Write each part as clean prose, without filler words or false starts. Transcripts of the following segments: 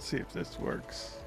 Let's see if this works.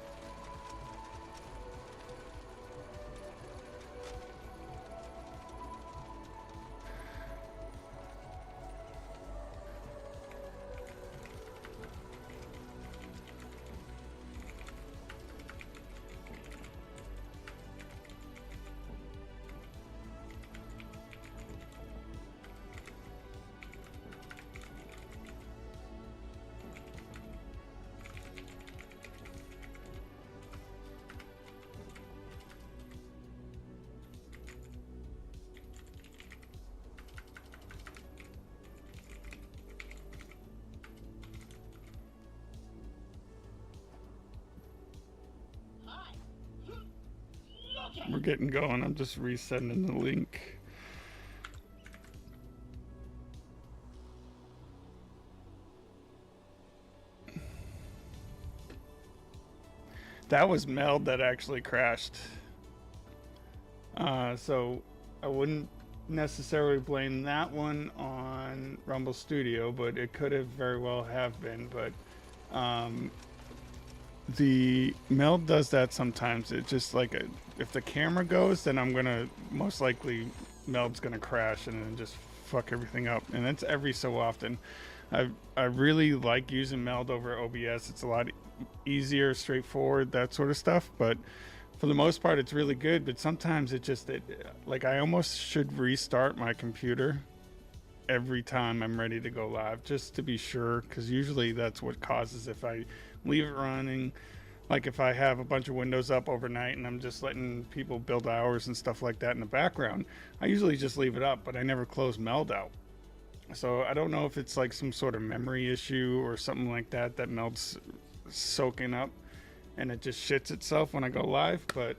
We're getting going. I'm just resending the link. That was Meld that actually crashed. So I wouldn't necessarily blame that one on Rumble Studio, but it could have very well have been. But the Meld does that sometimes. It just like if the camera goes, then I'm gonna most likely Meld's gonna crash and then just fuck everything up. And that's every so often. I really like using Meld over OBS. It's a lot easier, straightforward, that sort of stuff. But for the most part, it's really good. But sometimes like I almost should restart my computer every time I'm ready to go live, just to be sure, because usually that's what causes if I leave it running. Like if I have a bunch of windows up overnight and I'm just letting people build hours and stuff like that in the background, I usually just leave it up, but I never close Meld out. So I don't know if it's like some sort of memory issue or something like that that Meld's soaking up and it just shits itself when I go live. But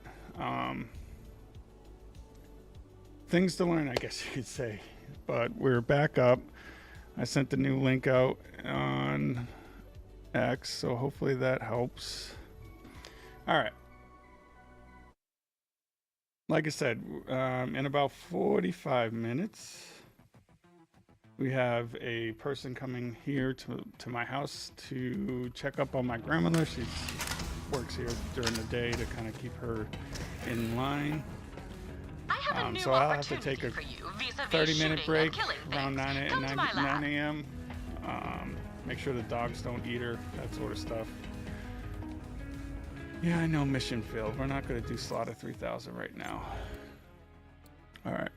things to learn, I guess you could say. But we're back up. I sent the new link out on X, so hopefully that helps. All right. Like I said, in about 45 minutes, we have a person coming here to my house to check up on my grandmother. She works here during the day to kind of keep her in line. So I'll have to take a 30-minute break around 9 a.m. Make sure the dogs don't eat her, that sort of stuff. Yeah, I know, mission failed. We're not going to do Slaughter 3000 right now. All right.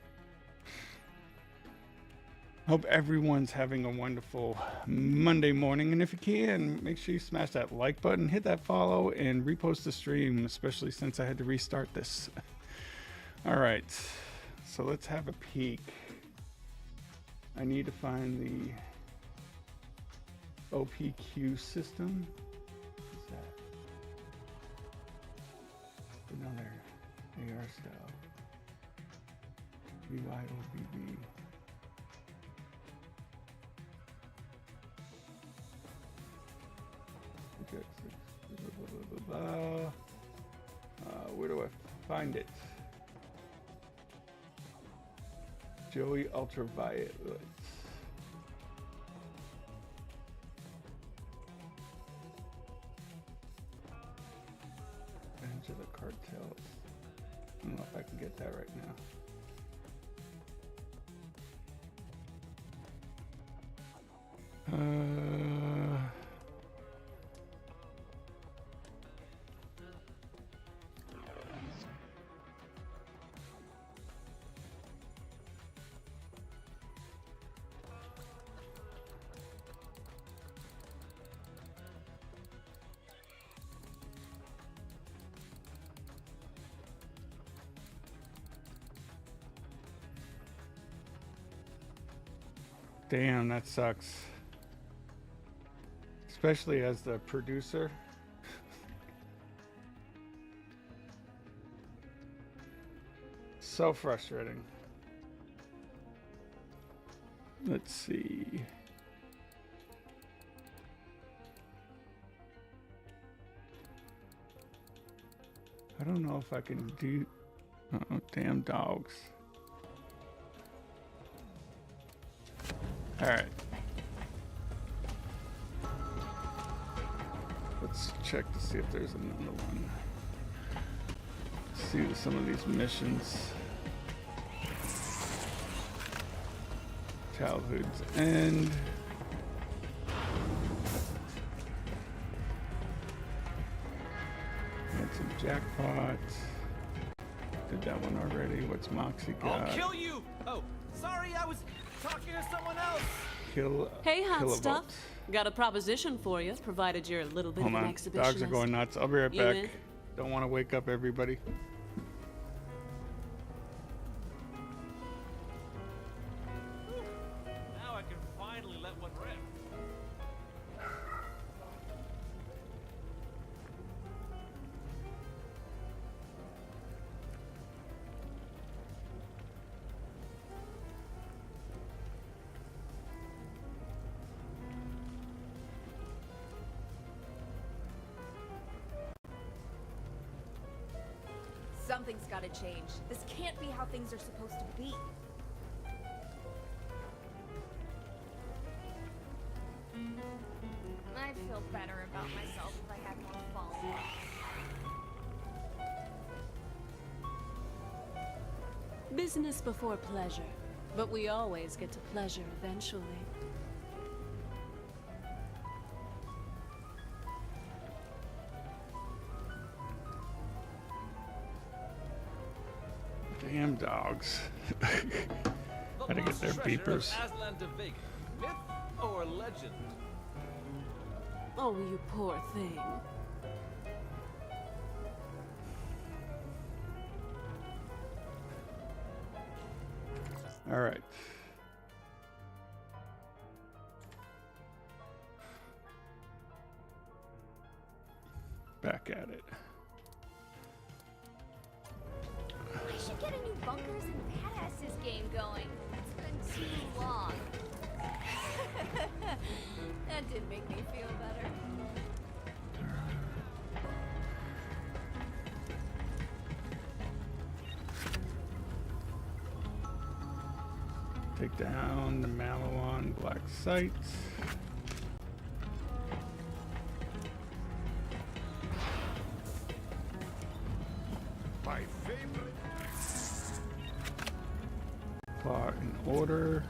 Hope everyone's having a wonderful Monday morning. And if you can, make sure you smash that like button, hit that follow, and repost the stream, especially since I had to restart this. All right. So let's have a peek. I need to find the OPQ system. What's that? Another AR style. BYOBB. Where do I find it? Joey Ultraviolet. Revenge of the Cartels. I don't know if I can get that right now. Damn, that sucks. Especially as the producer. So frustrating. Let's see. I don't know if I can do... Oh, damn dogs. All right. let's check to see if there's another one. See some of these missions. Childhood's End. Got some jackpots. Did that one already. What's Moxie got? I'll kill you! Oh, sorry, I was talking to someone else. Hey, hot stuff. Got a proposition for you, provided you're a little bit of an exhibitionist. Dogs are going nuts. I'll be right back. Don't want to wake up everybody. Now I can finally let one rip. Something's gotta change. This can't be how things are supposed to be. I'd feel better about myself if I had more followers. Business before pleasure. But we always get to pleasure eventually. Damn dogs. Gotta get their beepers. Myth or legend? Oh, you poor thing. All right. Back at it. I should get a new bunkers and badasses game going. It's been too long. That did make me feel better. Take down the Malawon Black Site. My favorite. Plot in order.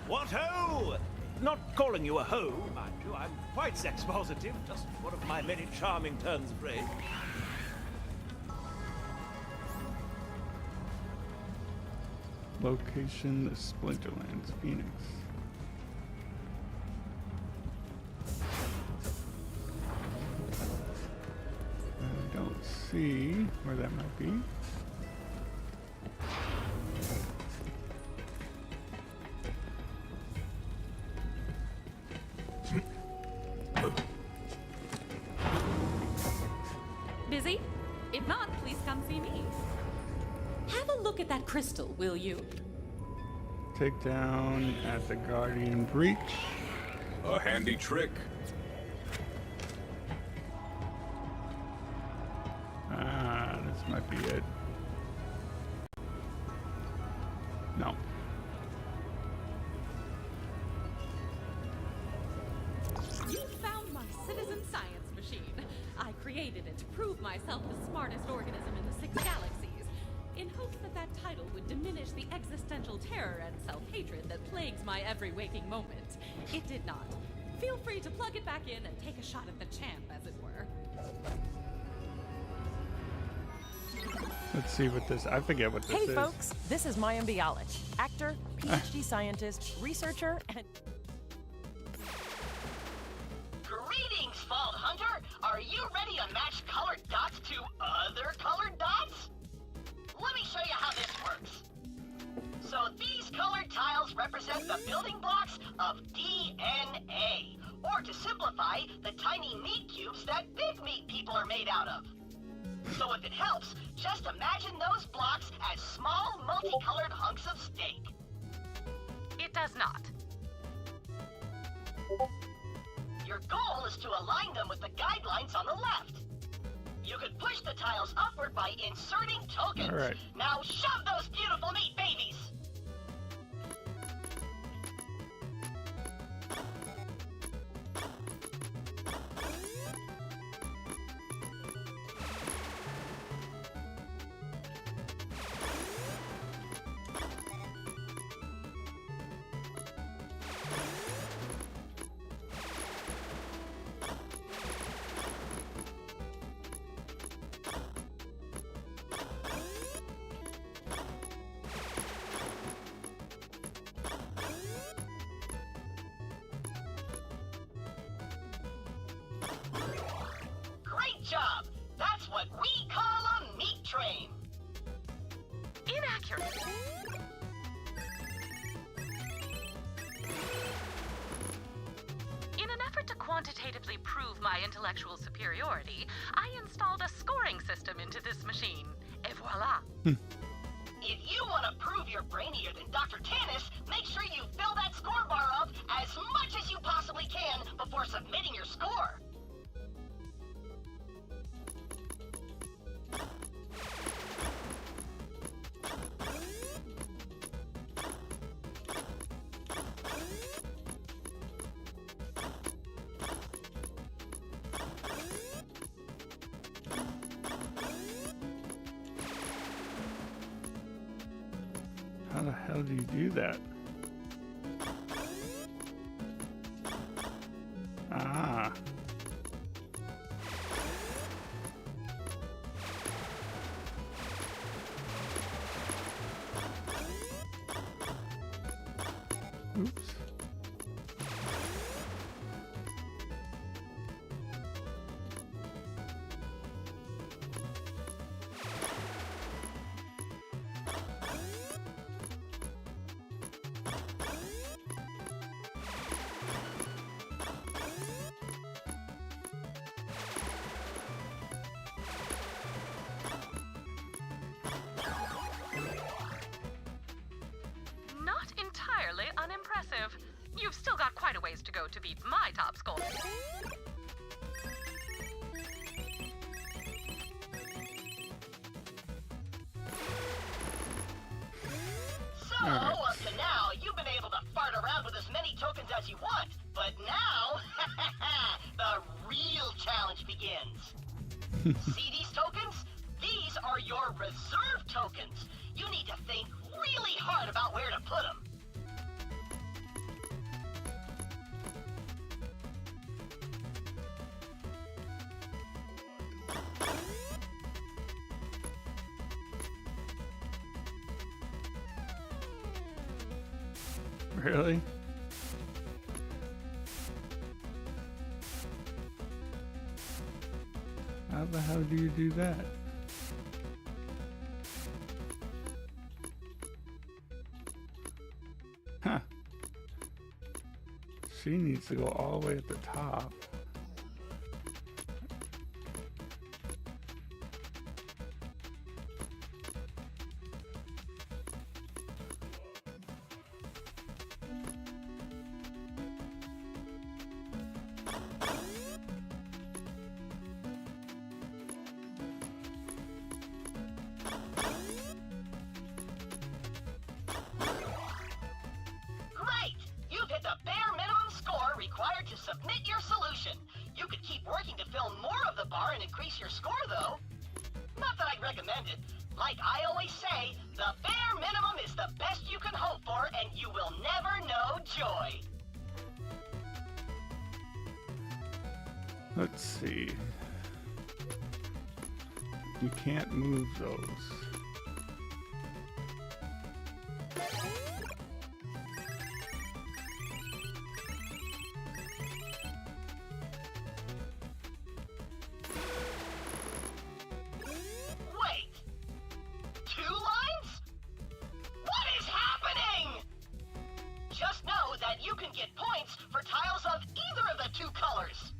What ho! Not calling you a hoe, mind you. I'm quite sex positive. Just one of my many charming turns of phrase. Location, the Splinterlands, Phoenix. I don't see where that might be. Busy? If not, please come see me. Have a look at that crystal, will you? Take down at the Guardian Breach. A handy trick. Ah, this might be it. No. You found my citizen science machine. I created it to prove myself the smartest organism in the 6 galaxies, in hopes that that title would diminish the existential terror and self-hatred that plagues my every waking moment. It did not. Feel free to plug it back in and take a shot at the champ, as it were. Let's see what this, I forget what this is. Hey folks, this is Mayhem Bialik, actor, PhD scientist, researcher, and... Greetings, Vault Hunter! Are you ready to match colored dots to other colored dots? Let me show you how this works. So these colored tiles represent the building blocks of DNA, or to simplify, the tiny meat cubes that big meat people are made out of. So if it helps, just imagine those blocks as small, multicolored hunks of steak. It does not. Your goal is to align them with the guidelines on the left. You could push the tiles upward by inserting tokens. All right. Now shove those beautiful meat babies! Great job! That's what we call a meat train! Inaccurate. In an effort to quantitatively prove my intellectual superiority, I installed a scoring system into this machine. Et voila. If you want to prove you're brainier than Dr. Tannis, make sure you fill that score bar up as much as you possibly can before submitting your score. How the hell do you do that? Ah. Oops. Not entirely unimpressive. You've still got quite a ways to go to beat my top score. So, up to now, you've been able to fart around with as many tokens as you want. But now, the real challenge begins. See these tokens? These are your reserve tokens. You need to think really hard about where to put them. Really? How the hell do you do that? Huh. She needs to go all the way at the top. Great! You've hit the bare minimum score required to submit your solution. You could keep working to fill more of the bar and increase your score, though. Not that I'd recommend it. Like I always say, the bare minimum is the best you can hope for, and you will never know joy. Let's see. You can't move those. Wait! 2 lines? What is happening? Just know that you can get points for tiles of either of the 2 colors.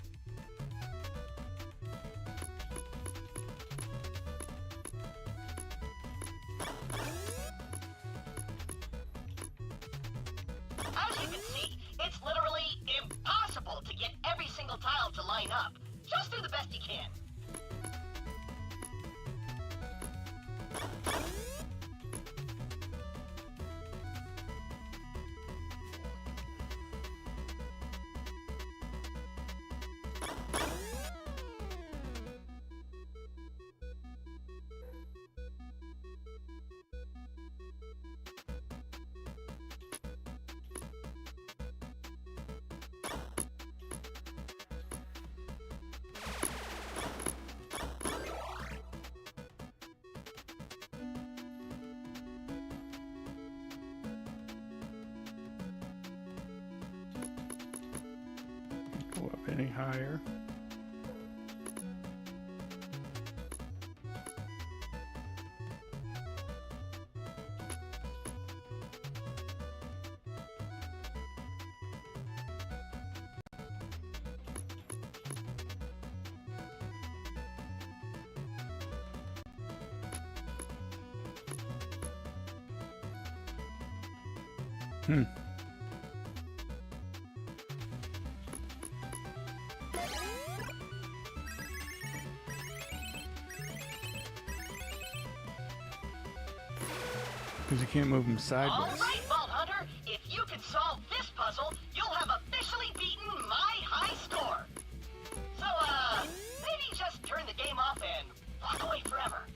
any higher. Because you can't move them sideways. All right, Vault Hunter. If you can solve this puzzle, you'll have officially beaten my high score. So, maybe just turn the game off and walk away forever.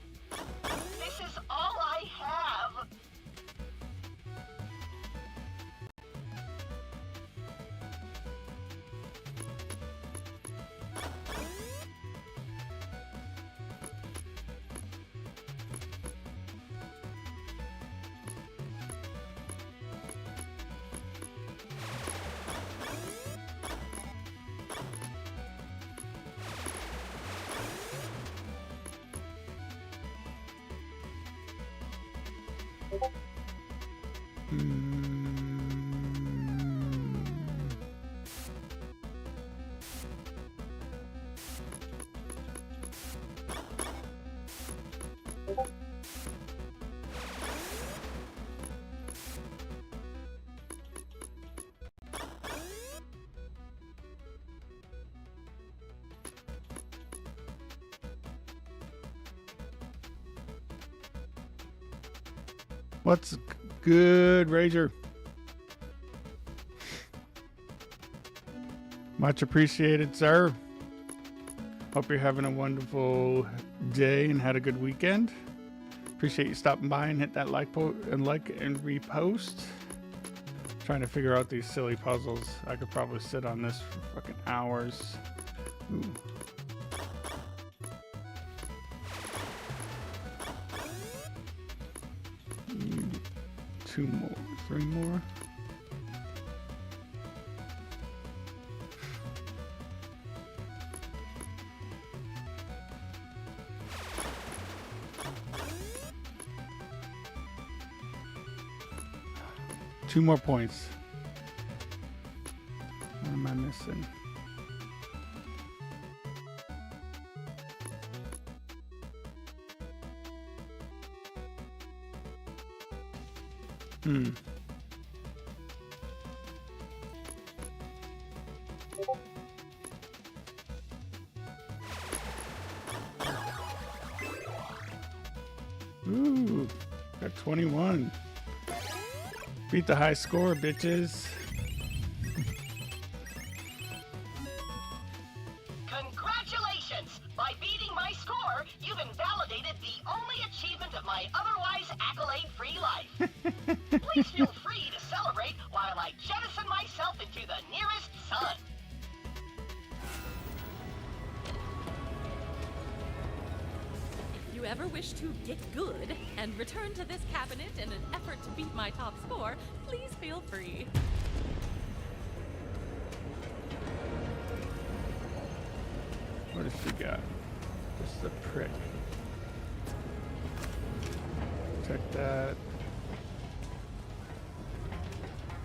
This is all I have. What's good, Rager? Much appreciated, sir. Hope you're having a wonderful day and had a good weekend. Appreciate you stopping by and hit that like and repost. Trying to figure out these silly puzzles. I could probably sit on this for fucking hours. Ooh. Two more, three more. Two more points. What am I missing? Ooh, got 21. Beat the high score, bitches. Congratulations! By beating my score, you've invalidated the only achievement of my otherwise accolade-free life. Please feel free to celebrate while I jettison myself into the nearest sun. If you ever wish to get good and return to this cabinet in an effort to beat my top score, please feel free. What does she got? Just the prick. Check that.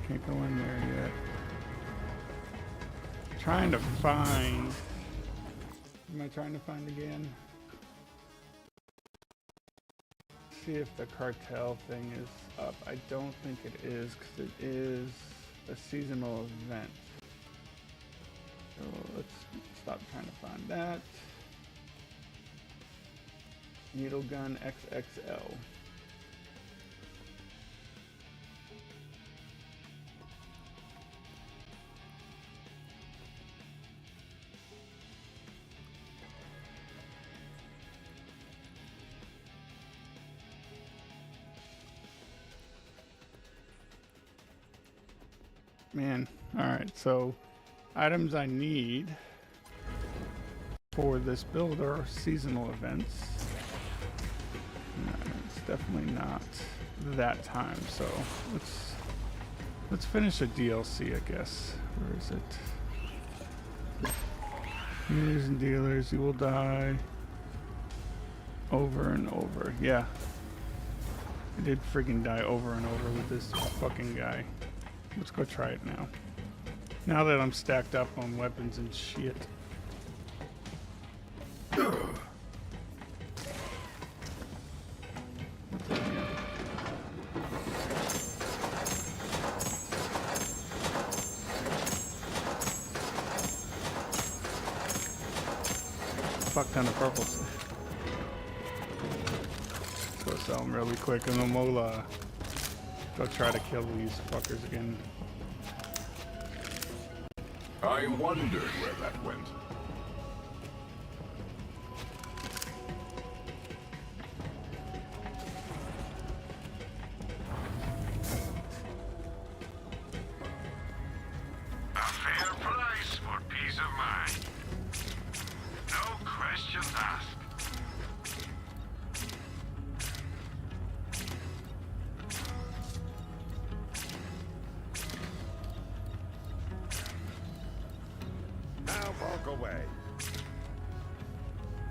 Can't go in there yet. Trying to find. Am I trying to find again? See if the cartel thing is up. I don't think it is, because it is a seasonal event. So let's stop trying to find that. Needle gun XXL. Man, alright, so items I need for this build are seasonal events. No, it's definitely not that time, so let's finish a DLC, I guess. Where is it? Dealers and dealers, you will die over and over. Yeah. I did friggin' die over and over with this fucking guy. Let's go try it now. Now that I'm stacked up on weapons and shit. Fuck ton of purples. Let's go sell them really quick and then we'll go try to kill these fuckers again. I wondered where that went. A fair price for peace of mind. No questions asked. Now walk away.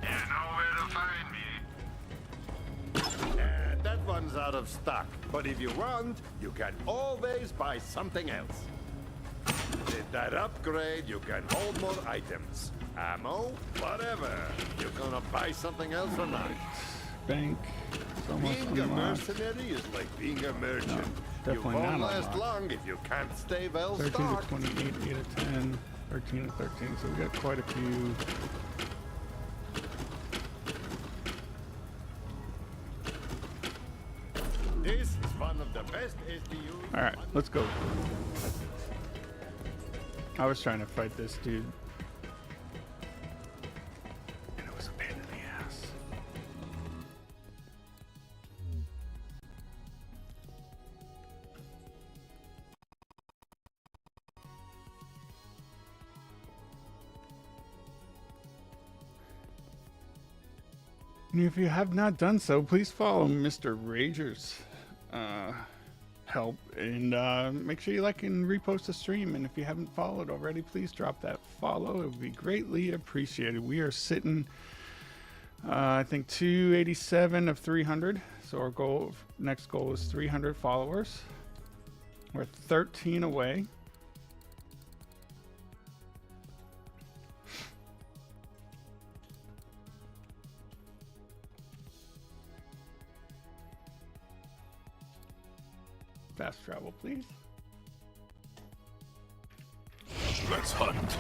You know where to find me. That one's out of stock. But if you want, you can always buy something else. With that upgrade, you can hold more items. Ammo, whatever. You're gonna buy something else or not? Bank. It's almost Being a unlocked. mercenary is like being a merchant. No, you definitely won't not last unlocked. long if you can't stay well 13 to stocked. 28, 8 to 10, 13 to 13. So we got quite a few. This is one of the best SBUs. Alright, let's go. I was trying to fight this dude. And it was a pain in the ass. And if you have not done so, please follow Mr. Rager's help and make sure you like and repost the stream. And if you haven't followed already, please drop that follow. It would be greatly appreciated. We are sitting, I think, 287 of 300. So our goal, next goal is 300 followers. We're 13 away. Fast travel, please. Let's hunt.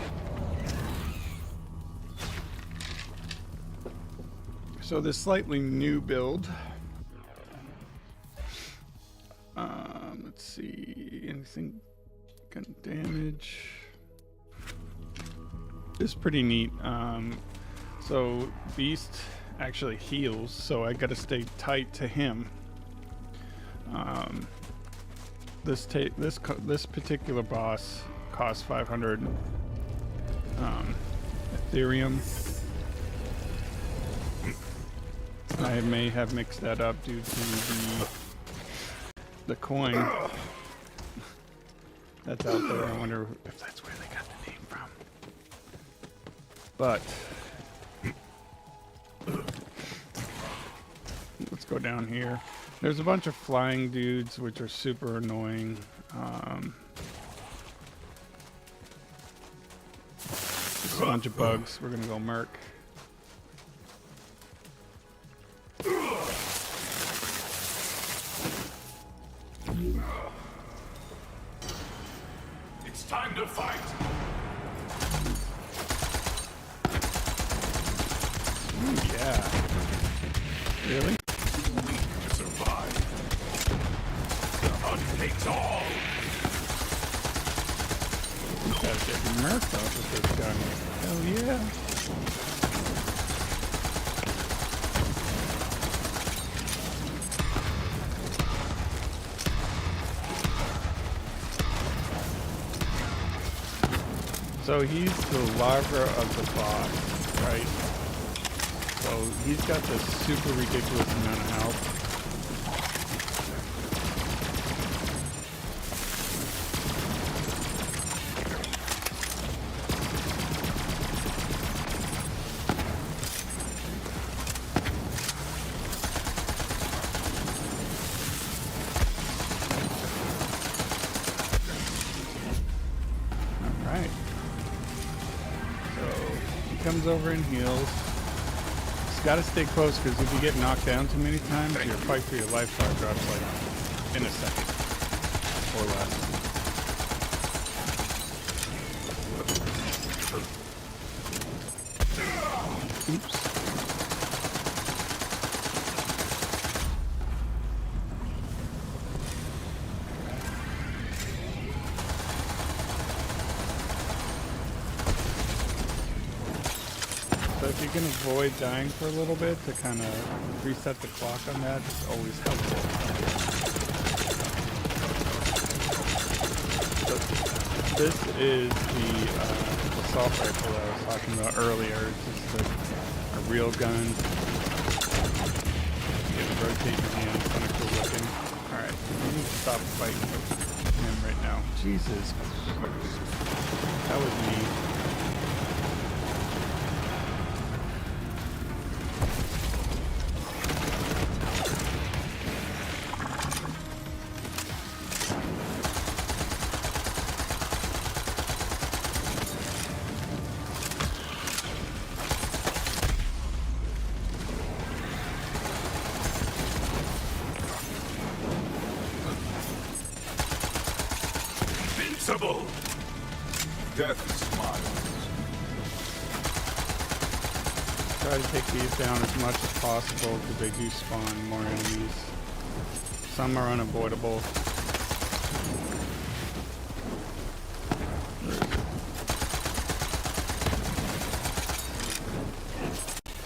So this slightly new build. Let's see, anything gun damage. This is pretty neat. So Beast actually heals, so I gotta stay tight to him. This particular boss costs 500 Ethereum. I may have mixed that up due to the coin that's out there. I wonder if that's where they got the name from. But let's go down here. There's a bunch of flying dudes which are super annoying. There's a bunch of bugs. We're gonna go merc. It's time to fight. Ooh, yeah. Really? To survive. The hunt takes all. Gotta get merc off with this gun. Hell yeah. So he's the larva of the boss, right? So he's got this super ridiculous amount of health. comes over and heals. Just gotta stay close, because if you get knocked down too many times, your fight for your life bar drops like in a second or less. Oops. So if you can avoid dying for a little bit to kind of reset the clock on that, it's always helpful. So this is the assault rifle that I was talking about earlier. It's just a real gun. You can rotate your hand, it's kind of cool looking. Alright, we need to stop fighting with him right now. Jesus Christ. That was me. Invincible! Death smiles. Try to take these down as much as possible because they do spawn more enemies. Some are unavoidable.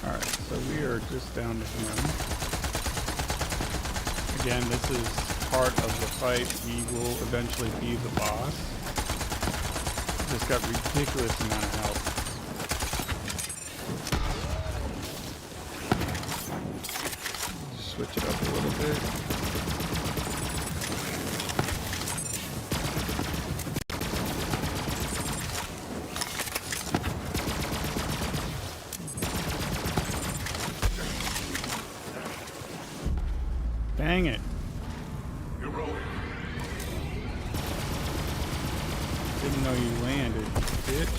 Alright, so we are just down to him. Again, this is part of the fight. He will eventually be the boss. Just got ridiculous amount of health. Switch it up a little bit. Dang it. Didn't know you landed, bitch.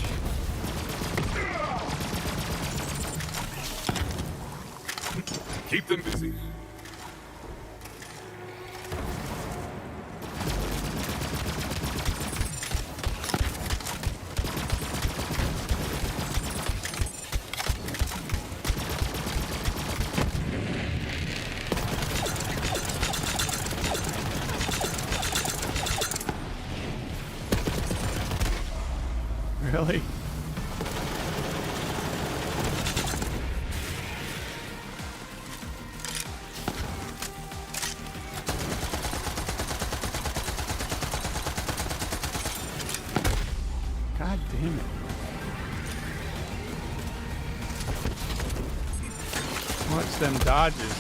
Keep them busy. Really? God damn it. Watch them dodges.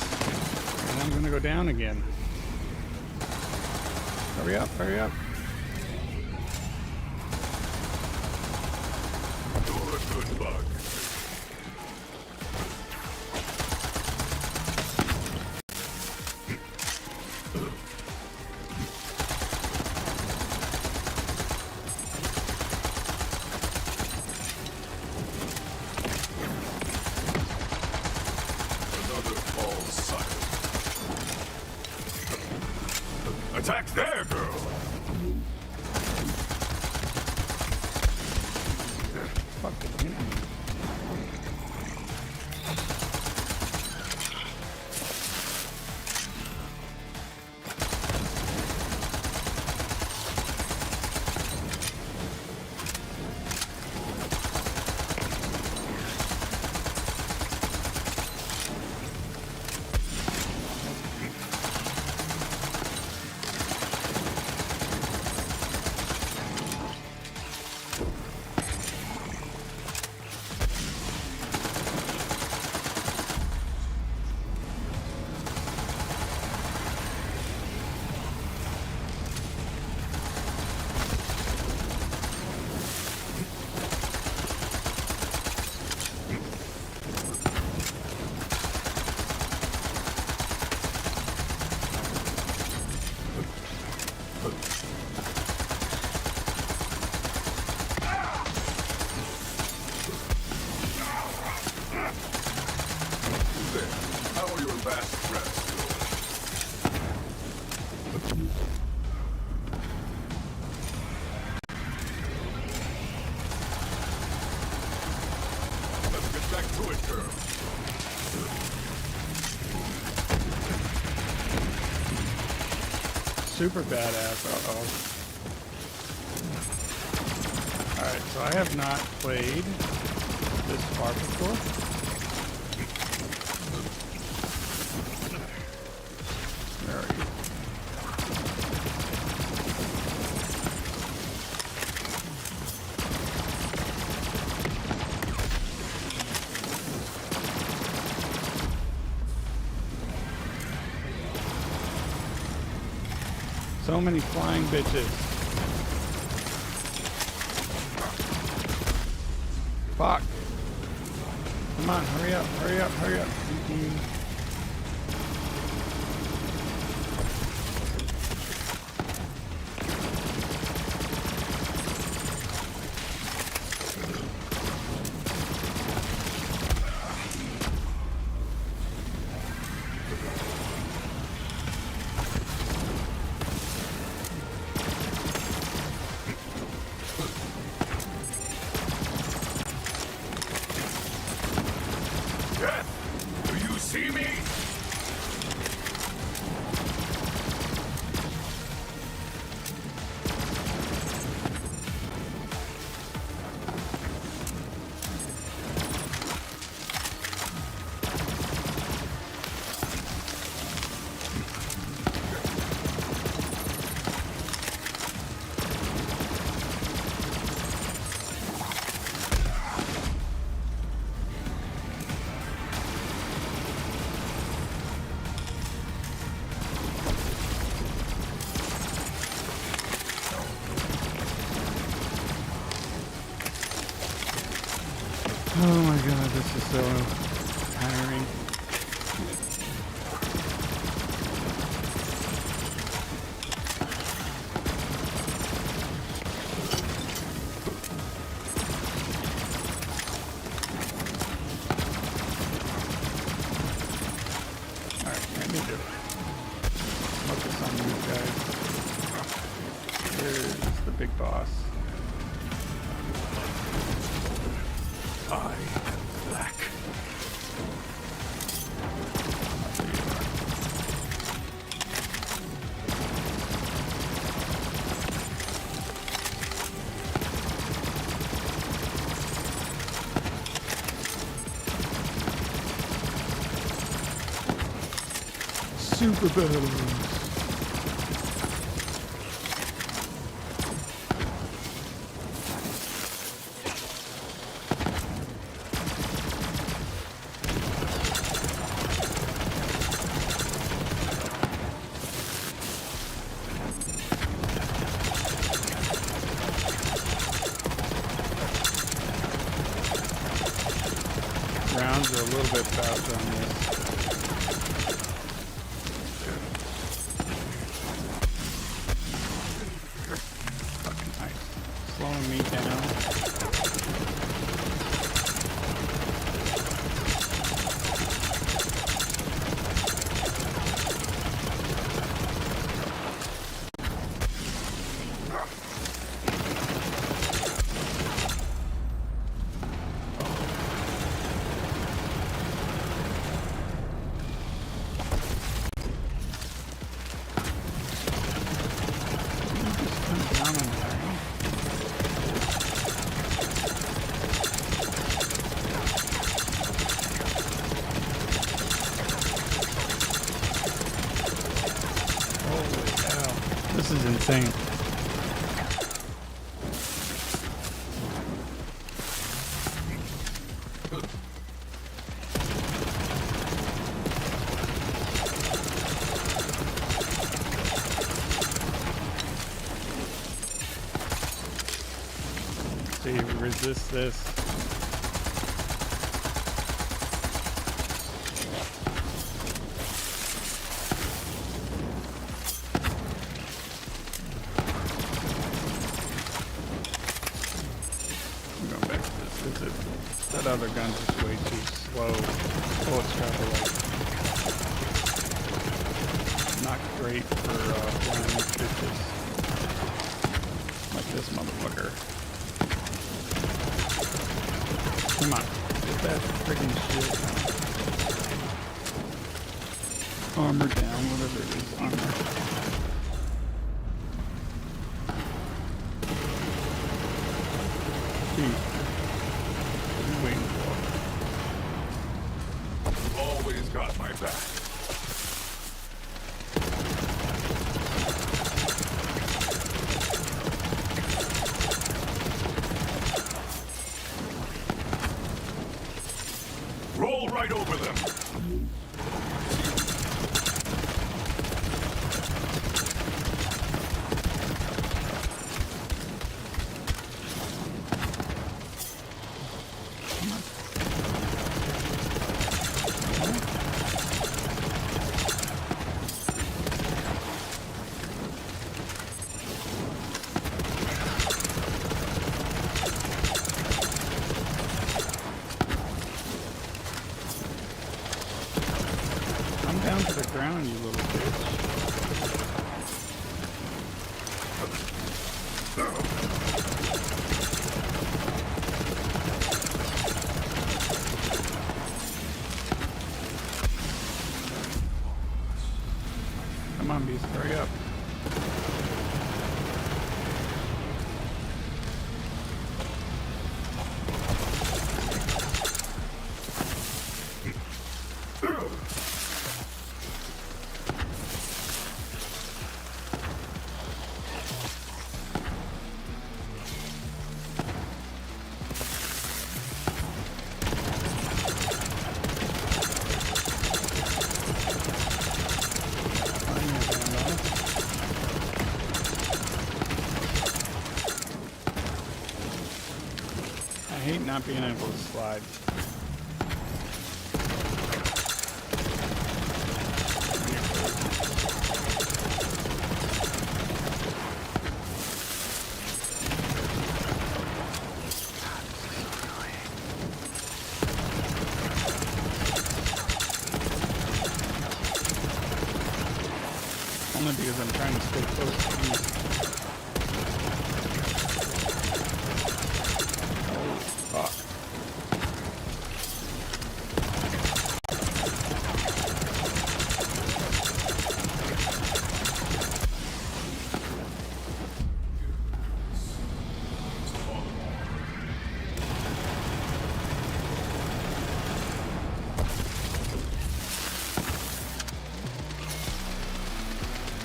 And I'm gonna go down again. Hurry up, hurry up. Good bug. Another false silent. Attack there, girl. Fucking hit me. Let's get back to it, girl. Super badass. Uh-oh. Alright, so I have not played this far before. Where are you? So many flying bitches. Fuck. Come on, hurry up, hurry up, hurry up. Do you see me? Oh my god, this is so tiring. Alright, I need to focus on these guys. Here's the big boss. I am black. Super battles. Rounds are a little bit faster on this. Fucking nice. Slowing me down. This is insane. So you resist this. That other gun's just way too slow. Bullets travel like not great for blind bitches. Like this motherfucker. Come on, get that friggin' shit. Armor down, whatever it is, armor. Gee. What are you waiting for? Always got my back. Roll right over them. Come down to the ground, you little bitch. Come on, beast, hurry up. I hate not being able to slide. Only because I'm trying to stay close to you. Fuck.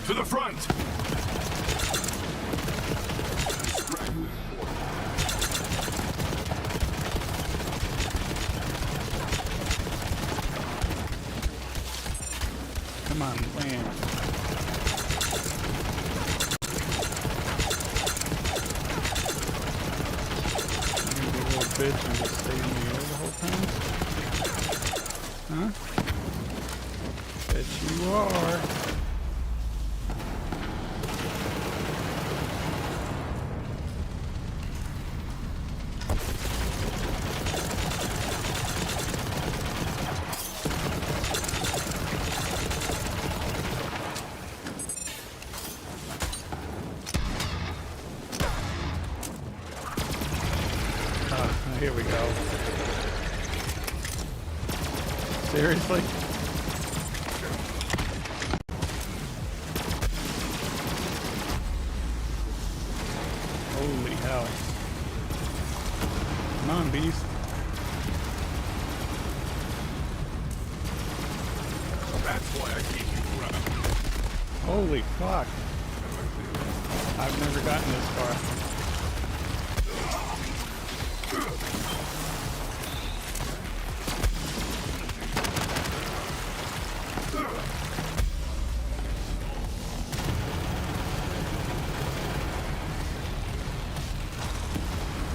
To the front! Come on, land. You gonna be a little bitch and just stay in the air the whole time? Huh? Bet you are. Here we go. Seriously? Holy hell. Come on, beast. That's why I keep you around. Holy fuck. I've never gotten this far.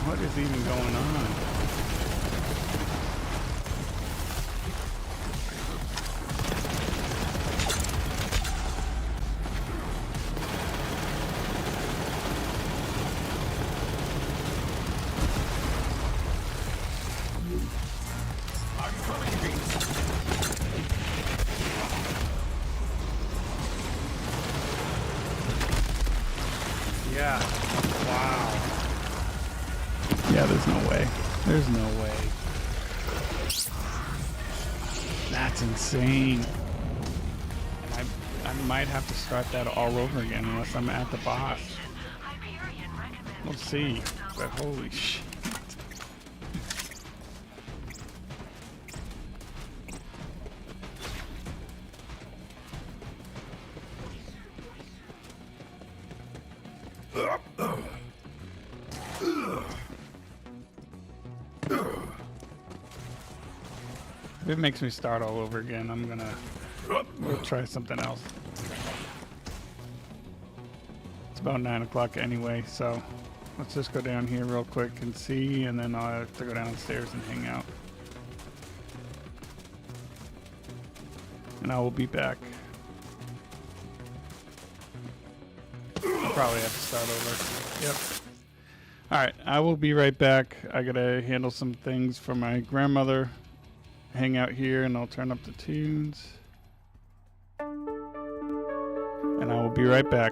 What is even going on? I'm coming, beast. Yeah. Wow. Yeah, there's no way. There's no way. That's insane. And I might have to start that all over again unless I'm at the boss. We'll see. But holy shit. If it makes me start all over again, we'll try something else. It's about 9 o'clock anyway, so let's just go down here real quick and see, and then I'll have to go downstairs and hang out. And I will be back. I'll probably have to start over. Yep. Alright, I will be right back. I gotta handle some things for my grandmother. Hang out here and I'll turn up the tunes. And I will be right back.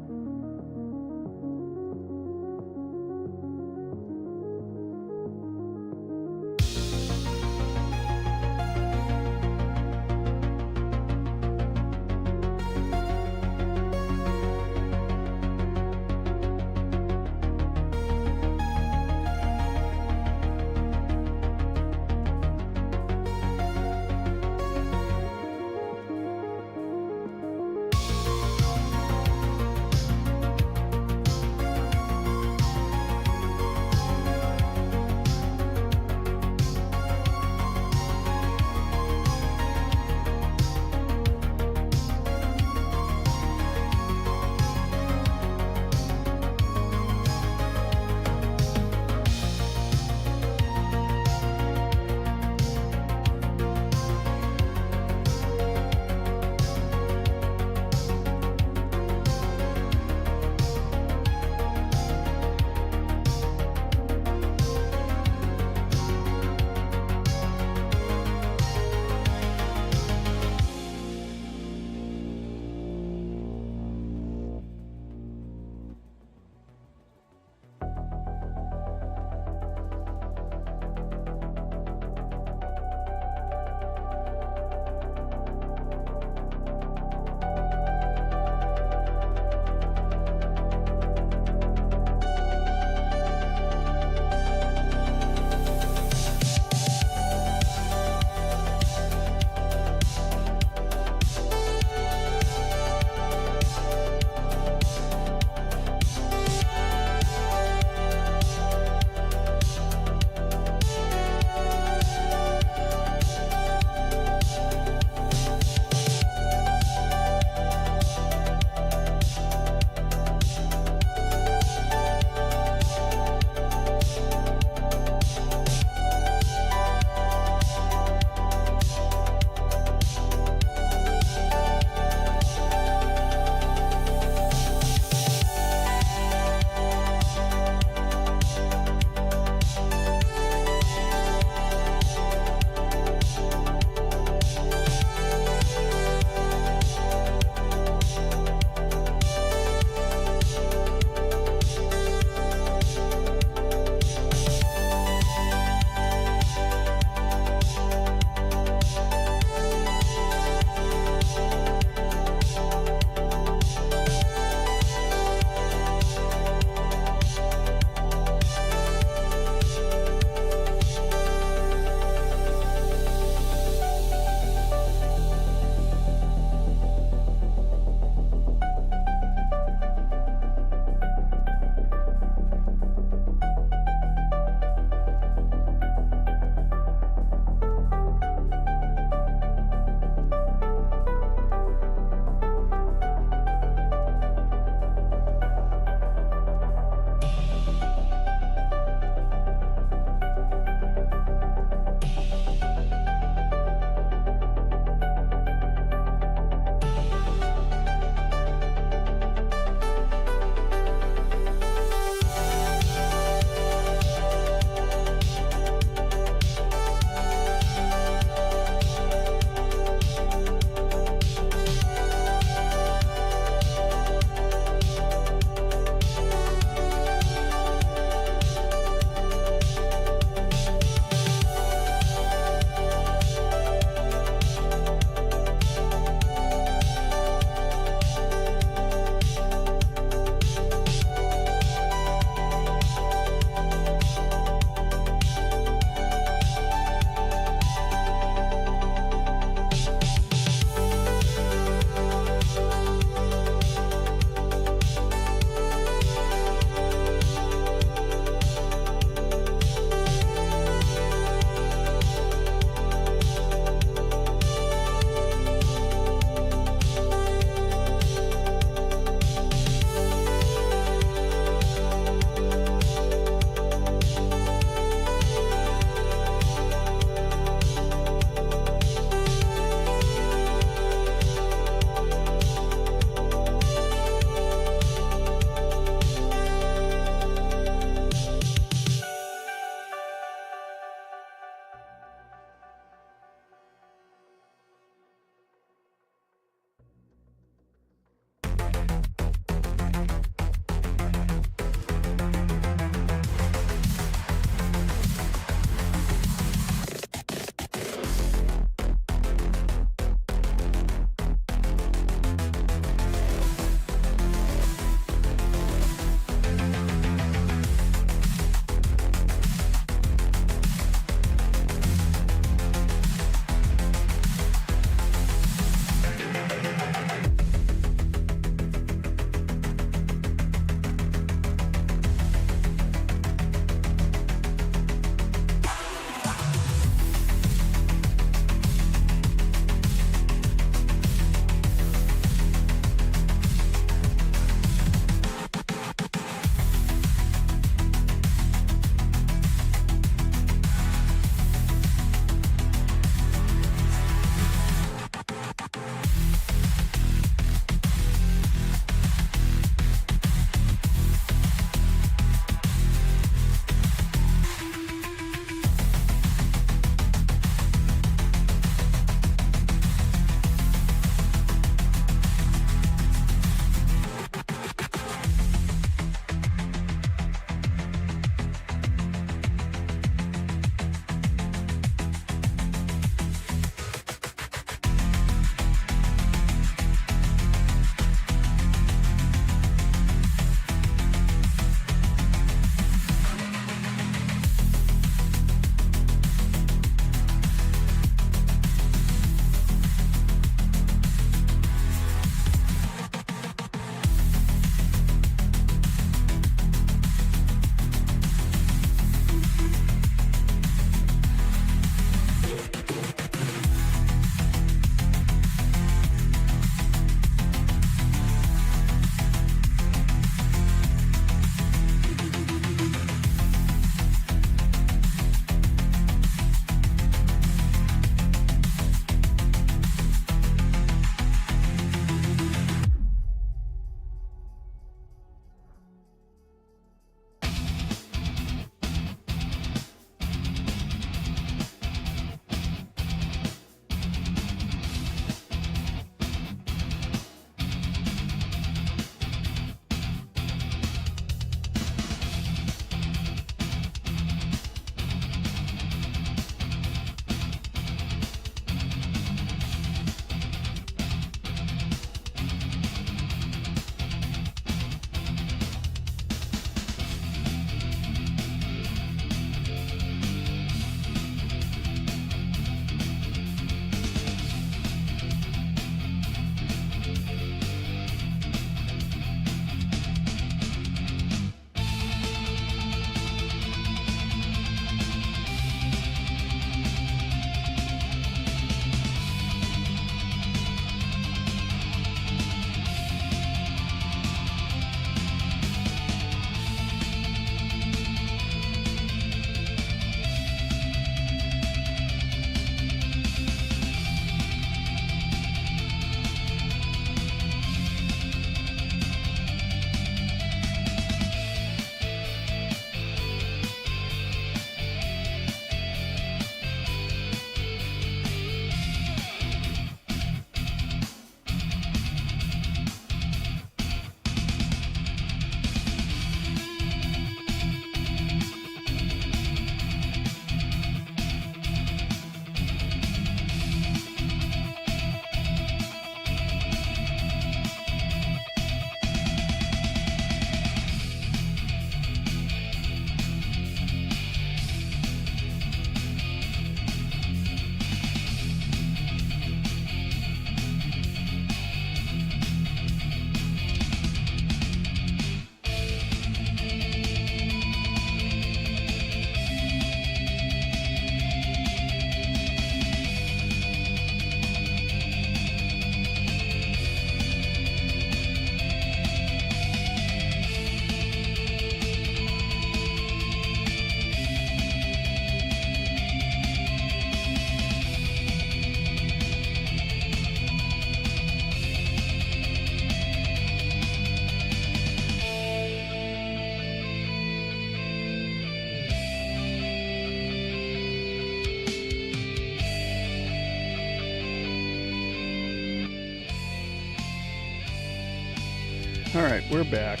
Alright, we're back.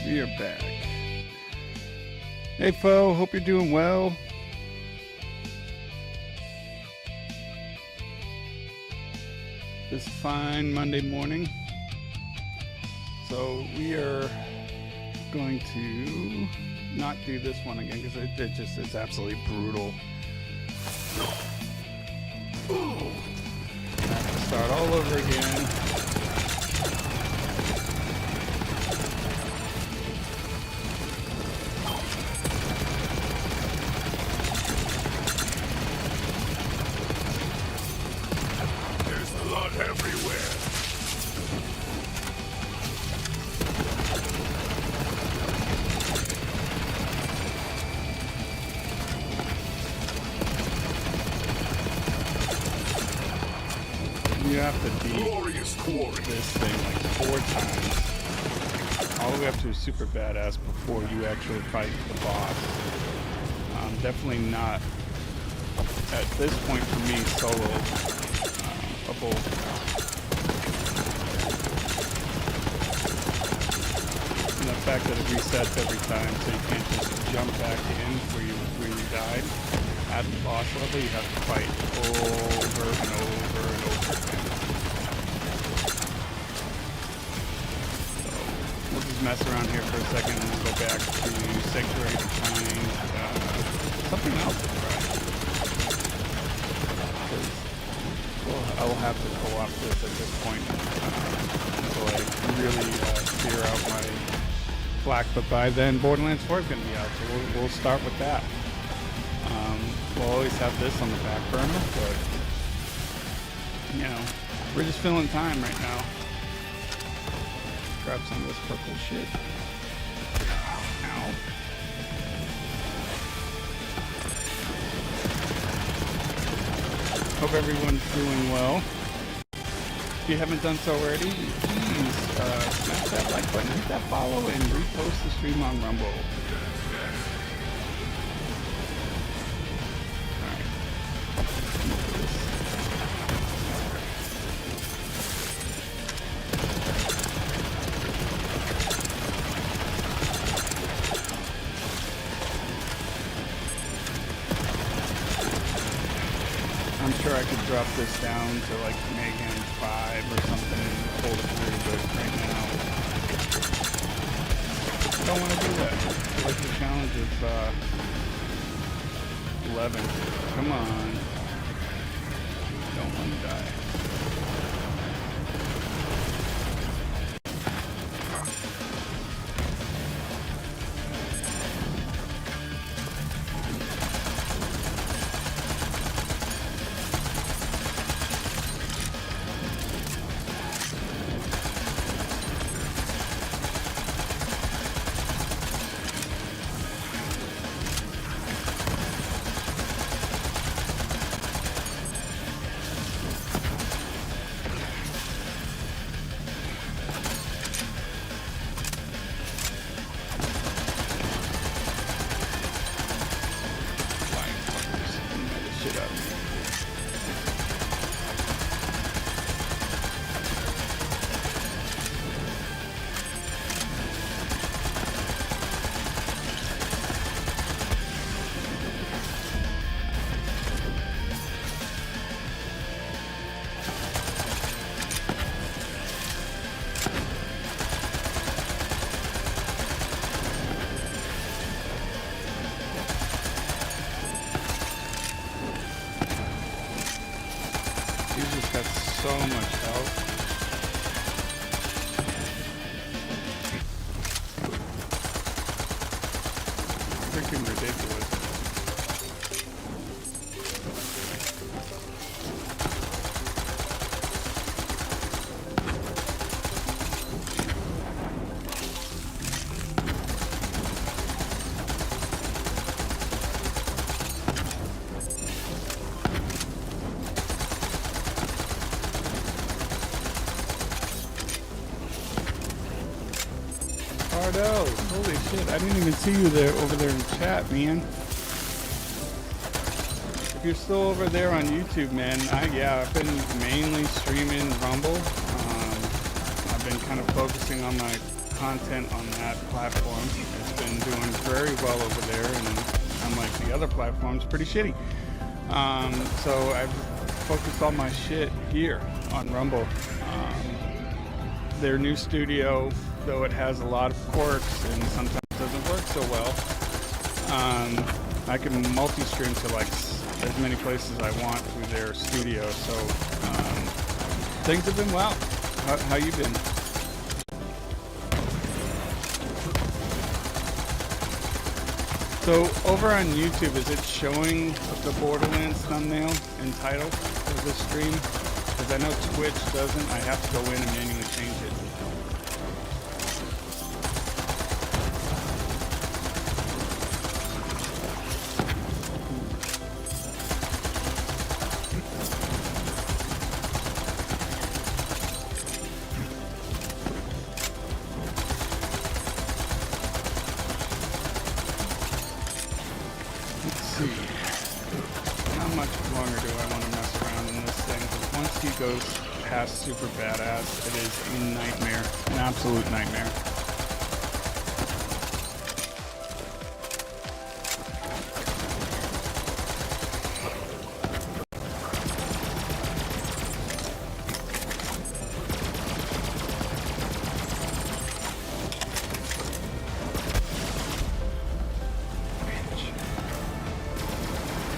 We are back. Hey, Fo, hope you're doing well. This fine Monday morning. So we are going to not do this one again because it just is absolutely brutal. I have to start all over again. You have to beat this thing like 4 times, all the way up to a super badass before you actually fight the boss. Definitely not, at this point for me, solo-able. And the fact that it resets every time, so you can't just jump back in where you died. At the boss level, you have to fight over and over and over again. So we'll just mess around here for a second and we'll go back to Sanctuary to find something else to try. Because I will have to co-op this at this point until I really figure out my flak. But by then, Borderlands 4 is going to be out, so we'll start with that. We'll always have this on the back burner, but, you know, we're just filling time right now. Grab some of this purple shit. Ow. Hope everyone's doing well. If you haven't done so already, please smash that like button, hit that follow, and repost the stream on Rumble. I'm sure I could drop this down to like Mayhem 5 or something and hold it through, but right now I don't want to do that. I feel like the challenge is 11. Come on. Don't want to die. So much health. Freaking ridiculous. Holy shit, I didn't even see you there over there in chat, man. If you're still over there on YouTube, man, I've been mainly streaming Rumble. I've I've been kind of focusing on my content on that platform. It's been doing very well over there, and unlike the other platforms, pretty shitty. So I've focused all my shit here on Rumble. Their new studio, though it has a lot of quirks and sometimes doesn't work so well, I can multi-stream to like as many places I want through their studio. So things have been well. How you been? So over on YouTube, is it showing the Borderlands thumbnail and title of this stream? Because I know Twitch doesn't. I have to go in and manually change it. Super badass. It is a nightmare, an absolute nightmare.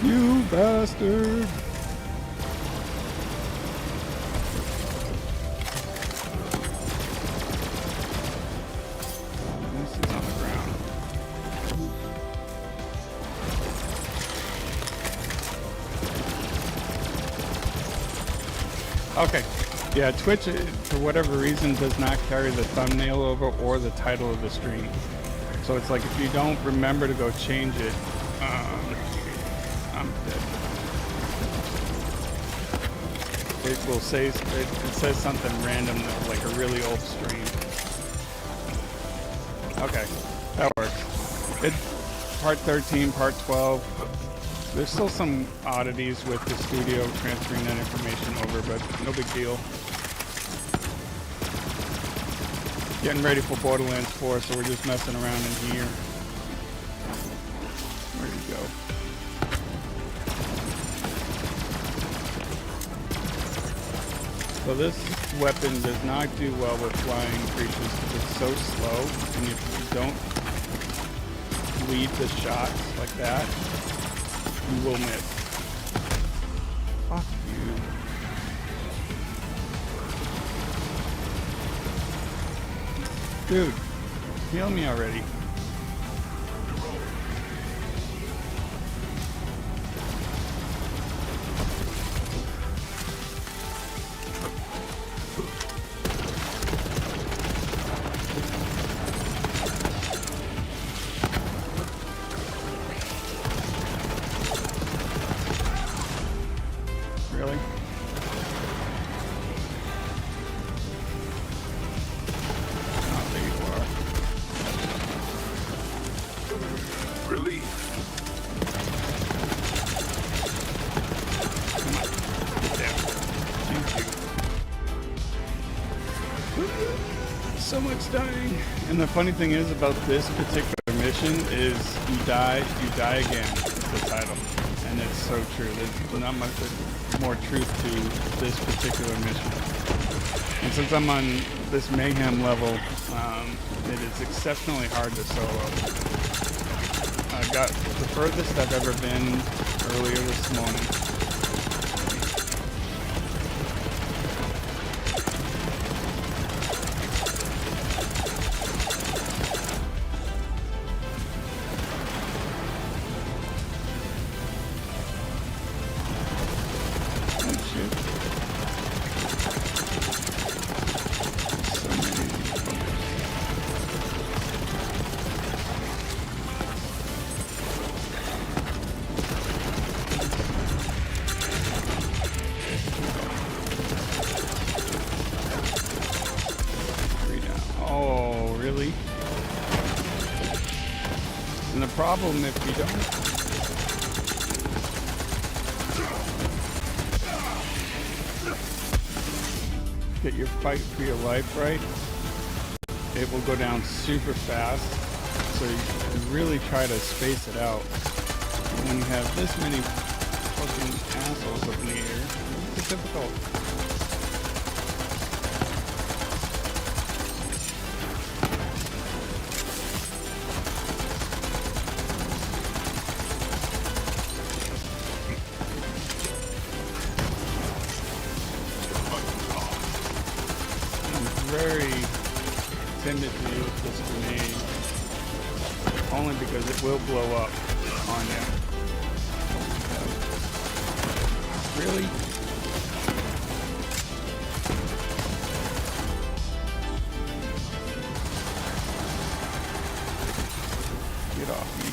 You bastard! Okay, yeah, Twitch, for whatever reason, does not carry the thumbnail over or the title of the stream. So it's like if you don't remember to go change it, I'm dead. It will say, it says something random, like a really old stream. Okay, that works. It's part 13, part 12. There's still some oddities with the studio transferring that information over, but no big deal. Getting ready for Borderlands 4, so we're just messing around in here. Where'd he go? So this weapon does not do well with flying creatures because it's so slow, and if you don't lead the shots like that, you will miss. Fuck you. Dude, heal me already. And the funny thing is about this particular mission is you die again, is the title. And it's so true. There's not much more truth to this particular mission. And since I'm on this Mayhem level, it is exceptionally hard to solo. I got the furthest I've ever been earlier this morning. Problem if you don't. get your fight for your life right, it will go down super fast. So you really try to space it out. And when you have this many fucking assholes up in the air, it's difficult. Very timid to use this grenade, only because it will blow up on you. Really? Get off me.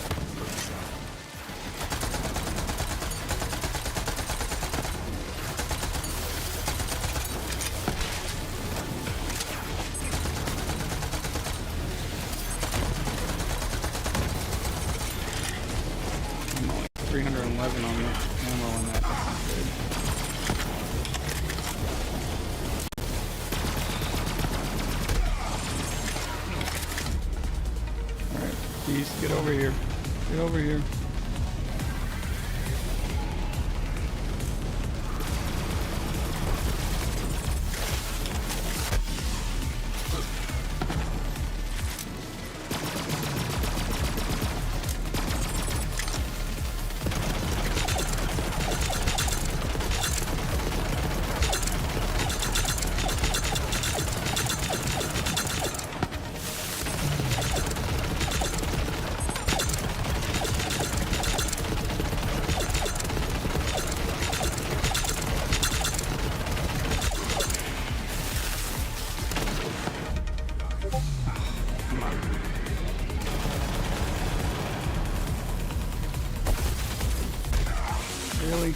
I'm only 311 on the ammo on that. That's good. Alright, Beast, get over here. Get over here. Really?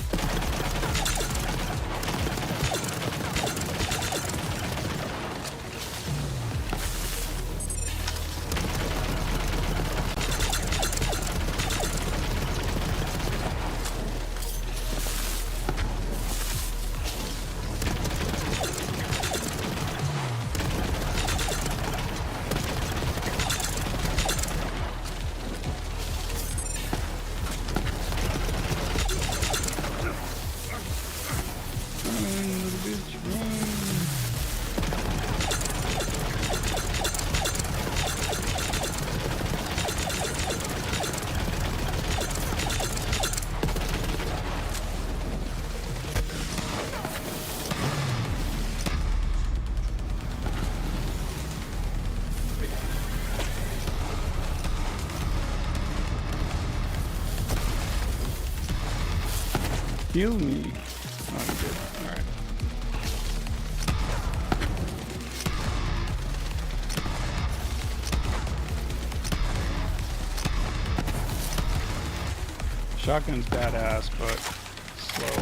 Heal me. Oh, you did. Alright. Shotgun's badass, but slow.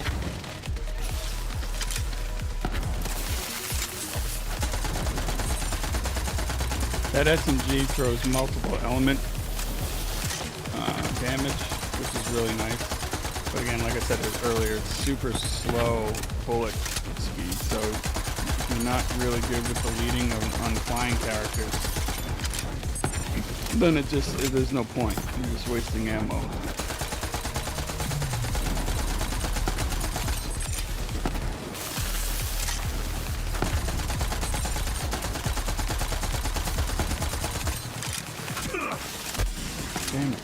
That SMG throws multiple element damage, which is really nice. But again, like I said earlier, it's super slow bullet speed, so you're not really good with the leading on flying characters. Then there's no point. You're just wasting ammo. Damn it.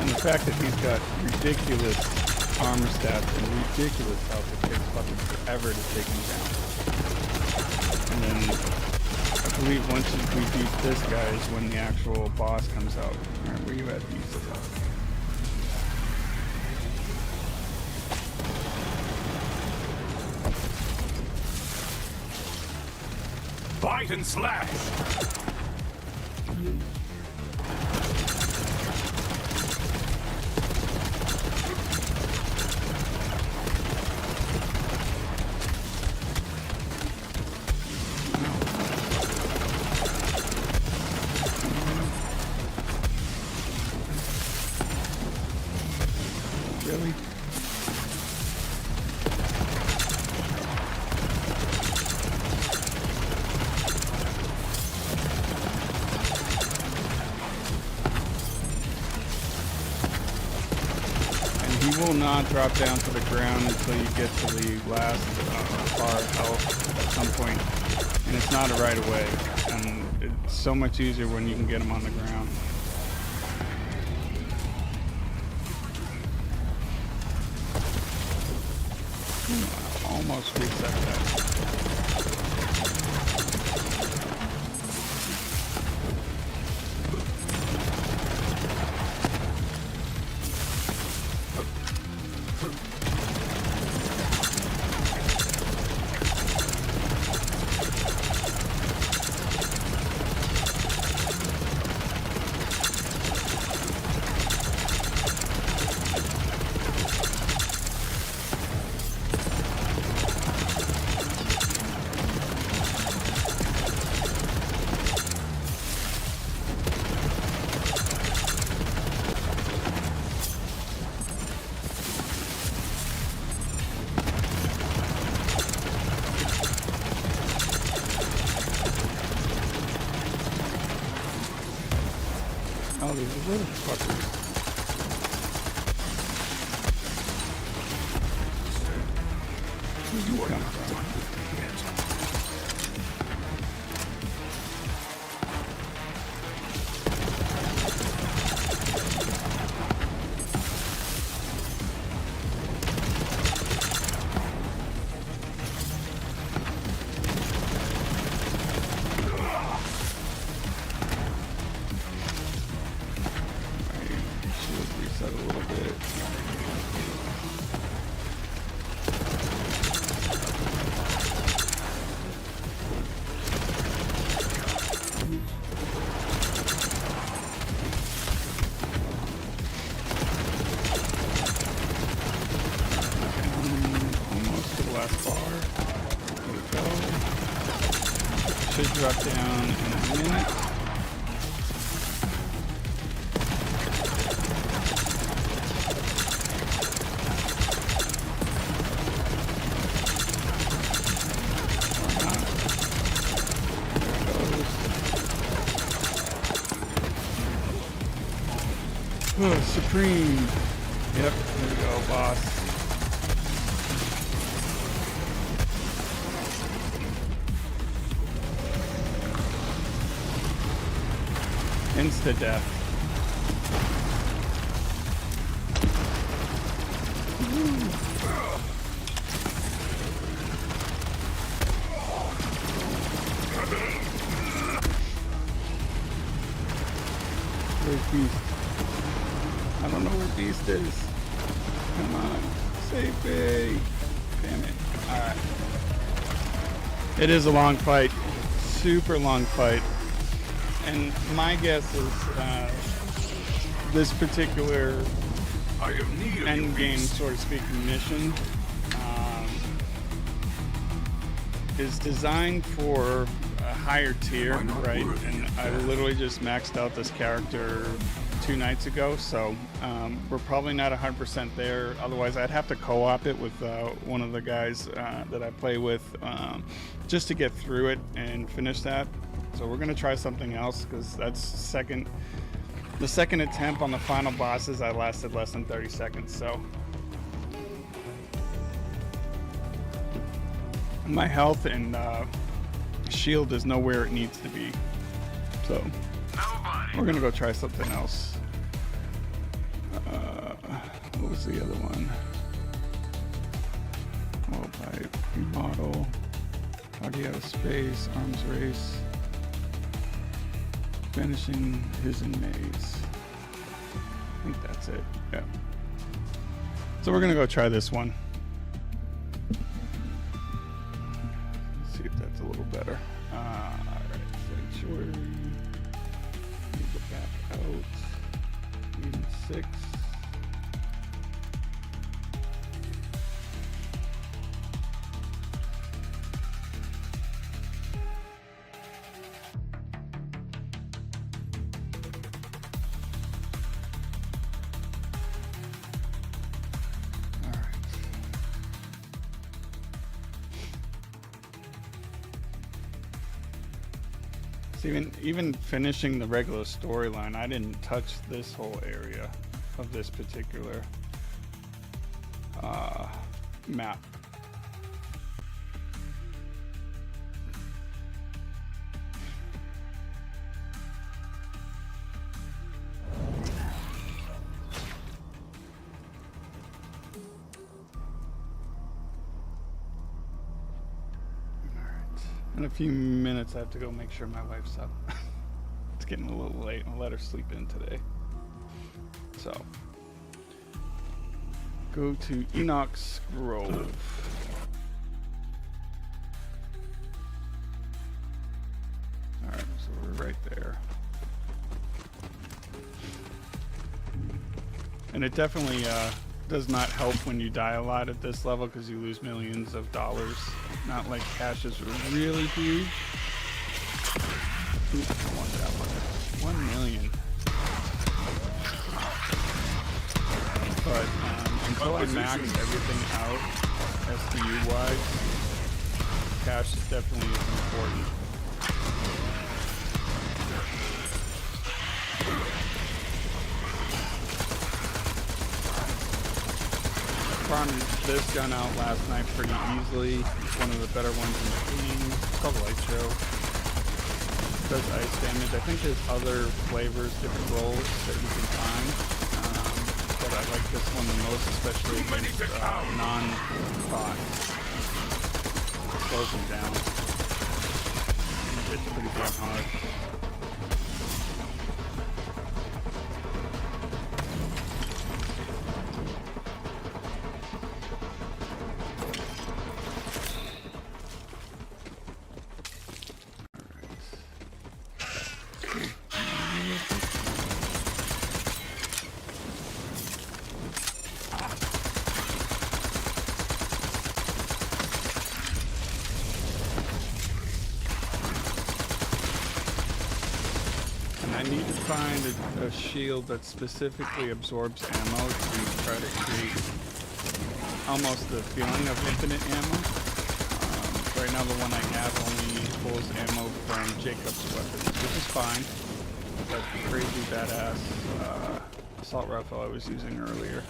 The fact that he's got ridiculous armor stats and ridiculous health, it takes fucking forever to take him down. And then I believe once we beat this guy is when the actual boss comes out. Alright, where you at, Beast? Fight and slash! Really? And he will not drop down to the ground until you get to the last bar of health at some point. And it's not a right away. And it's so much easier when you can get him on the ground. Almost reset that. Oh, these little fuckers. Where'd you come from? Reset a little bit. Almost to the last bar. Here we go. Should drop down in a minute. Oh, Supreme. Yep, there we go, boss. Insta-death. Where's Beast? I don't know where Beast is. Come on. Save me. Damn it. Alright. It is a long fight. Super long fight. And my guess is this particular end game, so to speak, mission is designed for a higher tier, right? And I literally just maxed out this character 2 nights ago, so we're probably not 100% there. Otherwise, I'd have to co-op it with one of the guys that I play with just to get through it and finish that. So we're gonna try something else because that's the second attempt on the final bosses. I lasted less than 30 seconds, so my health and shield is nowhere it needs to be. So we're gonna go try something else. What was the other one? Wall pipe, remodel, party out of space, arms race, finishing his and Maze. I think that's it. Yeah. So we're gonna go try this one. Let's see if that's a little better. Alright, sanctuary. Go back out. Even 6. So even finishing the regular storyline, I didn't touch this whole area of this particular map. In a few minutes, I have to go make sure my wife's up. It's getting a little late. I'll let her sleep in today. So, go to Enoch's Grove. Alright, so we're right there. And it definitely does not help when you die a lot at this level because you lose millions of dollars. Not like caches are really huge. Ooh, I don't want that one. 1 million. But until I max everything out, SDU-wise, cache definitely is important. Farmed this gun out last night pretty easily. It's one of the better ones in the game. It's called Light Show. It does ice damage. I think there's other flavors, different rolls that you can find. But I like this one the most, especially against non-bots. It slows them down. It's pretty damn hard. A shield that specifically absorbs ammo to try to create almost the feeling of infinite ammo. Right now the one I have only pulls ammo from Jacob's weapons, which is fine. But the crazy badass assault rifle I was using earlier.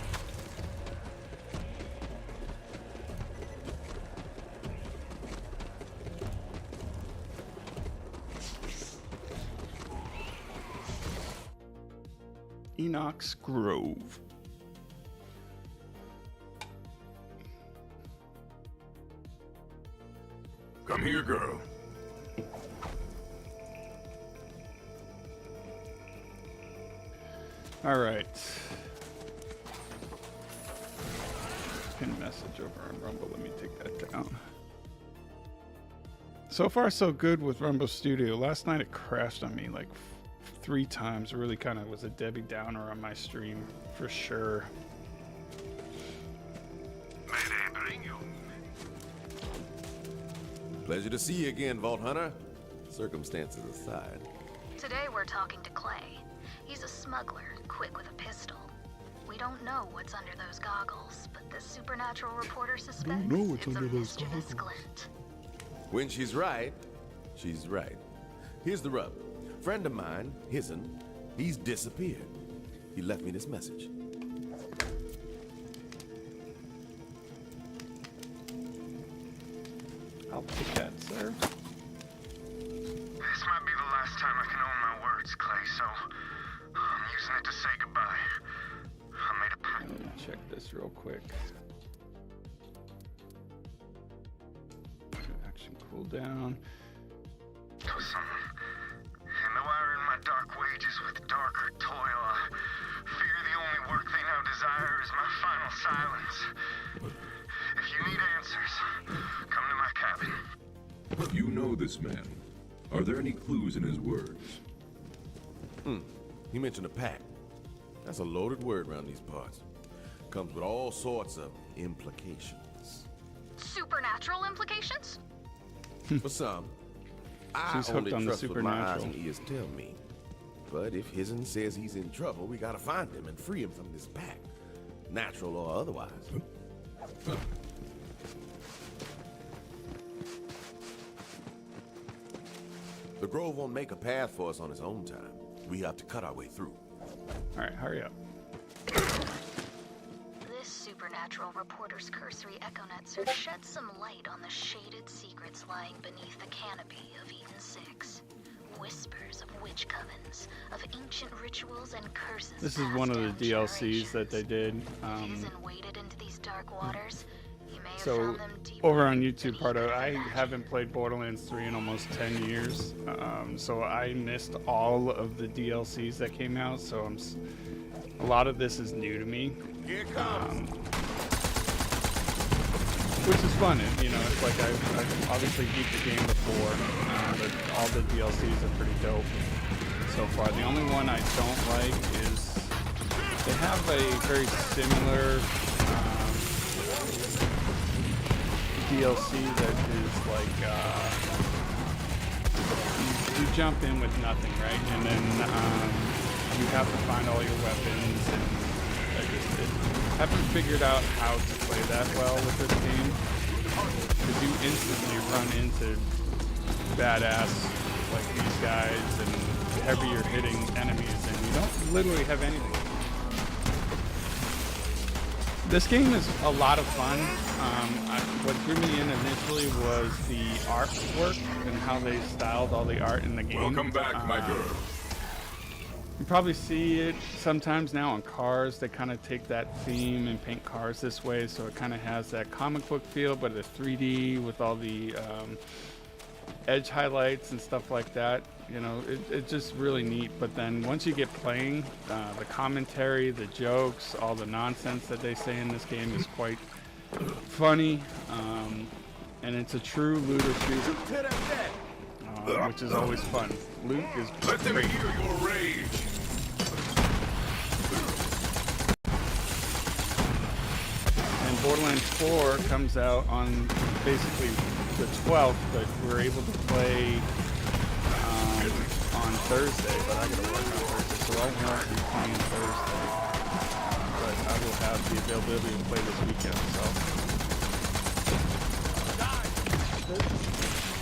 Enoch's Grove. Come here, girl. All right. Pin message over on Rumble. Let me take that down. So far, so good with Rumble Studio. Last night it crashed on me like 3 times. It really kind of was a Debbie Downer on my stream for sure. Pleasure to see you again, Vault Hunter. Circumstances aside. Today we're talking to Clay. He's a smuggler, quick with a pistol. We don't know what's under those goggles, but the supernatural reporter suspects it's a mischievous glint. When she's right, she's right. Here's the rub. Friend of mine, his'n, he's disappeared. He left me this message. I'll take that, sir. This might be the last time I can own my words, Clay, so I'm using it to say goodbye. I made a pact. Let me check this real quick. Action cooldown. In the wire in my dark wages with darker toil, I fear the only work they now desire is my final silence. If you need answers, come to my cabin. You know this man. Are there any clues in his words? He mentioned a pact. That's a loaded word around these parts. Comes with all sorts of implications. Supernatural implications? For some. I She's only hooked on the trust what my eyes supernatural. and ears tell me. But if his'n says he's in trouble, we gotta find him and free him from this pact. Natural or otherwise. The The Grove won't make a path for us on its own time. We have to cut our way through. All right, hurry up. This supernatural reporter's cursory echonet search sheds some light on the shaded secrets lying beneath the canopy of Eden 6. Whispers of witch covens, of ancient rituals and curses. This is one of the DLCs that they did. Waded into these dark waters. So over on YouTube, Pardo, I haven't played Borderlands 3 in almost 10 years. So I missed all of the DLCs that came out. So a lot of this is new to me. Here comes. Which is fun. You know, it's like I've obviously beat the game before, but all the DLCs are pretty dope so far. The only one I don't like is they have a very similar DLC that is like you jump in with nothing, right? And then you have to find all your weapons, and I haven't figured out how to play that well with this game, because you instantly run into badass like these guys and heavier hitting enemies, and you don't literally have anything. This game is a lot of fun. What drew me in initially was the artwork and how they styled all the art in the game. Welcome back, my girl. You probably see it sometimes now on cars. They kind of take that theme and paint cars this way, so it kind of has that comic book feel, but it's 3D with all the edge highlights and stuff like that. You know, it's just really neat. But then once you get playing, the commentary, the jokes, all the nonsense that they say in this game is quite funny, and it's a true looter shooter, which is always fun. Loot is Let them hear your rage. And Borderlands 4 comes out on basically the 12th, but we're able to play on Thursday, but I gotta work on Thursday, so I won't be playing Thursday. But I will have the availability to play this weekend, so.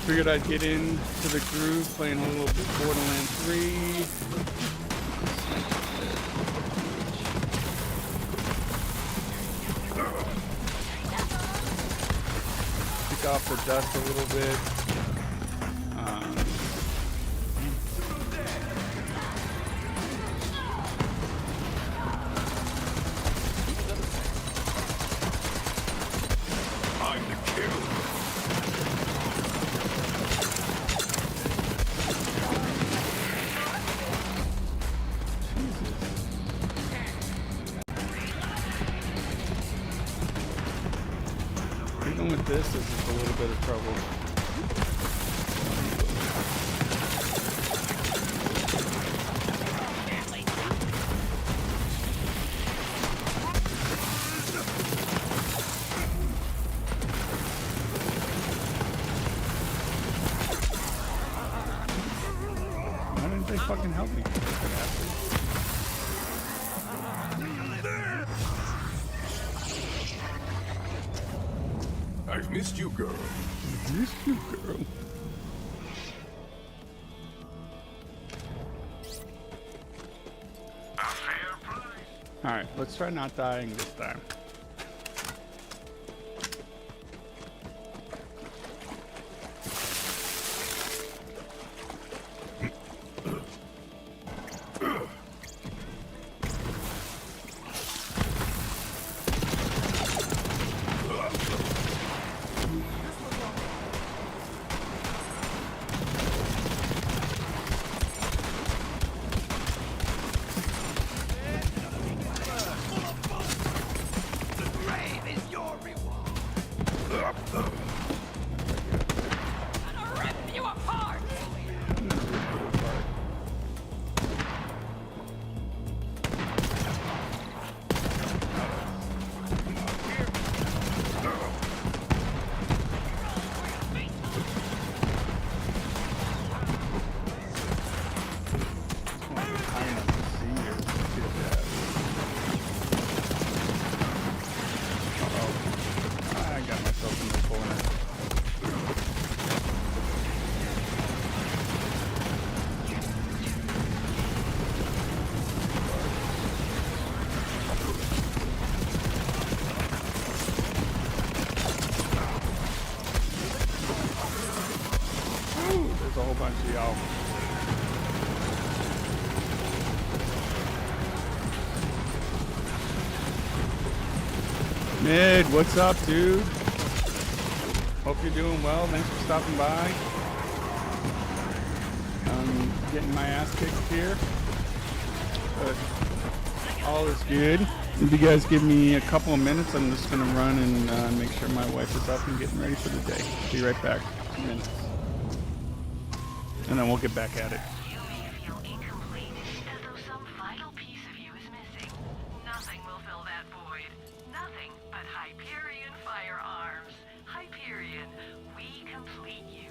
Figured I'd get into the groove, playing a little bit Borderlands 3. Kick off the dust a little bit. I'm the kill. Even with this is just a little bit of trouble. Why didn't they fucking help me? I've missed you, girl. Missed you, girl. Alright, let's try not dying this time. bunch of y'all. Mid, what's up, dude? Hope you're doing well. Thanks for stopping by. I'm getting my ass kicked here, but all is good. If you guys give me a couple of minutes, I'm just gonna run and make sure my wife is up and getting ready for the day. Be right back. 2 minutes. And then we'll get back at it. You may feel incomplete, as though some vital piece of you is missing. Nothing will fill that void. Nothing but Hyperion firearms. Hyperion, we complete you.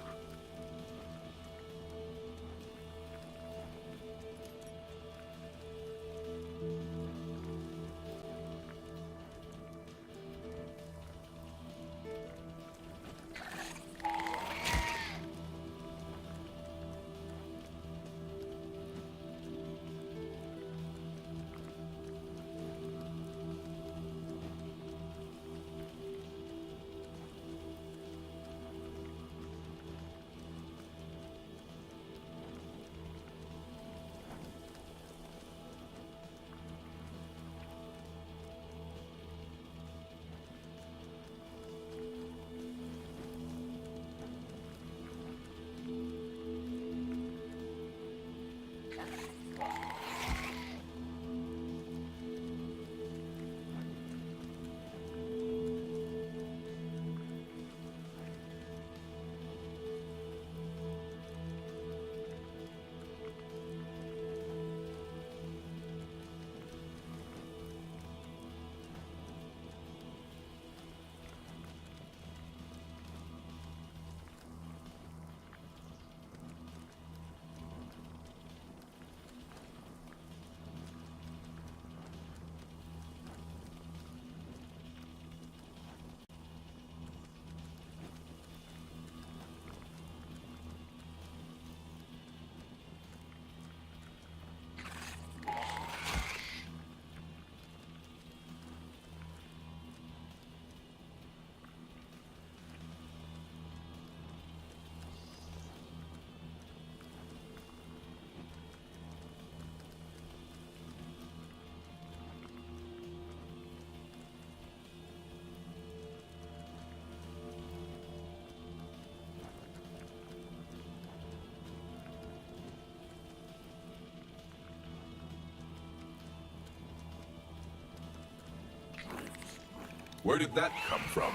Where did that come from?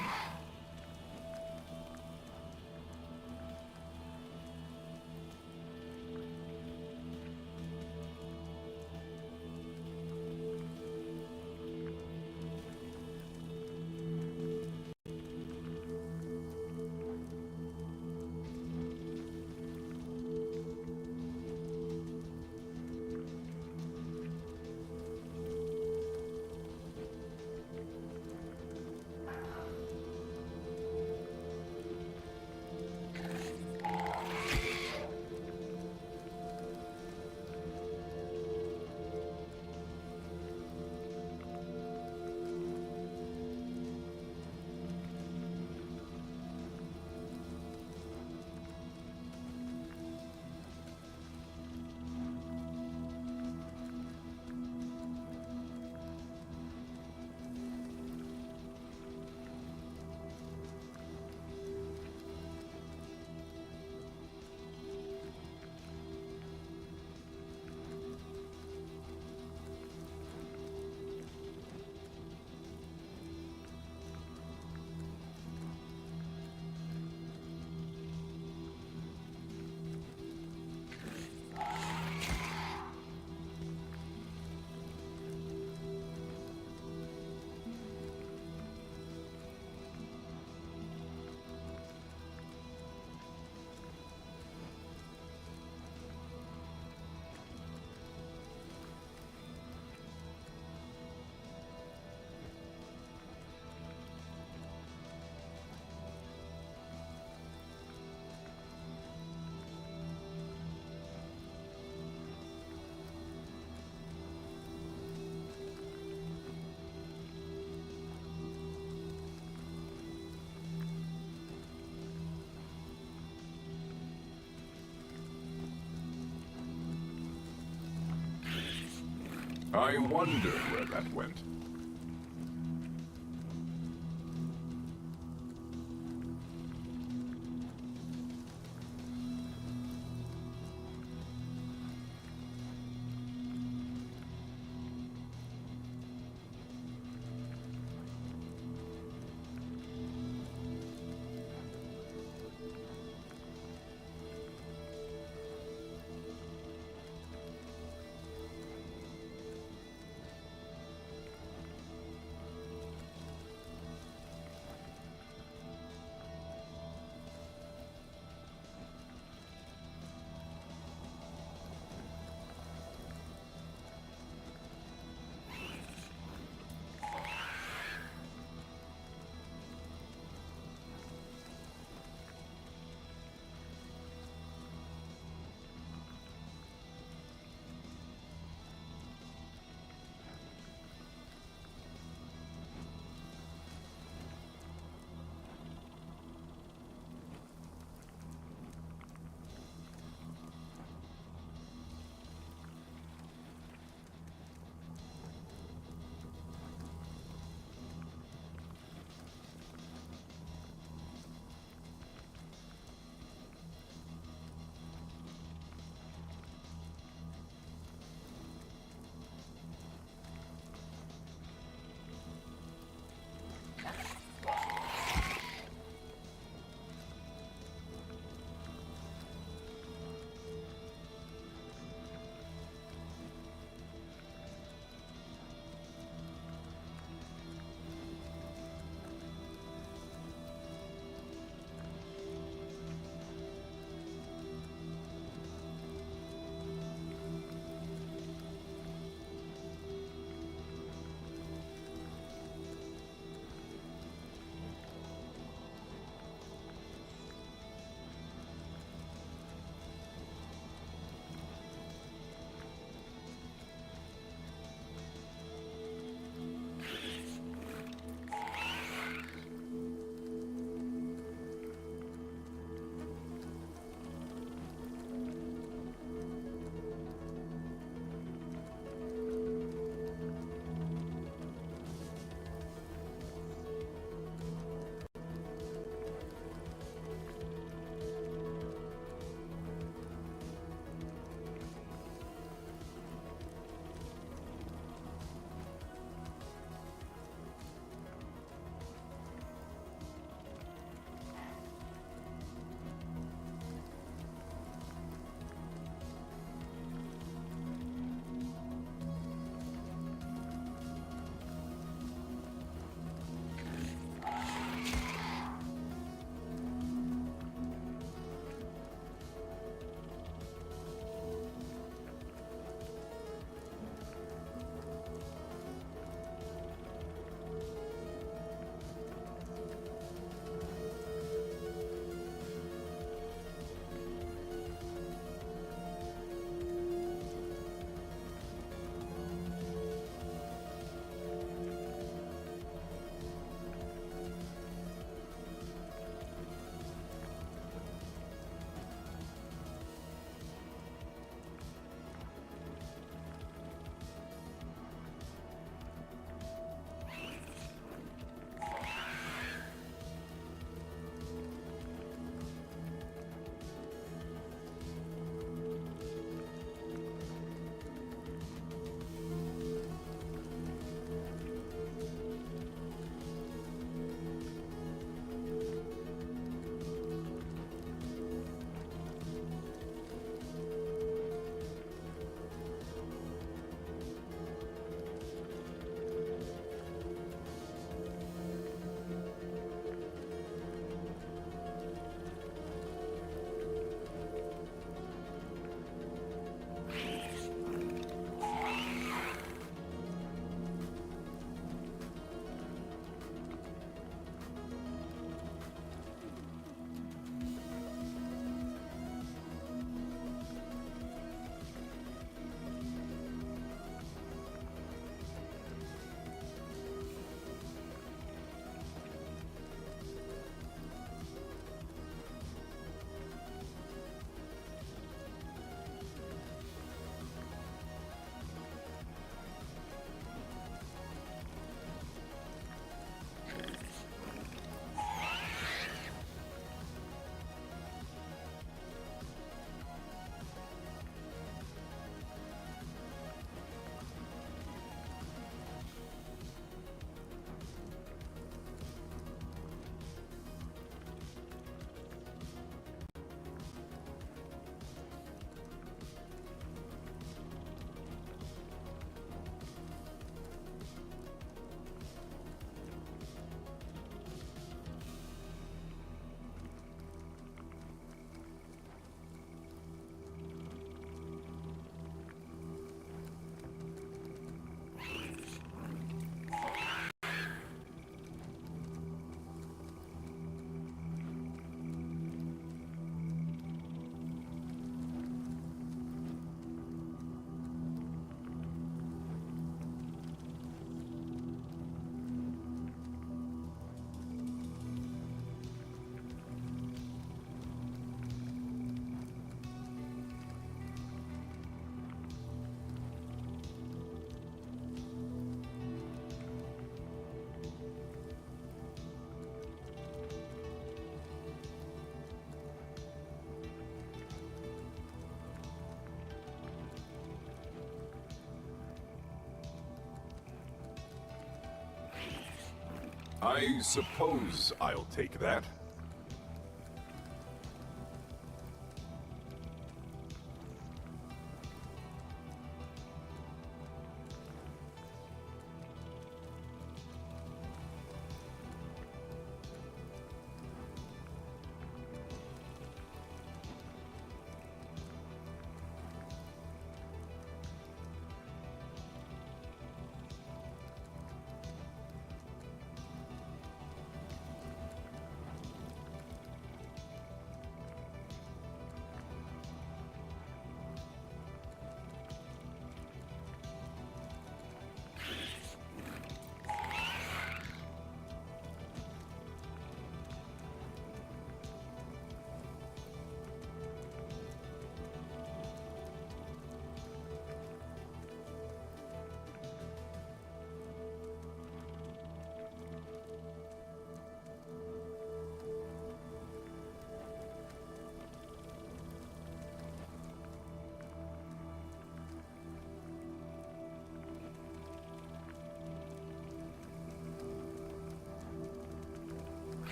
I wonder where that went. I suppose I'll take that.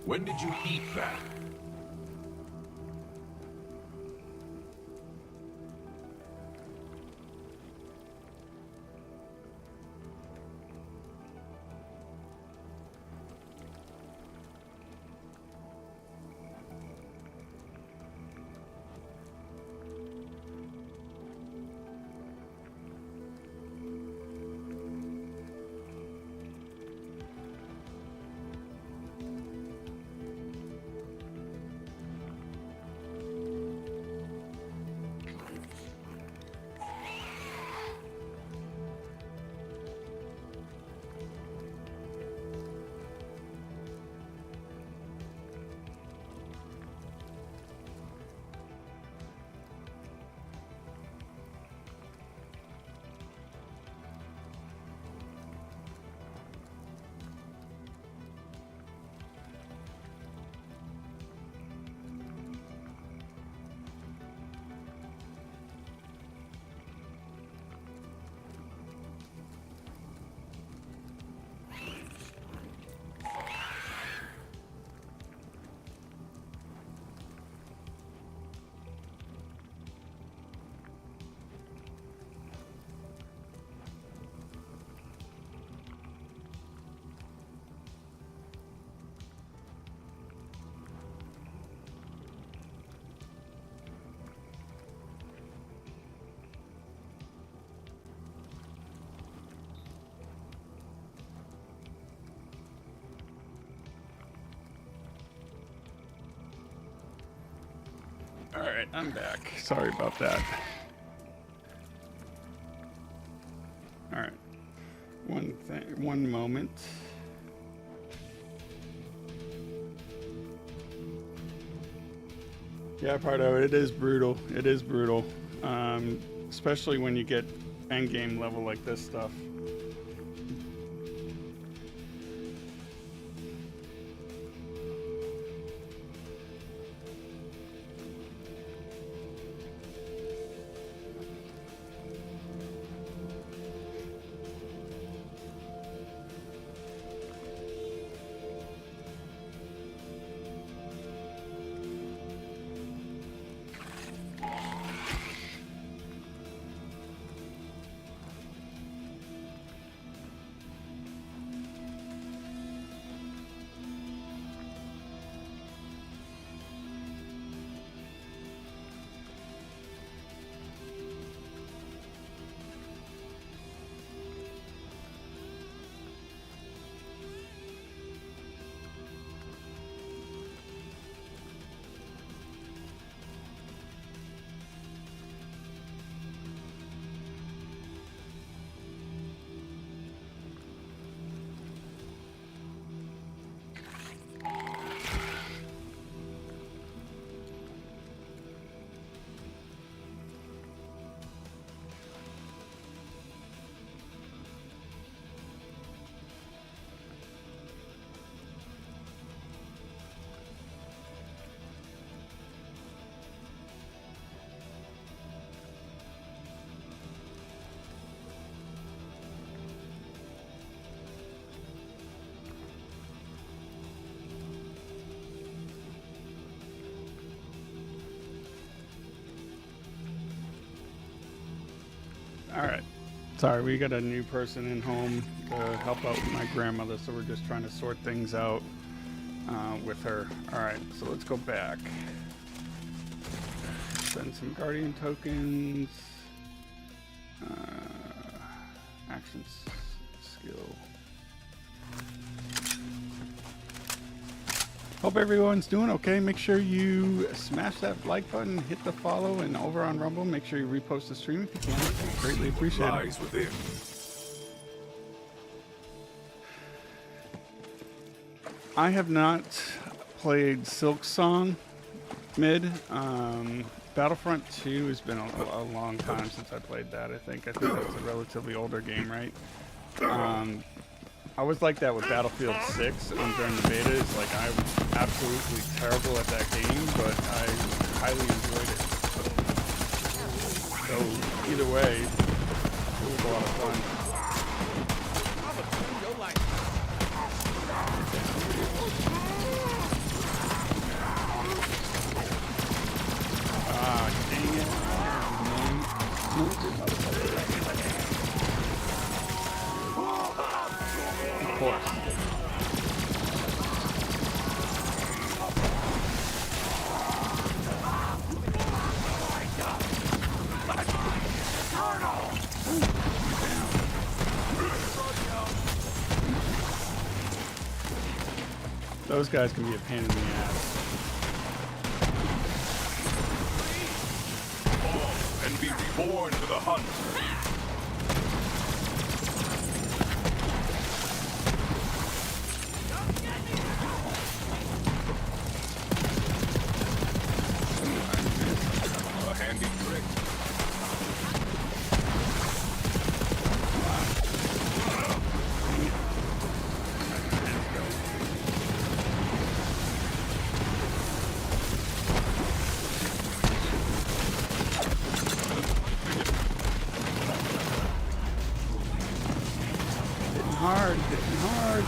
When did you eat that? All right, I'm back. Sorry about that. All right, one moment. Yeah, Pardo, it is brutal. It is brutal, especially when you get endgame level like this stuff. All right. Sorry, we got a new person in home to help out with my grandmother, so we're just trying to sort things out with her. All right, so let's go back. Send some guardian tokens. Actions skill. Hope everyone's doing okay. Make sure you smash that like button, hit the follow, and over on Rumble, make sure you repost the stream if you can. Greatly appreciate it. Lies within. I have not played Silk Song mid. Battlefront 2 has been a long time since I played that. I think that's a relatively older game, right? I was like that with Battlefield 6 during the beta. It's like I'm absolutely terrible at that game, but I highly enjoyed it. So either way, it was a lot of fun. Ah, dang it. Of course. Those guys can be a pain in the ass. And be reborn to the hunt. A handy trick. Hitting hard.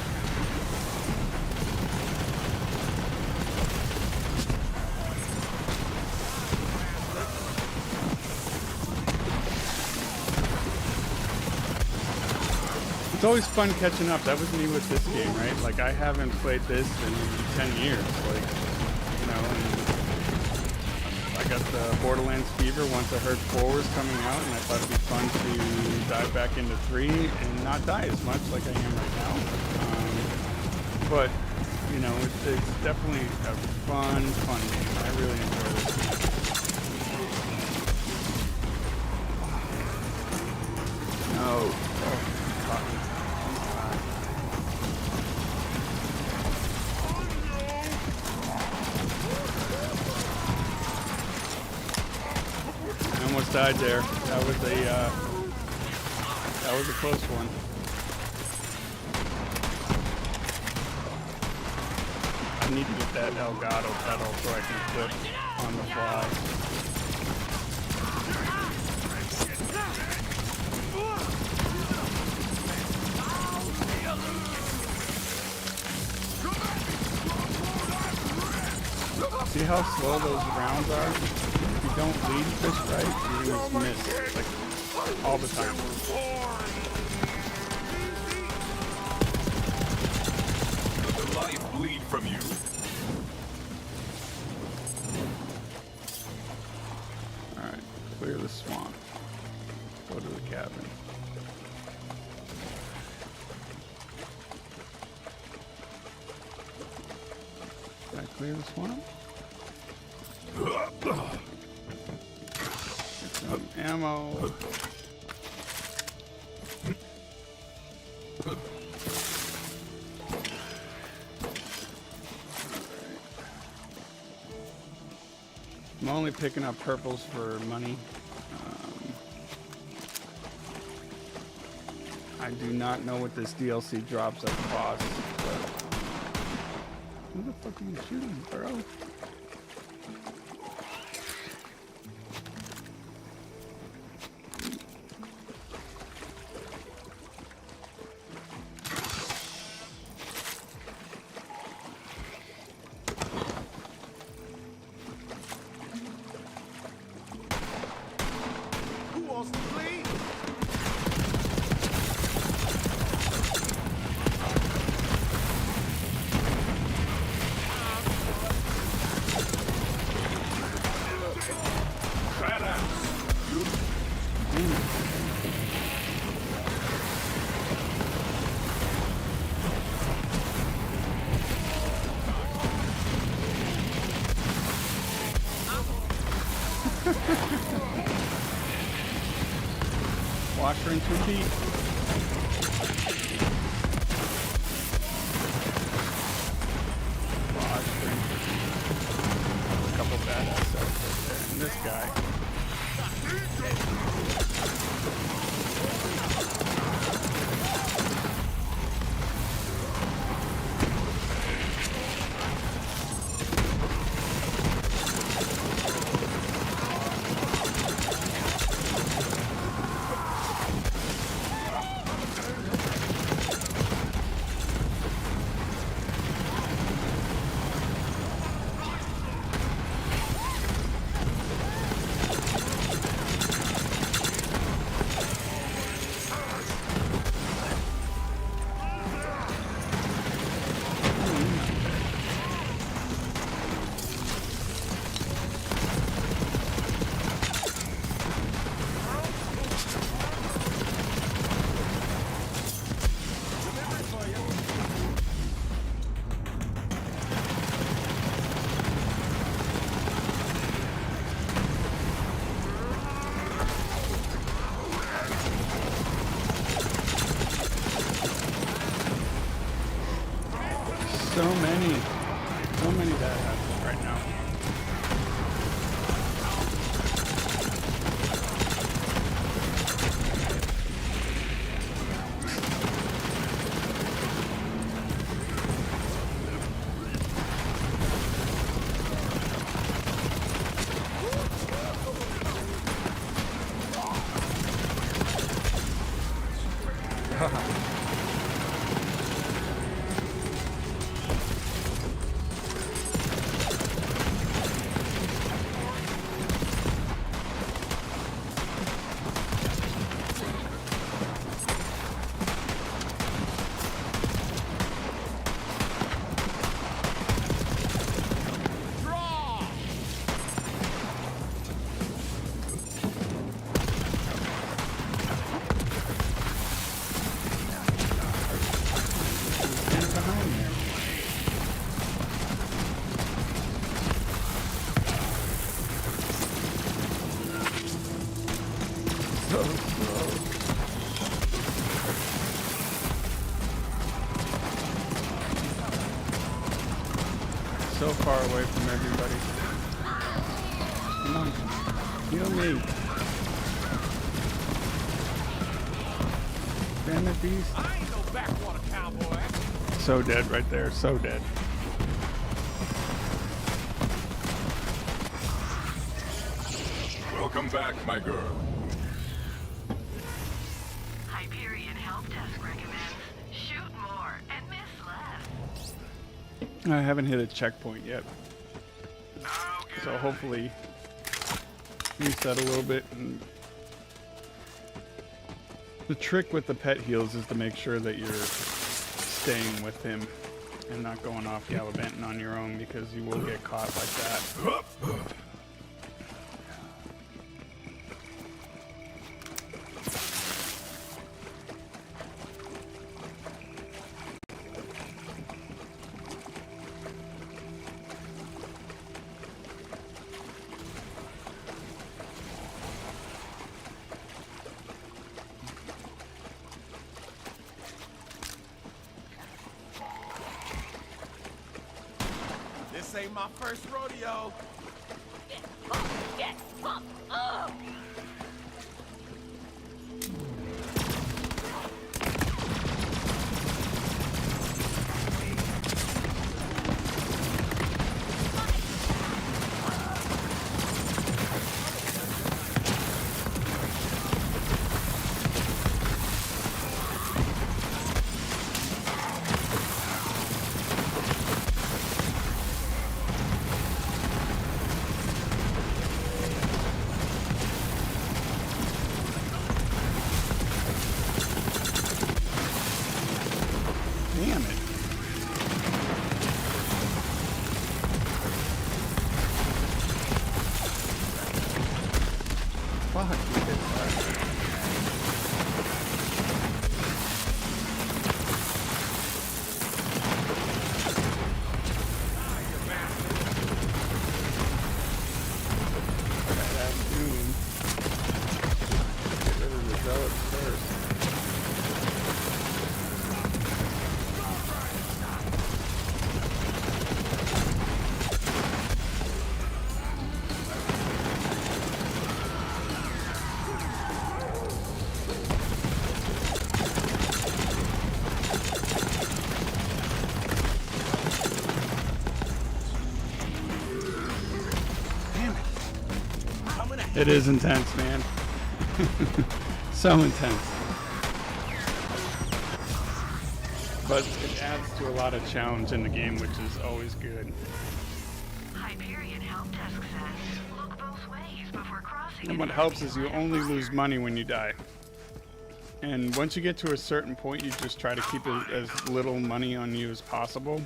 It's always fun catching up. That was me with this game, right? Like, I haven't played this in 10 years. Like, you know, and I got the Borderlands fever once I heard 4 was coming out, and I thought it'd be fun to dive back into 3 and not die as much like I am right now. But, you know, it's definitely a fun game. I really enjoy this game. No. Oh, caught me. I almost died there. That was a close one. I need to get that Elgato pedal so I can flip on the fly. See how slow those rounds are? If you don't lead fish right, you're gonna miss, like, all the time. Let the life bleed from you. Alright, clear the swamp. Go to the cabin. Did I clear the swamp? Get some ammo. I'm only picking up purples for money. I do not know what this DLC drops at cost, but who the fuck are you shooting, bro? Who wants to play? Wash her in 2 feet. Wash her in 2 feet. A couple badass cells right there. And this guy. So many badasses right now. So far away from everybody. Come on, heal me. Damn it, beast. I ain't no backwater cowboy. So dead right there, so dead. Welcome back, my girl. Hyperion Help Desk recommends shoot more and miss less. I haven't hit a checkpoint yet. So hopefully reset a little bit. And the trick with the pet heals is to make sure that you're staying with him and not going off gallivanting on your own, because you will get caught like that. This ain't my first rodeo. Get pumped up! It is intense, man. So intense. But it adds to a lot of challenge in the game, which is always good. Hyperion Help Desk says, look both ways before crossing. And what helps is you only lose money when you die. And once you get to a certain point, you just try to keep as little money on you as possible.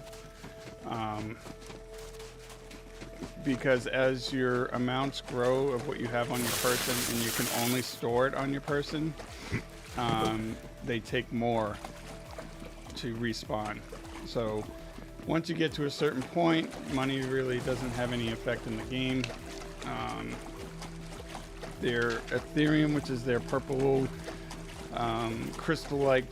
Because as your amounts grow of what you have on your person, and you can only store it on your person, they take more to respawn. So once you get to a certain point, money really doesn't have any effect in the game. Their Ethereum, which is their purple crystal-like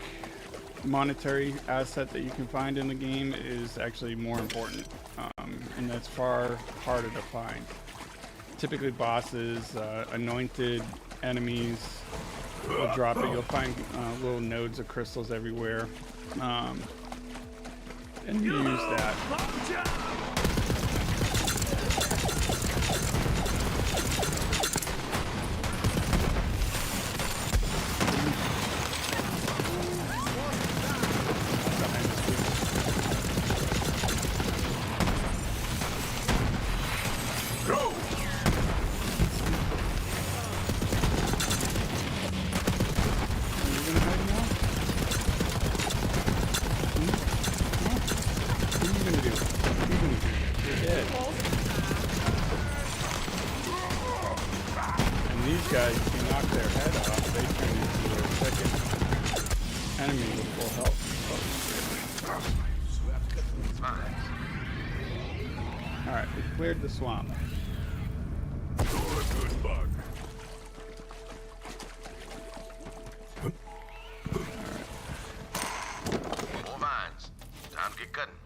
monetary asset that you can find in the game, is actually more important, and that's far harder to find. Typically bosses, anointed enemies will drop it. You'll find little nodes of crystals everywhere, and you use that. The swamp. You're a good bug. More vines. Time to get cutting.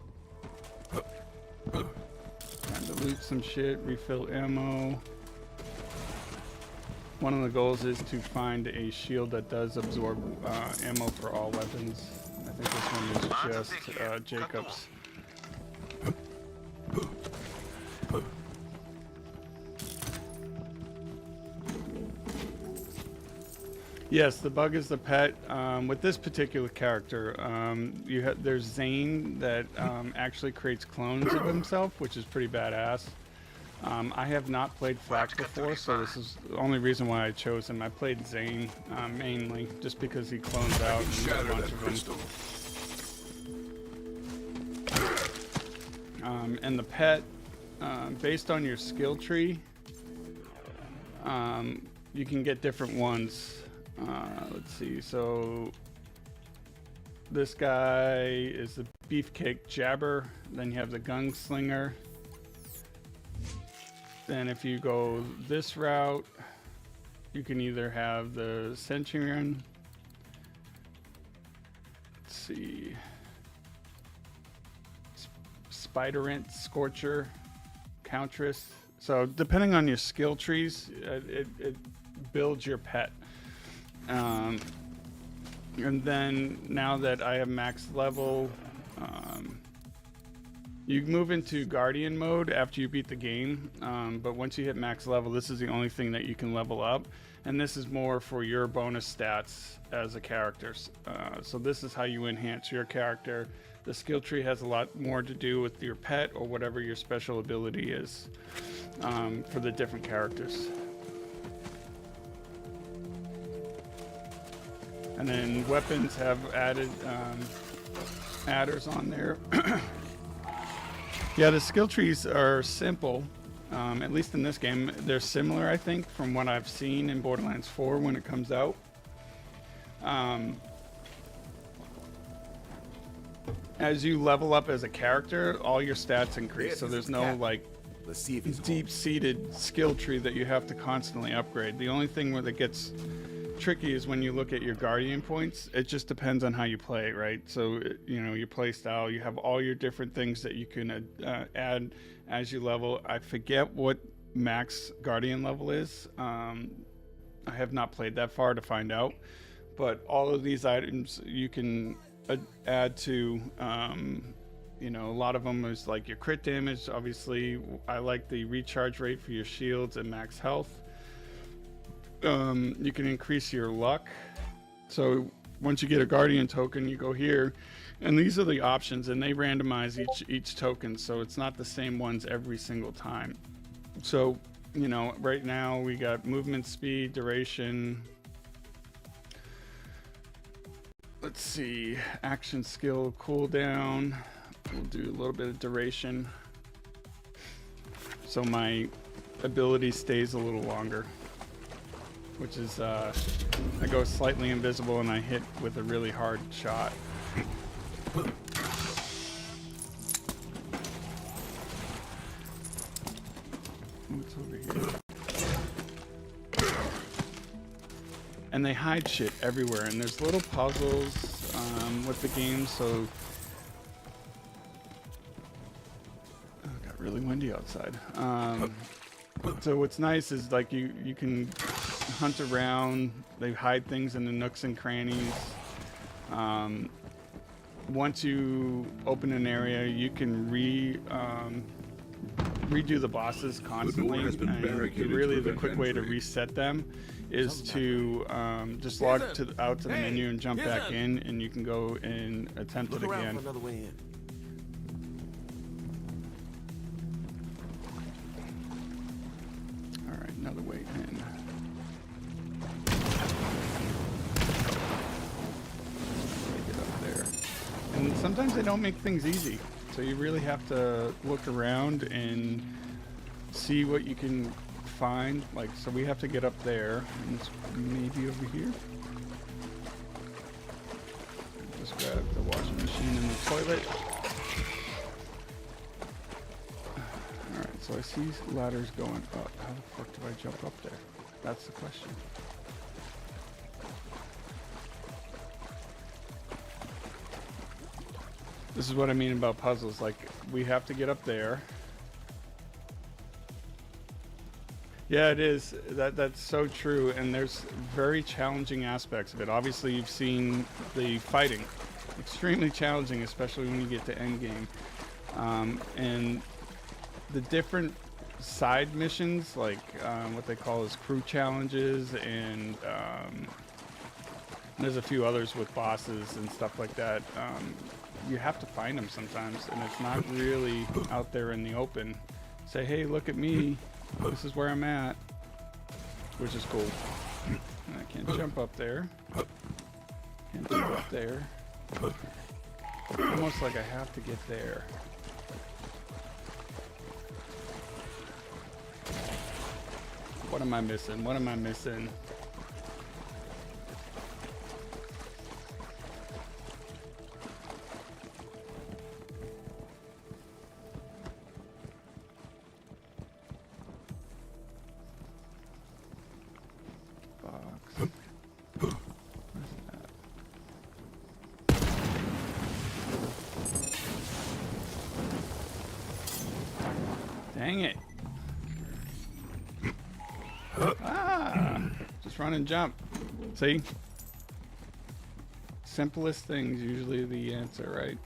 Time to loot some shit, refill ammo. One of the goals is to find a shield that does absorb ammo for all weapons. I think this one is just Jacob's. Yes, the bug is the pet. With this particular character, there's Zane that actually creates clones of himself, which is pretty badass. I have not played Flak before, so this is the only reason why I chose him. I played Zane mainly, just because he clones out and a bunch of them. And the pet, based on your skill tree, you can get different ones. Let's see, so this guy is the Beefcake Jabber, then you have the Gunslinger. Then if you go this route, you can either have the Centurion, let's see, Spiderant, Scorcher, Countress. So depending on your skill trees, it builds your pet. And then now that I have max level, you move into Guardian mode after you beat the game, but once you hit max level, this is the only thing that you can level up, and this is more for your bonus stats as a character. So this is how you enhance your character. The skill tree has a lot more to do with your pet or whatever your special ability is for the different characters. And then weapons have added adders on there. Yeah, the skill trees are simple, at least in this game. They're similar, I think, from what I've seen in Borderlands 4 when it comes out. As you level up as a character, all your stats increase, so there's no like deep-seated skill tree that you have to constantly upgrade. The only thing where that gets tricky is when you look at your Guardian points. It just depends on how you play, right? So you know, your play style, you have all your different things that you can add as you level. I forget what max Guardian level is. I have not played that far to find out, but all of these items you can add to. You know, a lot of them is like your crit damage. Obviously, I like the recharge rate for your shields and max health. you can increase your luck. So once you get a guardian token, you go here, and these are the options, and they randomize each token, so it's not the same ones every single time. So, you know, right now we got movement speed, duration. Let's see, action skill cooldown. We'll do a little bit of duration, so my ability stays a little longer, which is I go slightly invisible and I hit with a really hard shot. What's over here? And they hide shit everywhere, and there's little puzzles with the game, so it got really windy outside. So what's nice is like you can hunt around. They hide things in the nooks and crannies. Once you open an area, you can redo the bosses constantly. And really, the quick way to reset them is to just log out to the menu and jump back in, and you can go and attempt it again. Another way in. All right, another way in. Get up there. And sometimes they don't make things easy, so you really have to look around and see what you can find. Like, so we have to get up there, and it's maybe over here. Just grab the washing machine and the toilet. Alright, so I see ladders going up. How the fuck do I jump up there? That's the question. This is what I mean about puzzles. Like, we have to get up there. Yeah, it is. That's so true, and there's very challenging aspects of it. Obviously, you've seen the fighting. Extremely challenging, especially when you get to endgame. And the different side missions, like what they call as crew challenges, and there's a few others with bosses and stuff like that. You have to find them sometimes, and it's not really out there in the open. Say, hey, look at me. This is where I'm at, which is cool. And I can't jump up there. Can't jump up there. Almost like I have to get there. What am I missing? What am I missing? Dang it. Just run and jump. See? Simplest things usually the answer, right?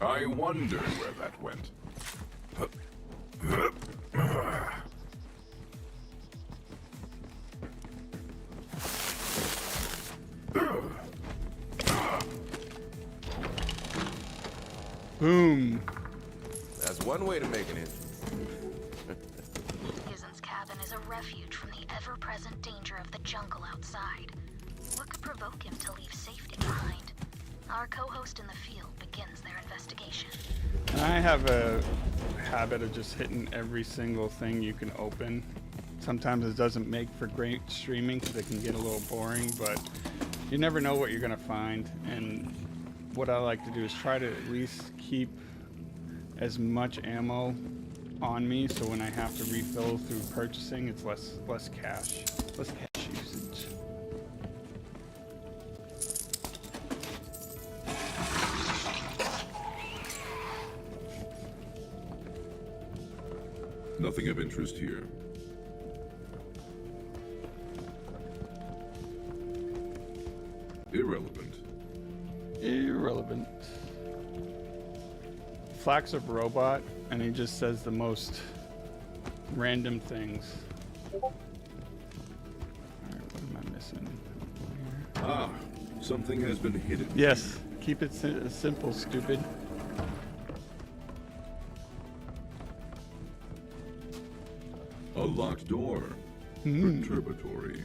I wonder where that went. Boom. That's one way to make it in. Isn's cabin is a refuge from the ever-present danger of the jungle outside. What could provoke him to leave safety behind? Our co-host in the field begins their investigation. I have a habit of just hitting every single thing you can open. Sometimes it doesn't make for great streaming because it can get a little boring, but you never know what you're going to find. And what I like to do is try to at least keep as much ammo on me, so when I have to refill through purchasing, it's less cash usage. Nothing of interest here. Irrelevant. Irrelevant. Flack's a robot, and he just says the most random things. Alright, what am I missing here? Ah, something has been hidden. Yes, keep it simple, stupid. A locked door. Perturbatory.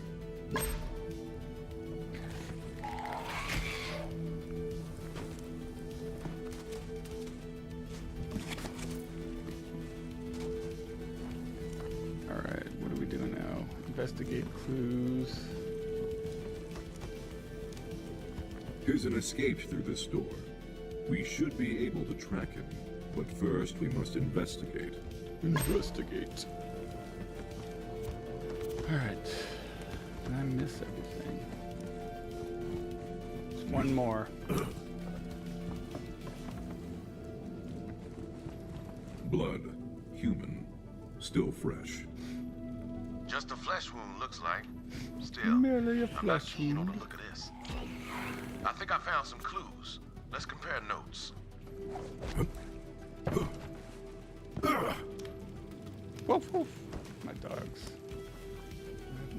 Alright, what are we doing now? Investigate clues. Hizen escaped through this door. We should be able to track him, but first we must investigate. Investigate. Alright. Did I miss everything? There's one more. Blood. Human. Still fresh. Just a flesh wound, looks like. Still, Merely a I'm not flesh keen on the wound. look of this. I think I found some clues. Let's compare notes. Woof woof. My dogs.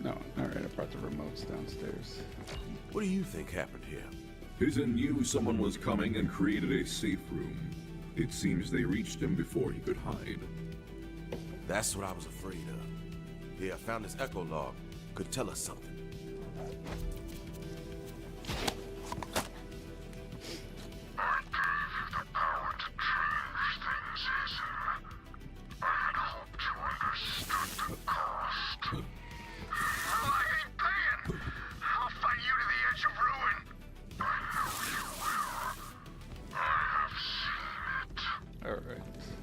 No, alright, I brought the remotes downstairs. What do you think happened here? Hizen knew someone was coming and created a safe room. It seems they reached him before he could hide. That's what I was afraid of. Here, I found this echo log. Could tell us something.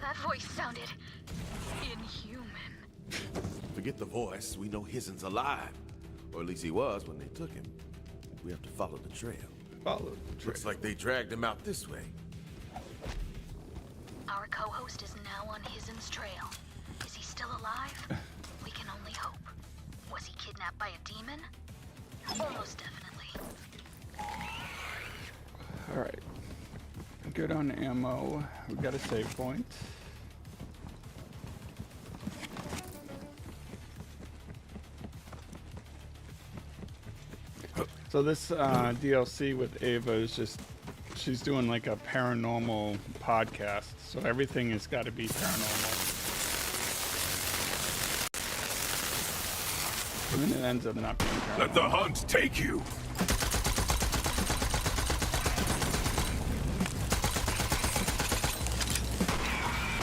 That voice sounded inhuman. Forget the voice. We know Hizen's alive. Or at least he was when they took him. We have to follow the trail. Follow the trail. Looks like they dragged him out this way. Our co-host is now on Hizen's trail. Is he still alive? We can only hope. Was he kidnapped by a demon? Almost definitely. Alright. Good on ammo. We got a save point. So this DLC with Ava is just, she's doing like a paranormal podcast. So everything has got to be paranormal. And then it ends up not being paranormal. Let the hunt take you!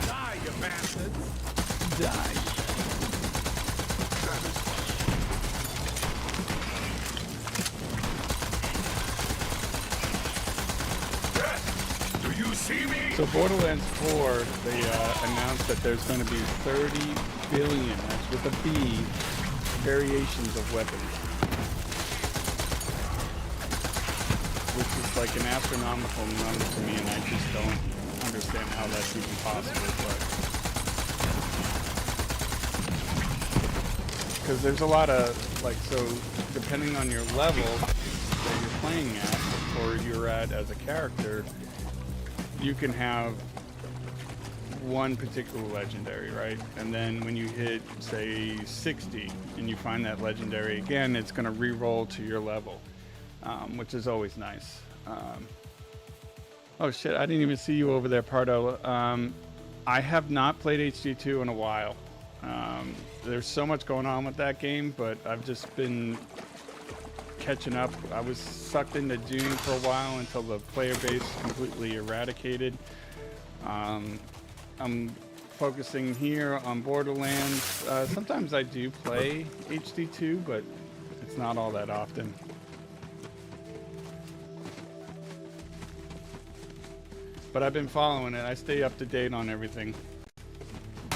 Die, you bastards! Die. Do you see me? So Borderlands 4, they announced that there's going to be 30 billion, that's with a B, variations of weapons. Which is like an astronomical number to me, and I just don't understand how that's even possible. Because there's a lot of, like, so depending on your level that you're playing at, or you're at as a character, you can have one particular legendary, right? And then when you hit, say, 60, and you find that legendary again, it's going to re-roll to your level, which is always nice. Oh shit, I didn't even see you over there, Pardo. I have not played HD2 in a while. There's so much going on with that game, but I've just been catching up. I was sucked into Doom for a while until the player base completely eradicated. I'm focusing here on Borderlands. Sometimes I do play HD2, but it's not all that often. But I've been following it. I stay up to date on everything.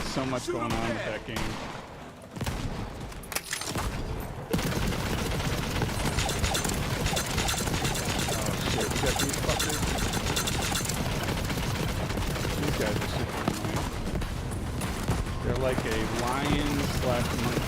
So much going on with that game. Oh shit, we got these fuckers. These guys are super annoying. They're like a lion / monkey.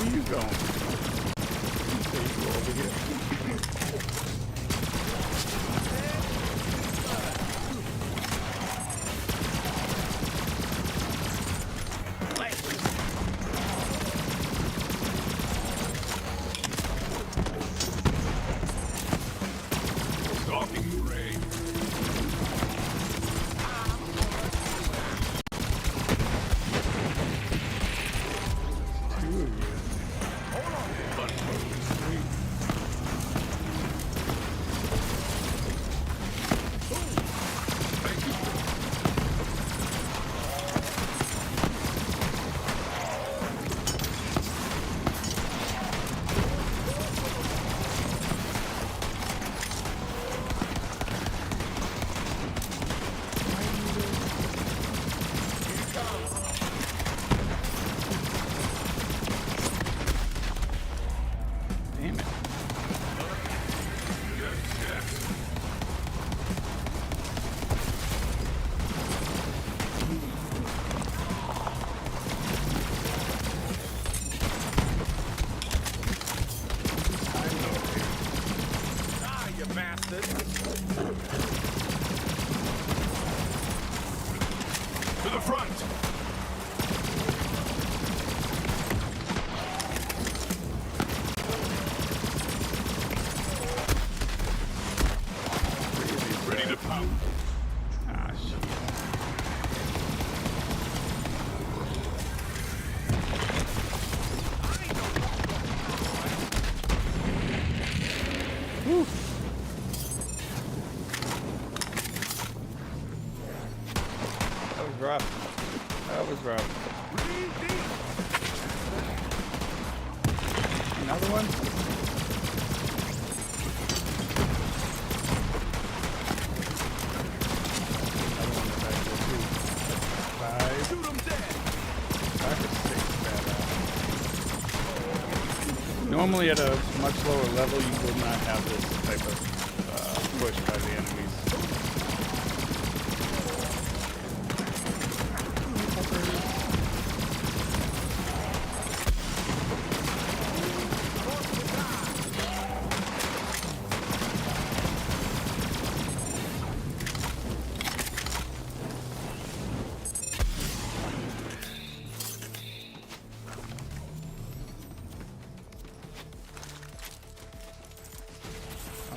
are you going? You go over here. To the front! Ready to pound. Ah, shit. Whew. That was rough. That was rough. Another one? Shoot him dead. 5 or 6 badass. Normally at a much lower level you will not have this type of push by the enemies.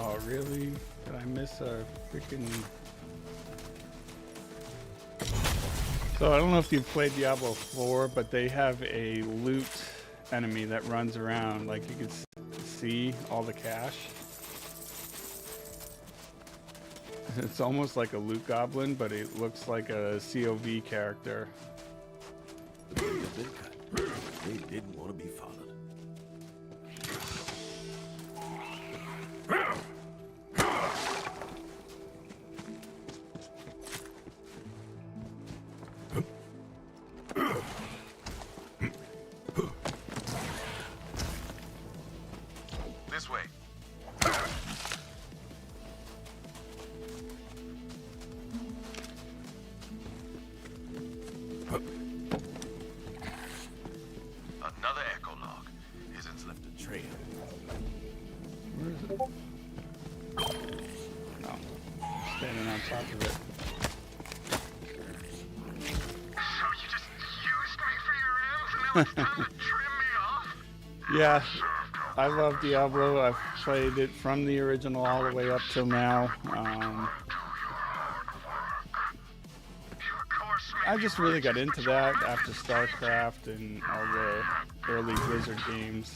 Oh, really? Did I miss a freaking... So I don't know if you've played Diablo 4, but they have a loot enemy that runs around. Like you can see all the cash. It's almost like a loot goblin, but it looks like a COV character. They didn't want to be followed. This way. Another echo log. Isn't left a trail. Where is it? No. Standing on top of it. So you just used me for your ends and now it's time to trim me off? Yeah, I love Diablo. I've played it from the original all the way up till now. I just really got into that after StarCraft and all the early Blizzard games.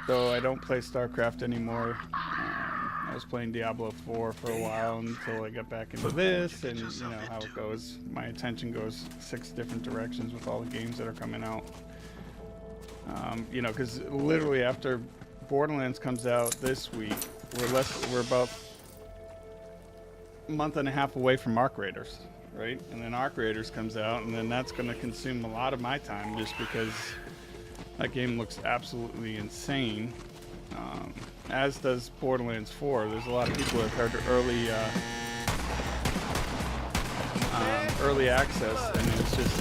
So I don't play StarCraft anymore. I was playing Diablo 4 for a while until I got back into this, and you know how it goes. My attention goes 6 different directions with all the games that are coming out. You know, because literally after Borderlands comes out this week, we're about a month and a half away from Arc Raiders, right? And then Arc Raiders comes out, and then that's going to consume a lot of my time just because that game looks absolutely insane. As does Borderlands 4. There's a lot of people who have heard early access, and it's just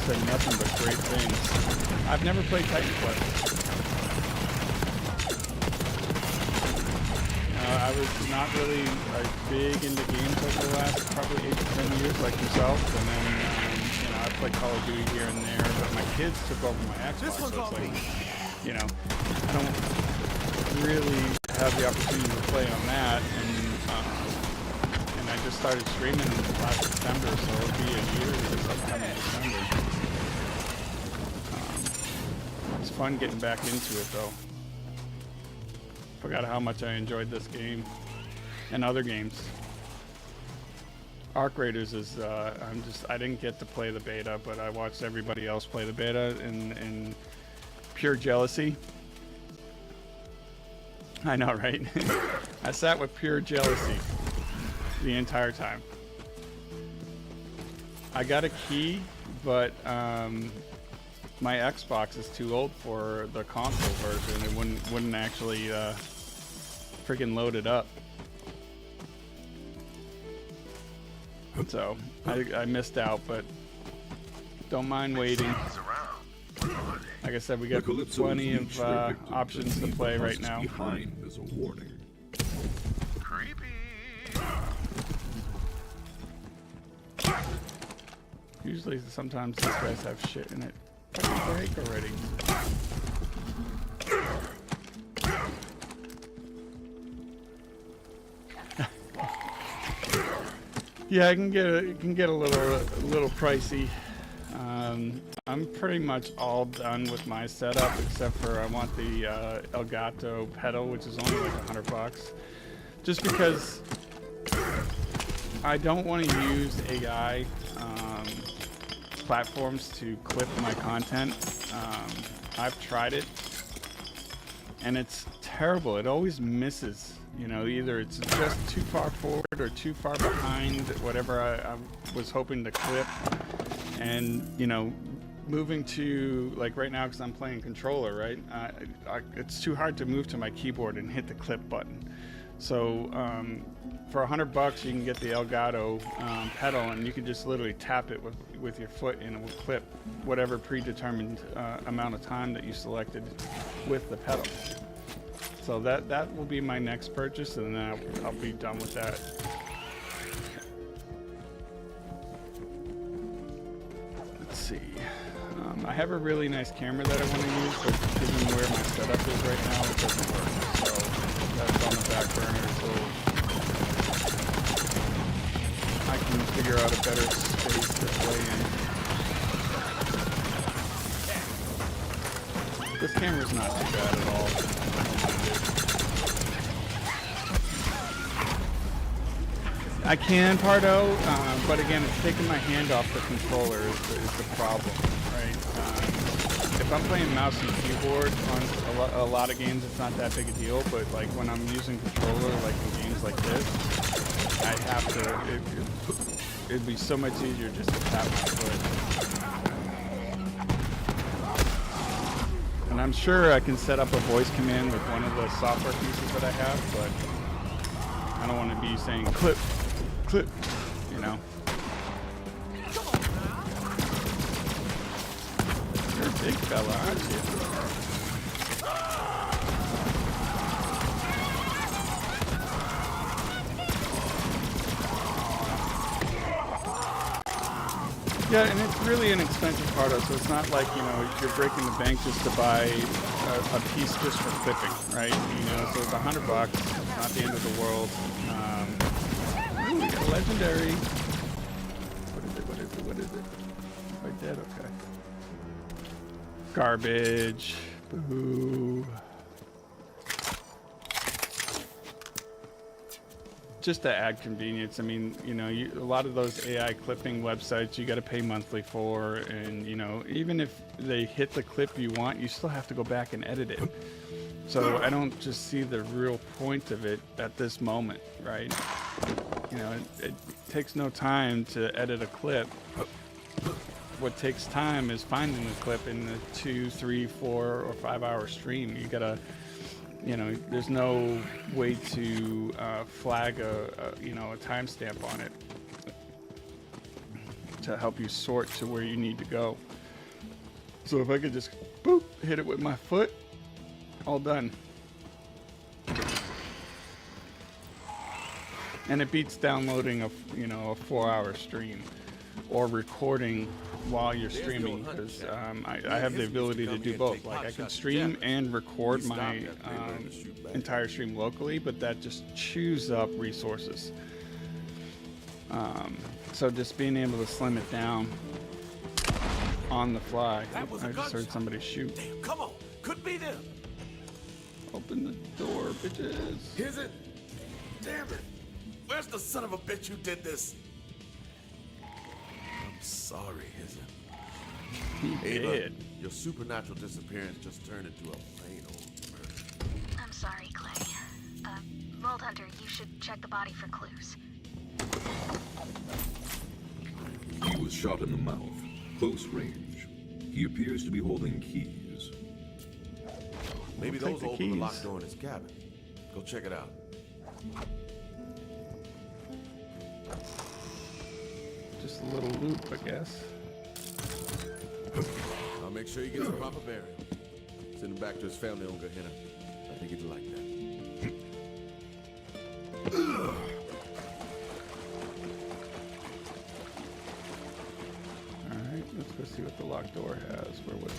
said nothing but great things. I've never played Titan Quest. I was not really big into games over the last probably 8 to 10 years like yourself, and then you know, I played Call of Duty here and there, but my kids took over my Xbox, so it's like, you know, I don't really have the opportunity to play on that, and I just started streaming last December, so it'll be a year this upcoming December. It's fun getting back into it though. Forgot how much I enjoyed this game and other games. Arc Raiders is I didn't get to play the beta, but I watched everybody else play the beta in pure jealousy. I know, right? I sat with pure jealousy the entire time. I got a key, but my Xbox is too old for the console version. It wouldn't actually freaking load it up. So I missed out, but don't mind waiting. Like I said, we got plenty of options to play right now. Behind is a warning. Usually, sometimes these guys have shit in it. Fucking break already. Yeah, it can get a little pricey. I'm pretty much all done with my setup, except for I want the Elgato pedal, which is only like $100, just because I don't want to use AI platforms to clip my content. I've tried it, and it's terrible. It always misses. You know, either it's just too far forward or too far behind whatever I was hoping to clip. And, you know, moving to, like right now, because I'm playing controller, right? It's too hard to move to my keyboard and hit the clip button. So for $100, you can get the Elgato pedal, and you can just literally tap it with your foot, and it will clip whatever predetermined amount of time that you selected with the pedal. So that will be my next purchase, and then I'll be done with that. Let's see. I have a really nice camera that I want to use, but given where my setup is right now, it doesn't work. So that's on the back burner. So I can figure out a better space to play in. This camera's not too bad at all. I can Pardo, but again, it's taking my hand off the controller is the problem, right? If I'm playing mouse and keyboard on a lot of games, it's not that big a deal, but like when I'm using controller, like in games like this, I have to, it'd be so much easier just to tap my foot. And I'm sure I can set up a voice command with one of the software pieces that I have, but I don't want to be saying clip, you know. You're a big fella, aren't you? Yeah, and it's really an expensive Pardo, so it's not like, you know, you're breaking the bank just to buy a piece just for clipping, right? You know, so it's $100, it's not the end of the world. Ooh, we got a legendary. What is it? Right dead? Okay. Garbage. Boo. Just to add convenience. I mean, you know, a lot of those AI clipping websites you got to pay monthly for, and you know, even if they hit the clip you want, you still have to go back and edit it. So I don't just see the real point of it at this moment, right? You know, it takes no time to edit a clip. What takes time is finding the clip in the 2, 3, 4, or 5 hour stream. You gotta, you know, there's no way to flag a timestamp on it to help you sort to where you need to go. So if I could just boop, hit it with my foot, all done. And it beats downloading a 4-hour stream or recording while you're streaming, because I have the ability to do both. Like I can stream and record my entire stream locally, but that just chews up resources. So just being able to slim it down on the fly. I just heard somebody shoot. Damn, come on, could be them. Open the door, bitches. Is it? Damn it. Where's the son of a bitch who did this? I'm sorry, Hizen. He did. Your supernatural disappearance just turned into a plain old murder. I'm sorry, Clay. Vault Hunter, you should check the body for clues. He was shot in the mouth, close range. He appears to be holding keys. Maybe those will open the locked door in his cabin. Go check it out. Just a little loop, I guess. I'll make sure he gets a proper burial. Send him back to his family on Gehenna. I think he'd like that. Alright, let's go see what the locked door has. Where was it?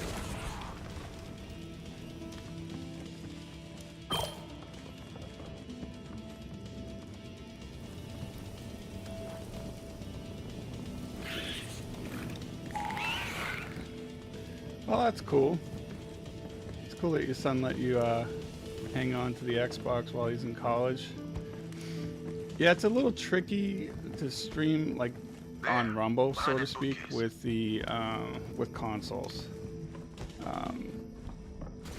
Well, that's cool. It's cool that your son let you hang on to the Xbox while he's in college. Yeah, it's a little tricky to stream like on Rumble, so to speak, with the with consoles.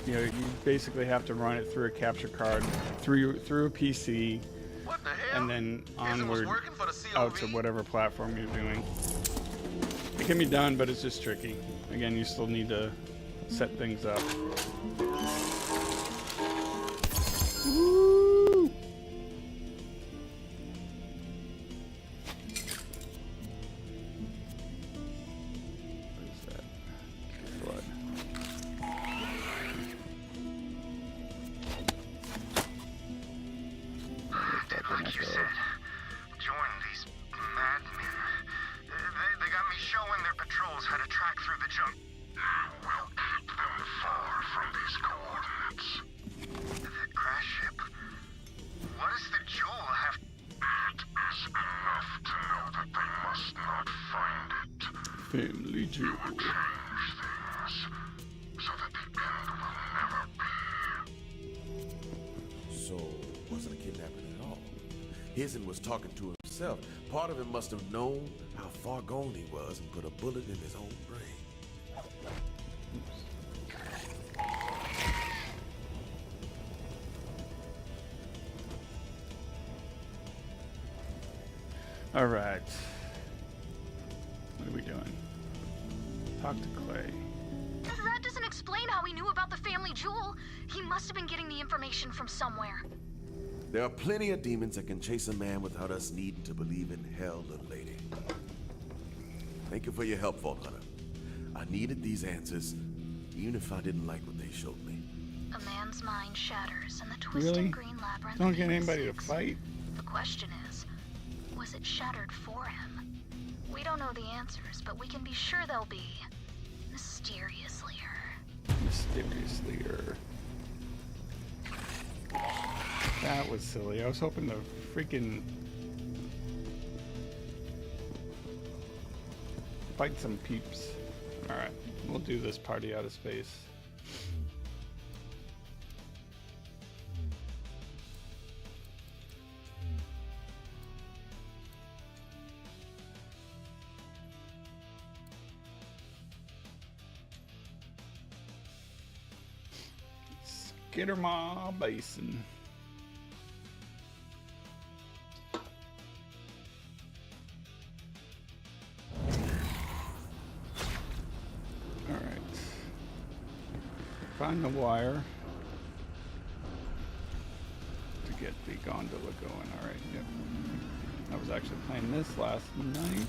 You know, you basically have to run it through a capture card, through a PC, and then onward out to whatever platform you're doing. It can be done, but it's just tricky. Again, you still need to set things up. Woo! What is that? Blood. Did like you said. Join these madmen. They got me showing their patrols how to track through the jungle. We'll keep them far from these coordinates. The crash ship? What does the jewel have? It is enough to know that they must not find it. Family jewel. You will change things so that the end will never be. So, wasn't a kidnapping at all. Hizen was talking to himself. Part of him must have known how far gone he was and put a bullet in his own brain. All right. What are we doing? Talk to Clay. That doesn't explain how he knew about the family jewel. He must have been getting the information from somewhere. There are plenty of demons that can chase a man without us needing to believe in hell, little lady. Thank you for your help, Vault Hunter. I needed these answers, even if I didn't like what they showed me. A man's mind shatters in the twisted green labyrinth. Don't get anybody to fight. The question is, was it shattered for him? We don't know the answers, but we can be sure they'll be mysteriously-er. Mysteriously-er. That was silly. I was hoping to freaking fight some peeps. Alright, we'll do this party out of space. Skittermaw Basin. Alright. Find the wire to get the gondola going. Alright, yep. I was actually playing this last night.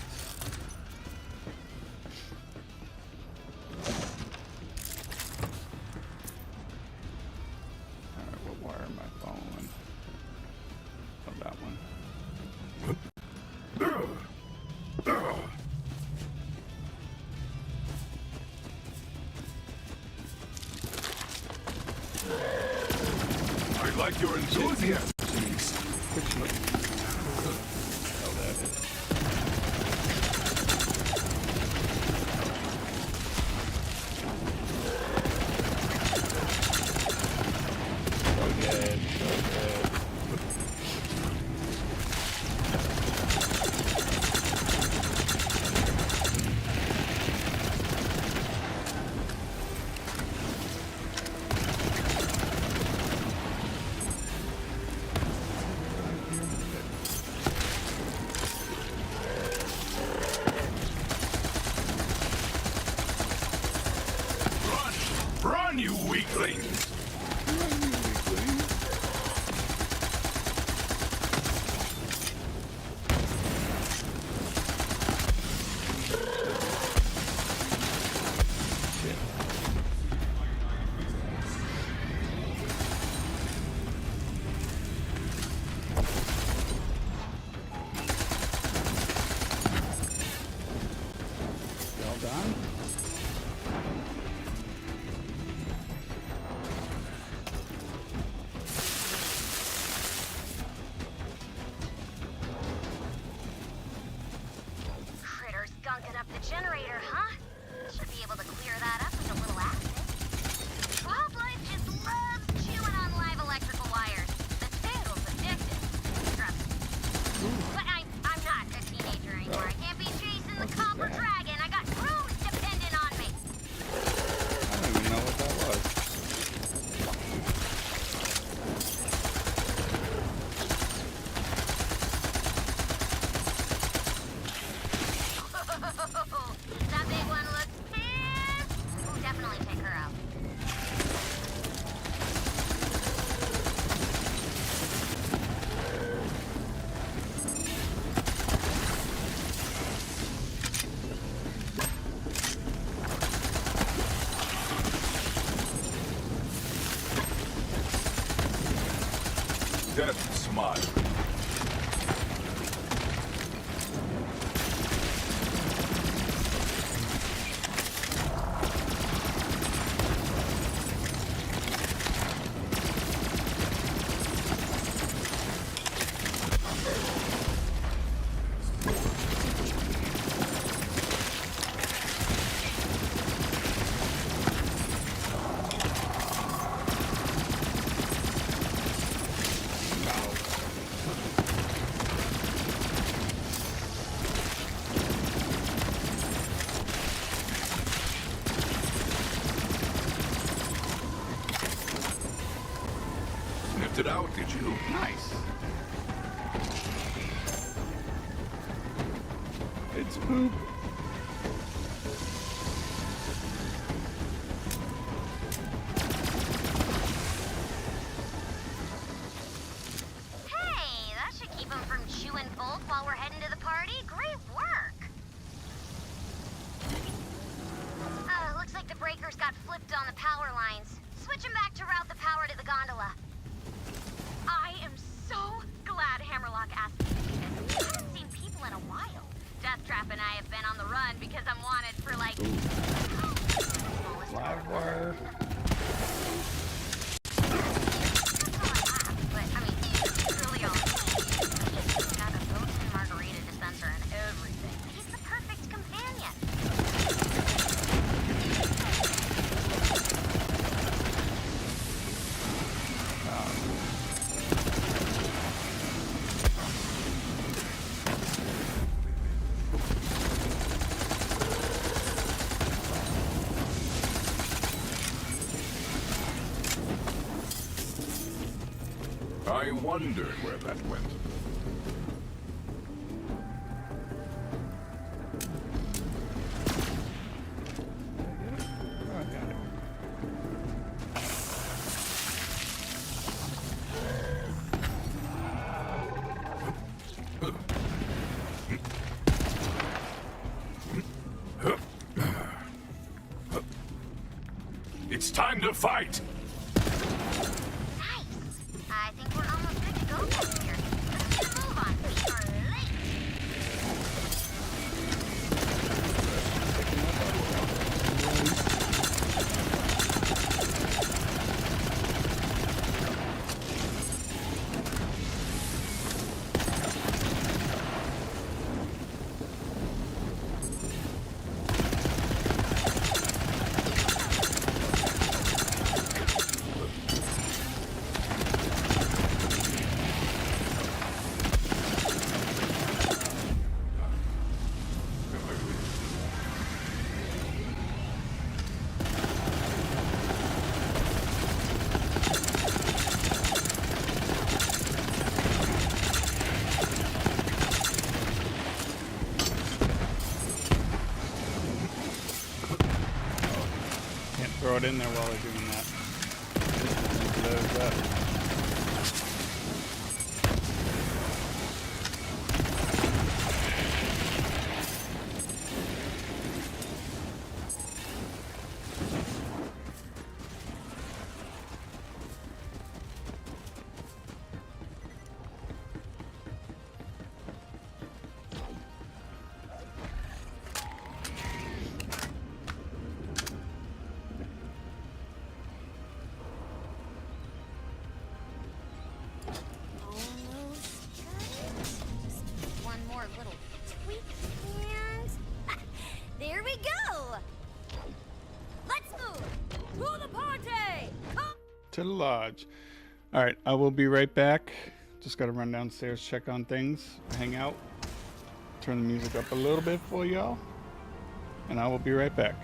like your enthusiasm. Run, you weaklings! Well done. Critters gunking up the generator, huh? Should be able to clear that up with a little acid. Wildlife just loves chewing on live electrical wires. The tangle's addictive. Trust me. But I'm not a teenager anymore. I can't be chasing the copper dragon. I got rooms dependent on me. I don't even know what that was. That big one looks pissed. We'll definitely take her out. Death smile. Sniffed it out, did you? Nice. It's poop. Hey, that should keep him from chewing bulk while we're heading to the party. Great work. Looks like the breakers got flipped on the power lines. Switching back to route the power to the gondola. I am so glad Hammerlock asked me to do this. I haven't seen people in a while. Deathtrap and I have been on the run because I'm wanted for, like... Live wire. But, I mean, truly all. He's got a built-in margarita dispenser and everything. He's the perfect companion. I wondered where that went. Oh, I got it. It's time to fight! I think we're almost good to go back here. Let's get a move on. We are late. it in there while they're doing that. Loads up. There we go! Let's move! To the party! Come! To the lodge. Alright, I will be right back. Just gotta run downstairs, check on things, hang out, turn the music up a little bit for y'all, and I will be right back.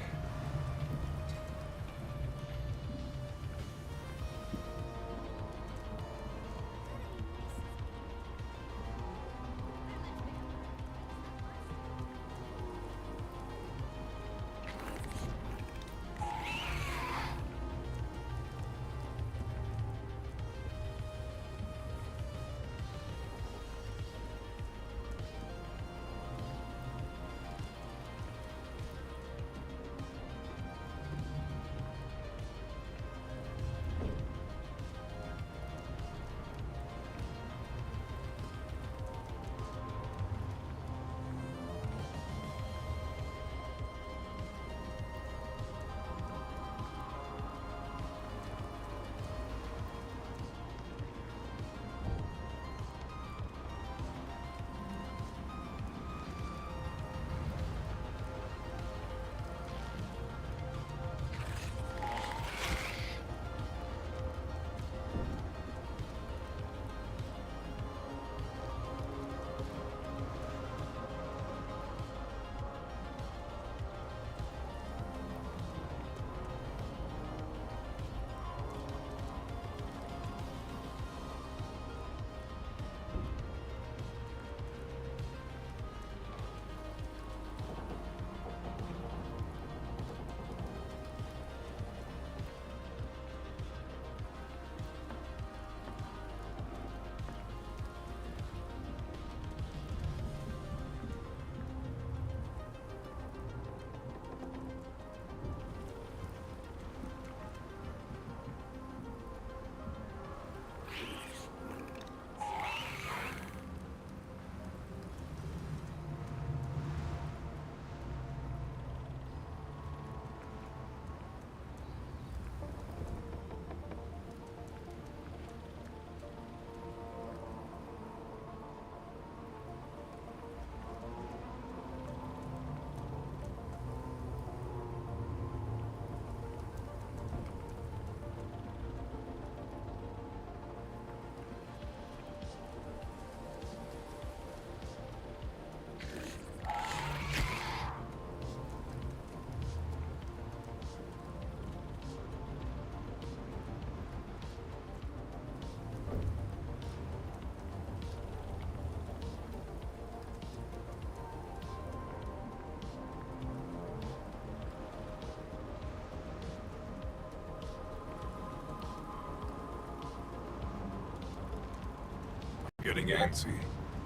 Getting antsy.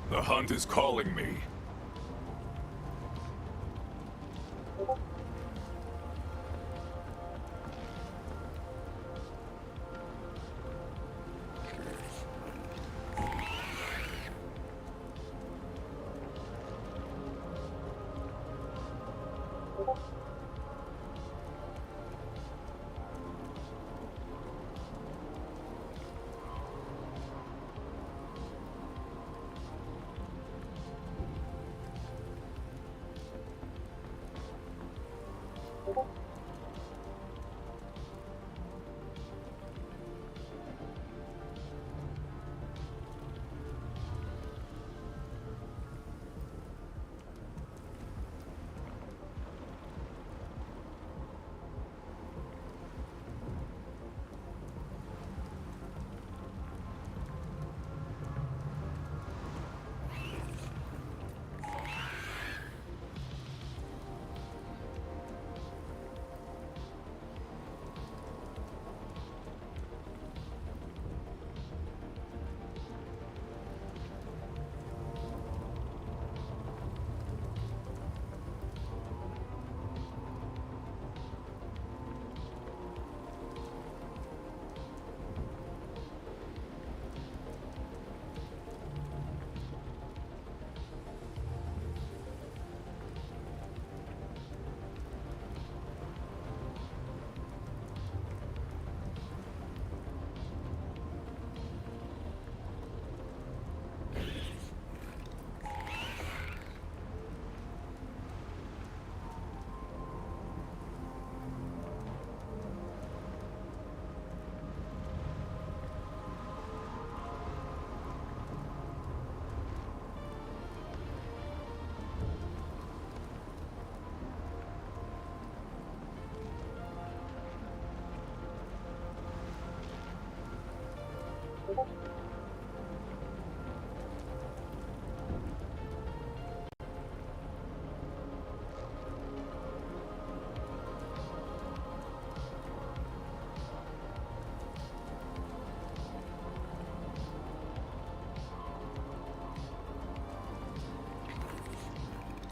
The hunt is calling me.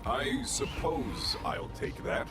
I suppose I'll take that.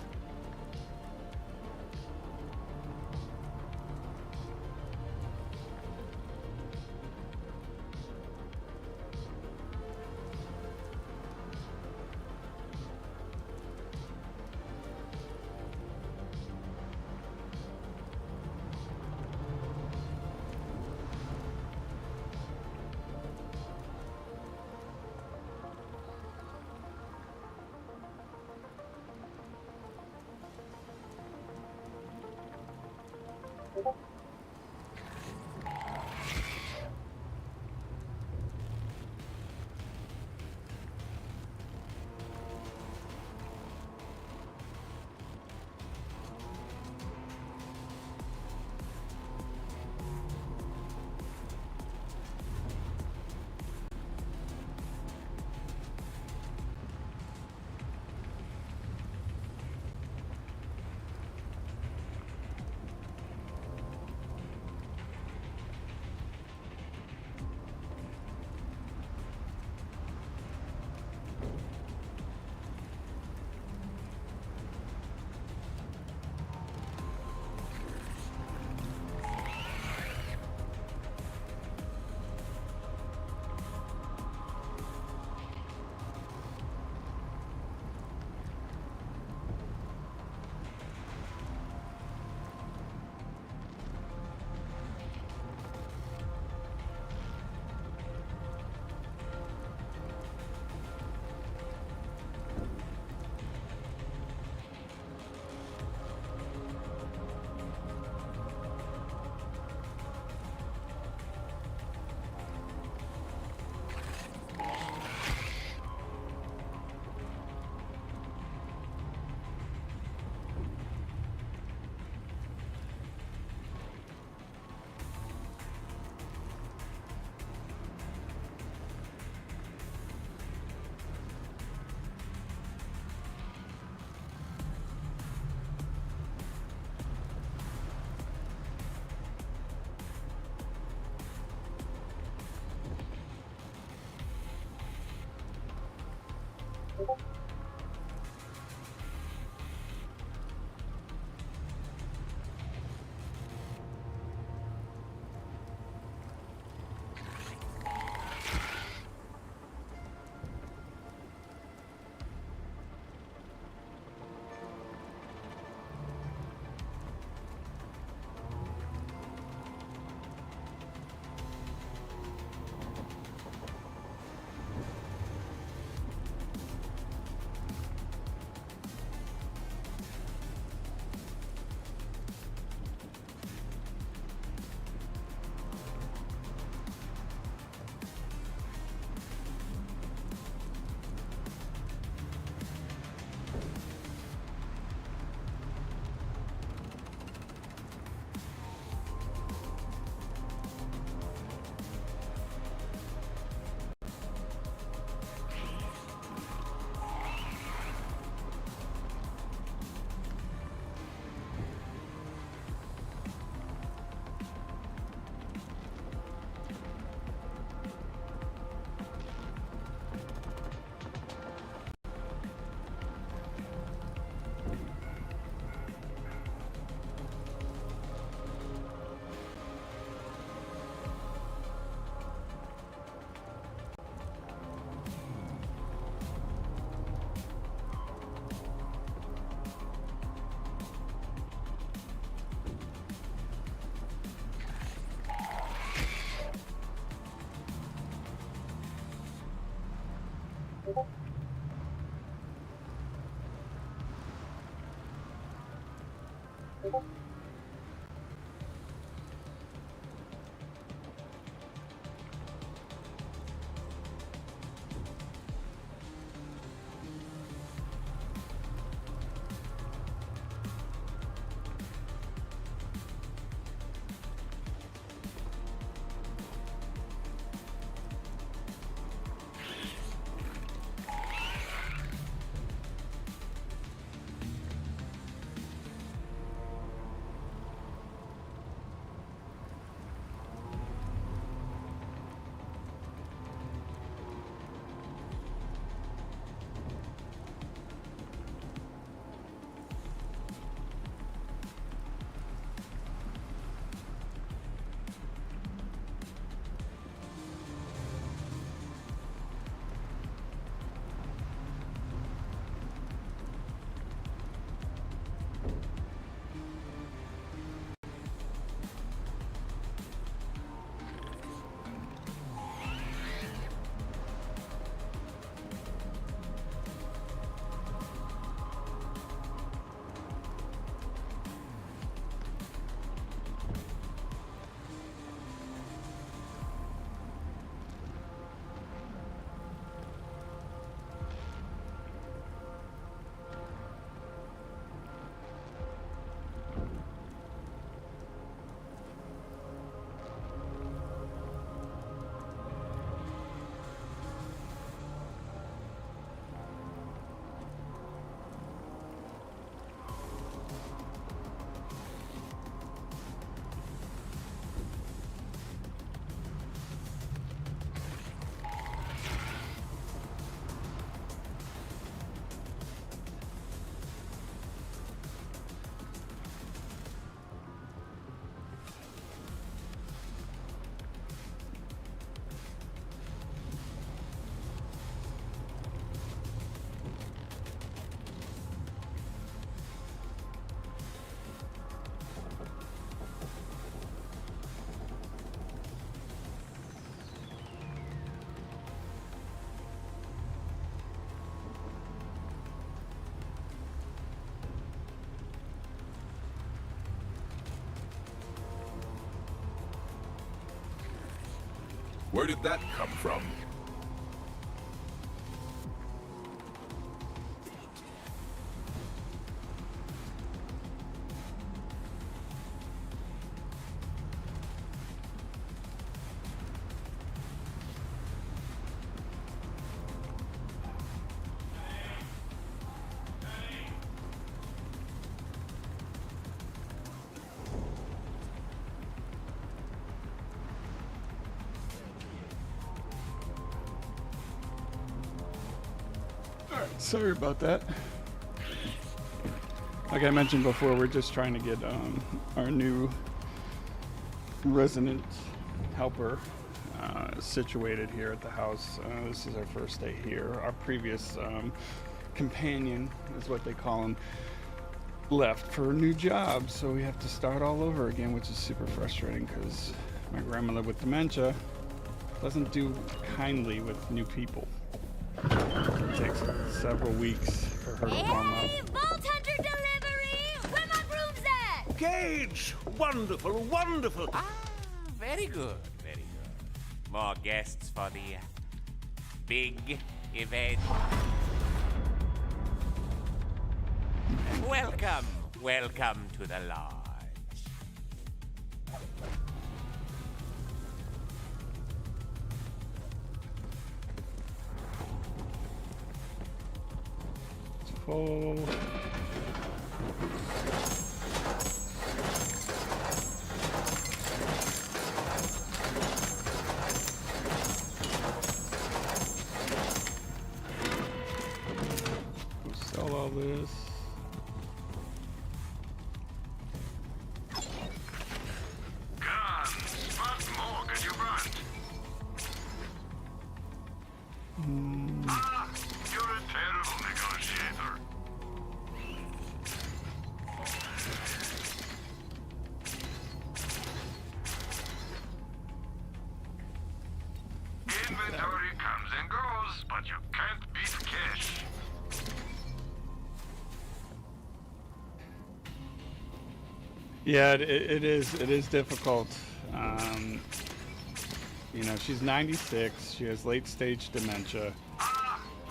Where did that come from? Sorry about that. Like I mentioned before, we're just trying to get our new resident helper situated here at the house. This is our first day here. Our previous companion, is what they call him, left for a new job, so we have to start all over again, which is super frustrating because my grandmother with dementia doesn't do kindly with new people. It takes several weeks for her to warm up. Vault Hunter delivery! Where my room's at? Gage! Wonderful, wonderful! Ah, very good, very good. More guests for the big event. Welcome, welcome to the lodge. Full. We'll sell all this. Guns! What more can you want? Ah, you're a terrible negotiator. Inventory comes and goes, but you can't beat cash. Yeah, it is difficult. You know, she's 96. She has late-stage dementia.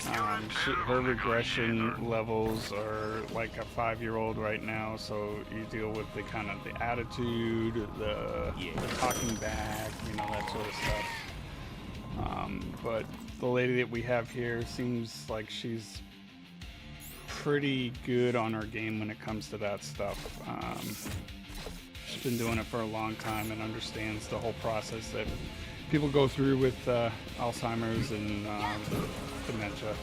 Her regression levels are like a 5-year-old right now. So you deal with the kind of the attitude, the talking back, you know, that sort of stuff. But the lady that we have here seems like she's pretty good on her game when it comes to that stuff. She's been doing it for a long time and understands the whole process that people go through with Alzheimer's and dementia.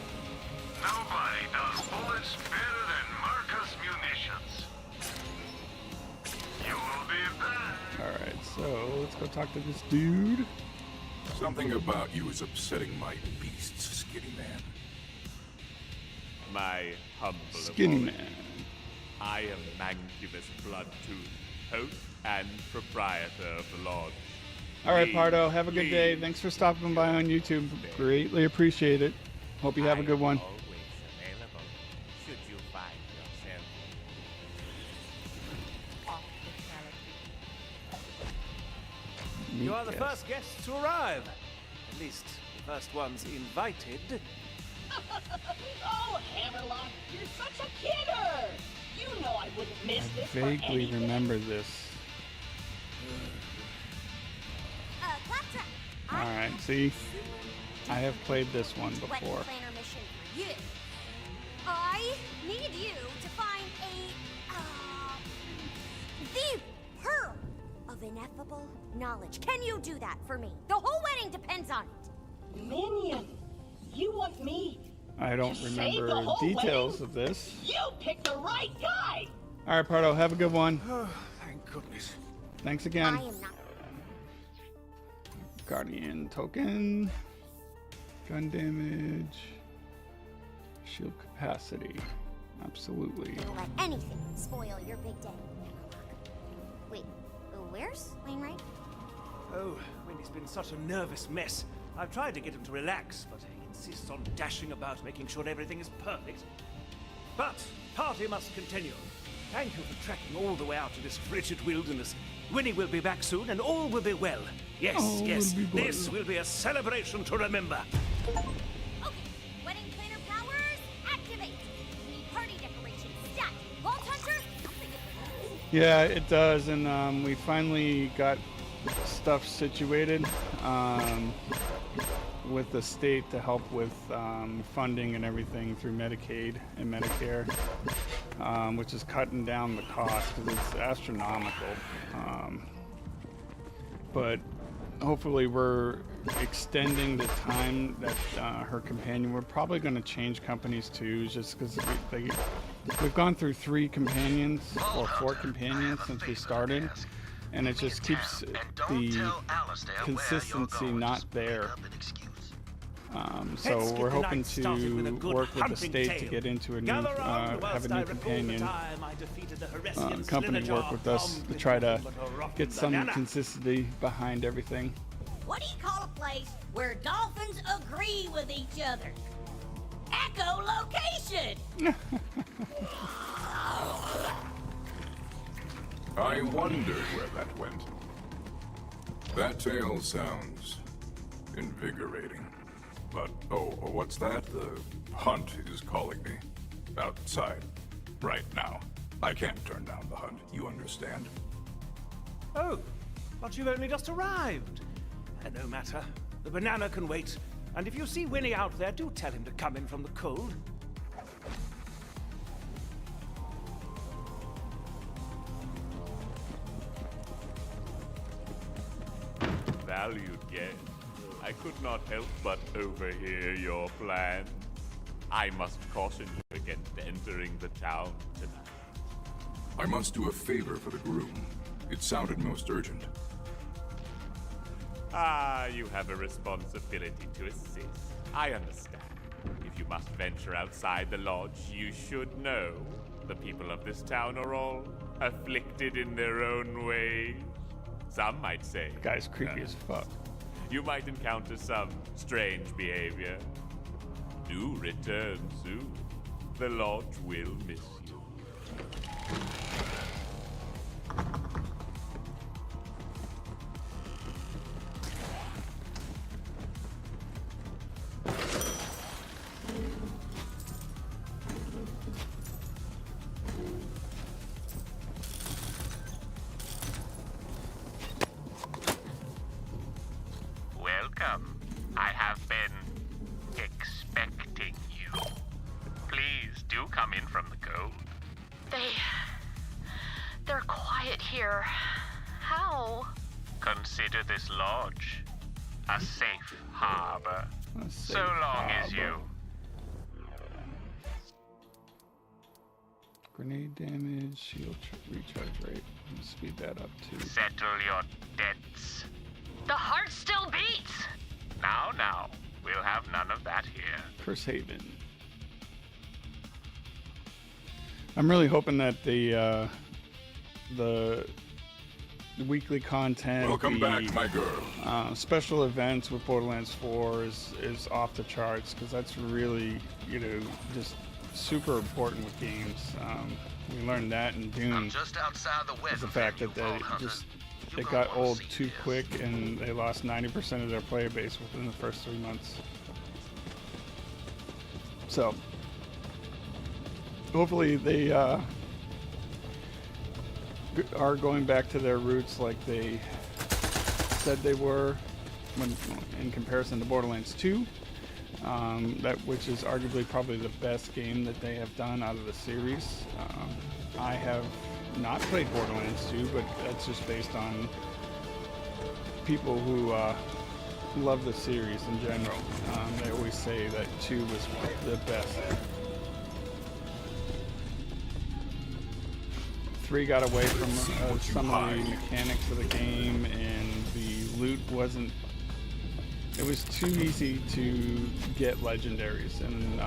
Nobody does bullets better than Marcus Munitions. You will be back. Alright, so let's go talk to this dude. Something about you is upsetting my beasts, Skinny Man. My humble Skinny apologies. Man. I am Mancubus Bloodtooth, host and proprietor of the lodge. Alright, Pardo, have a good day. Thanks for stopping by on YouTube. Greatly appreciate it. Hope you have a good one. Always available, should you find yourself off the You are the first guests to arrive. At least, the first ones invited. Oh, Hammerlock, you're such a kidder! You know I wouldn't miss I this for vaguely anything. remember this. Claptrap. Alright, see? I have played this one Wedding before. planner mission for you. I need you to find the pearl of ineffable knowledge. Can you do that for me? The whole wedding depends on it. Minion, you want me? I don't to save the remember whole details wedding? of this. You picked the right guy! Alright, Pardo, have a good one. Thank goodness. Thanks again. I am not. Guardian token. Gun damage. Shield capacity. Absolutely. Don't let anything spoil your big day. Wait, where's Wainwright? Oh, Wendy's been such a nervous mess. I've tried to get him to relax, but he insists on dashing about, making sure everything is perfect. But party must continue. Thank you for trekking all the way out to this frigid wilderness. Winnie will be back soon, and all will be well. Yes, All yes, will be well. this will be a celebration to remember. Okay, wedding planner powers, activate. We need party decorations, stat. Vault Hunter, something is Yeah, it does, and we finally got stuff situated with the state to help with funding and everything through Medicaid and Medicare, which is cutting down the cost because it's astronomical. But hopefully we're extending the time that her companion. We're probably going to change companies too, just because we've gone through 3 companions or 4 companions since we started, and it just keeps the consistency not there. So we're hoping to work with the state to get into a new, have a new companion company work with us to try to get some consistency behind everything. What do you call a place where dolphins agree with each other? Echolocation! I wondered where that went. That tale sounds invigorating. But, what's that? The hunt is calling me. Outside. Right now. I can't turn down the hunt, you understand? Oh, but you've only just arrived. No matter. The banana can wait. And if you see Winnie out there, do tell him to come in from the cold. Valued guest, I could not help but overhear your plan. I must caution you against entering the town tonight. I must do a favor for the groom. It sounded most urgent. Ah, you have a responsibility to assist. I understand. If you must venture outside the lodge, you should know the people of this town are all afflicted in their own way. Some might say... Guy's creepy as fuck. You might encounter some strange behavior. Do return soon. The lodge will miss you. Welcome. I have been expecting you. Please do come in from the cold. They're quiet here. How? Consider this lodge a safe harbor. So long as you... Grenade damage, shield recharge rate. Let's speed that up too. Settle your debts. The heart still beats! Now, we'll have none of that here. Curse Haven. I'm really hoping that the weekly content, Welcome back, my girl. Special events with Borderlands 4 is off the charts, because that's really, just super important with games. We learned that in June. Just outside the the fact that they got old too quick and they lost 90% of their player base within the first 3 months. So hopefully they are going back to their roots like they said they were in comparison to Borderlands 2, which is arguably probably the best game that they have done out of the series. I have not played Borderlands 2, but that's just based on people who love the series in general. They always say that 2 was the best. 3 got away from some of the mechanics of the game, and the loot wasn't... It was too easy to get legendaries, and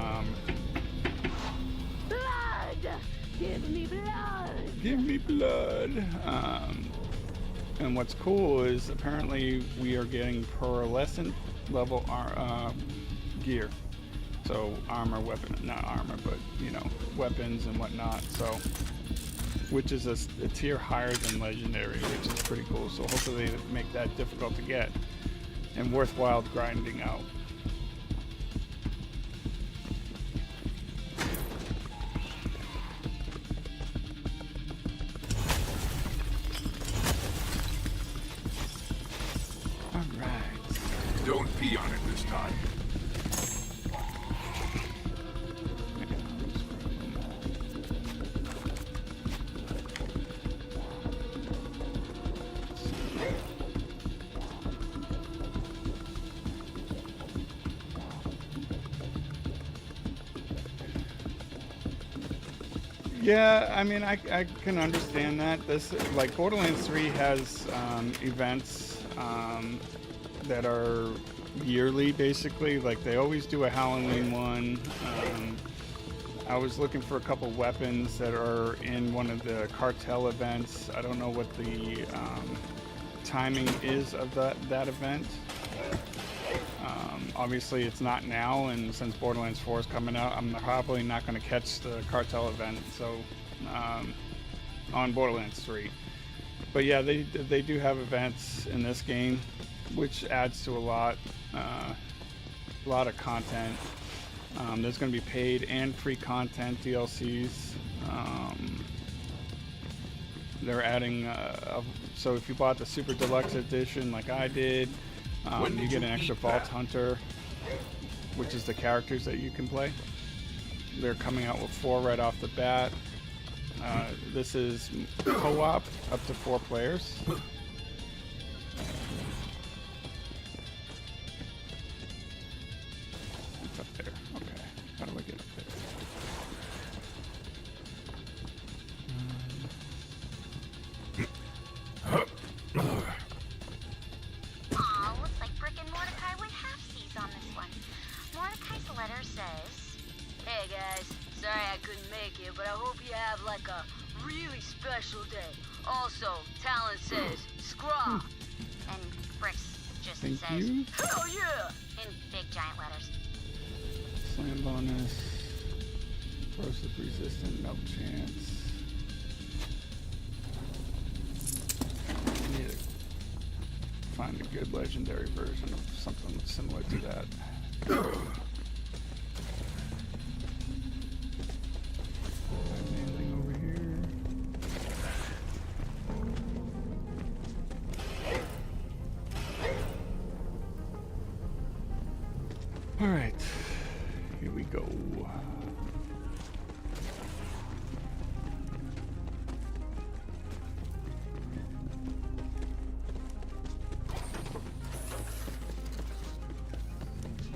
Blood! Give me blood! Give me blood! And what's cool is apparently we are getting pearlescent level gear. So armor, weapon, not armor, but weapons and whatnot. So which is a tier higher than legendary, which is pretty cool. So hopefully they make that difficult to get and worthwhile grinding out. Don't pee on it this time. Yeah, I mean, I can understand that. This, like, Borderlands 3 has events that are yearly, basically. Like, they always do a Halloween one. I was looking for a couple weapons that are in one of the cartel events. I don't know what the timing is of that event. Obviously, it's not now, and since Borderlands 4 is coming out, I'm probably not going to catch the cartel event. So, on Borderlands 3. But yeah, they do have events in this game, which adds to a lot of content. There's going to be paid and free content DLCs. They're adding, so if you bought the Super Deluxe Edition like I did, you get an extra Vault Hunter, which is the characters that you can play. They're coming out with 4 right off the bat. This is co-op up to 4 players. It's up there. Okay. How do I get up there? Aw, looks like Brick and Mordecai went halfsies on this one. Mordecai's letter says, "Hey guys, sorry I couldn't make it, but I hope you have like a really special day. Also, Talon says, scraw." And Brick's just Thank says, you. "Hell yeah!" in big giant letters. Slam bonus. Corrosive resistant, no chance. I need to find a good legendary version of something similar to that. Anything over here? All right, here we go.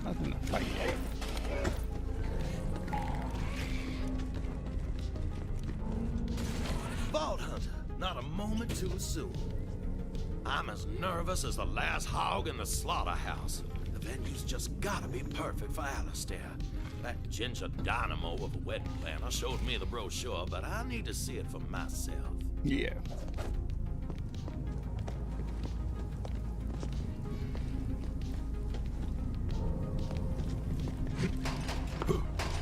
Nothing to fight yet. Vault Hunter, not a moment too soon. I'm as nervous as the last hog in the slaughterhouse. The venue's just gotta be perfect for Alistair. That ginger dynamo of a wedding planner showed me the brochure, but I need to see it for myself. Yeah.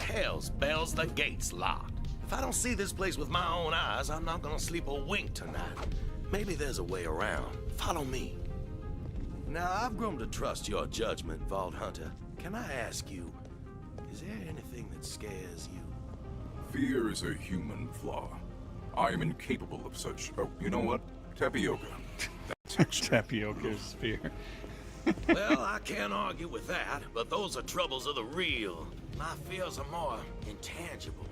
Hell's bells, the gate's locked. If I don't see this place with my own eyes, I'm not gonna sleep a wink tonight. Maybe there's a way around. Follow me. Now, I've grown to trust your judgment, Vault Hunter. Can I ask you, is there anything that scares you? Fear is a human flaw. I am incapable of such. Oh, you know what? Tapioca. Tapioca is fear. Well, I can't argue with that, but those are troubles of the real. My fears are more intangible.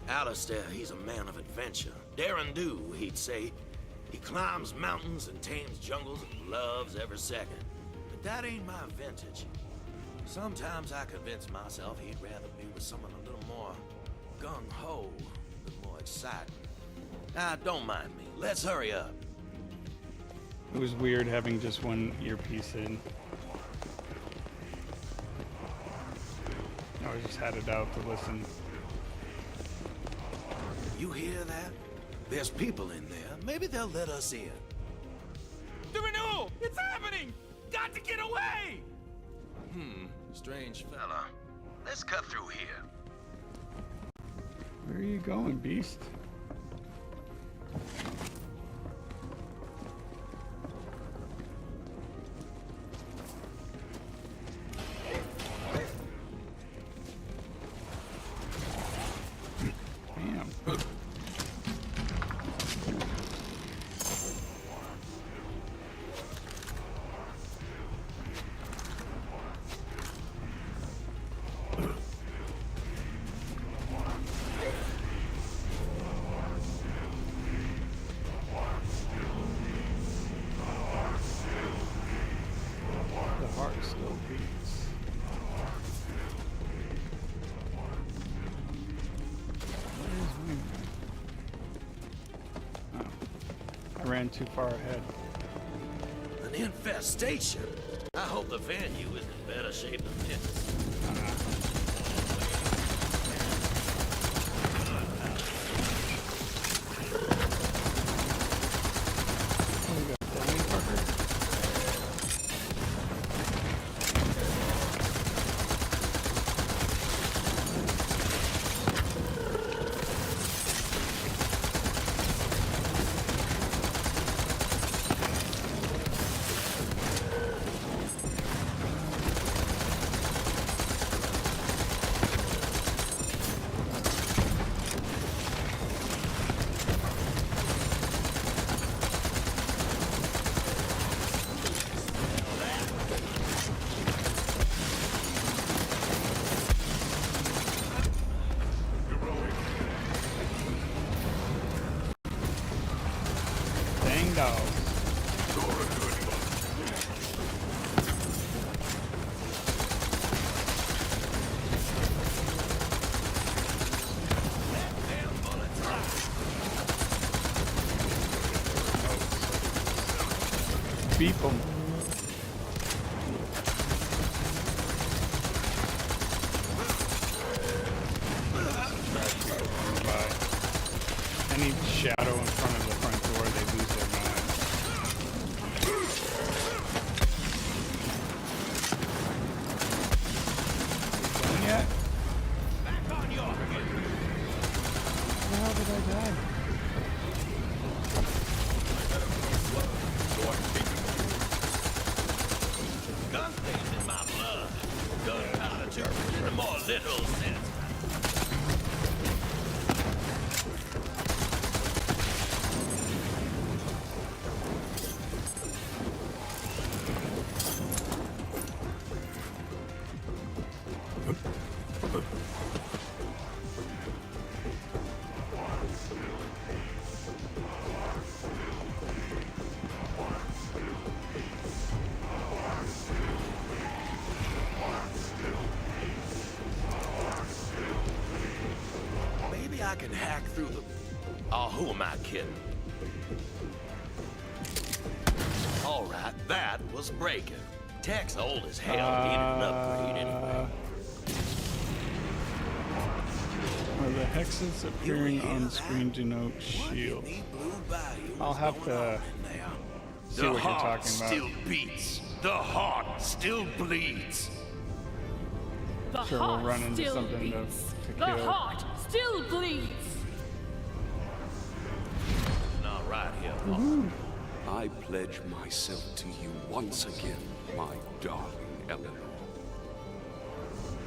Alistair, he's a man of adventure. Dare and do, he'd say. He climbs mountains and tames jungles and loves every second. But that ain't my vintage. Sometimes I convince myself he'd rather be with someone a little more gung-ho, a little more exciting. Ah, don't mind me. Let's hurry up. It was weird having just one earpiece in. I just had it out to listen. You hear that? There's people in there. Maybe they'll let us in. The renewal! It's happening! Got to get away! Strange fella. Let's cut through here. Where are you going, beast? Ran too far ahead. An infestation? I hope the venue is in better shape than this. Beep them. Any shadow in front of the front door, they lose their mind. Done yet? Back on your feet. How did I die? Gunstains in my blood. Gunpowder too, in a more literal sense. I can hack through the... Oh, who am I kidding? All right, that was breaking. Tech's old as hell, needed an upgrade anyway. Are the hexes appearing on screen denote shield? I'll have to see what you're talking about. The heart still beats. The heart still bleeds. The sure, we'll run into something to the kill. heart still bleeds. Not right here, I pledge myself to you once again, my darling Eleanor.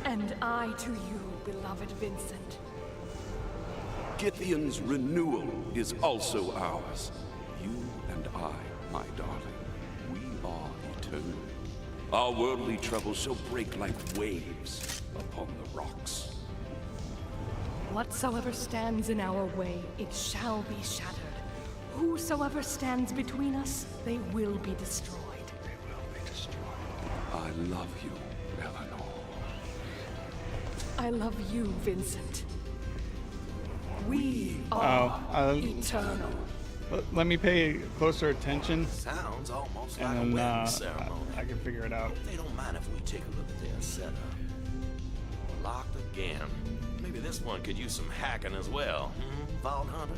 And I to you, beloved Vincent. Githyan's renewal is also ours. You and I, my darling, we are eternal. Our worldly troubles shall break like waves upon the rocks. Whatsoever stands in our way, it shall be shattered. Whosoever stands between us, they will be destroyed. They will be destroyed. I love you, Eleanor. I love you, Vincent. We are eternal. Let me pay closer attention. Sounds almost like and a then wedding ceremony. I can figure it out. They don't mind if we take a look at their setup. Locked again. Maybe this one could use some hacking as well. Vault Hunter?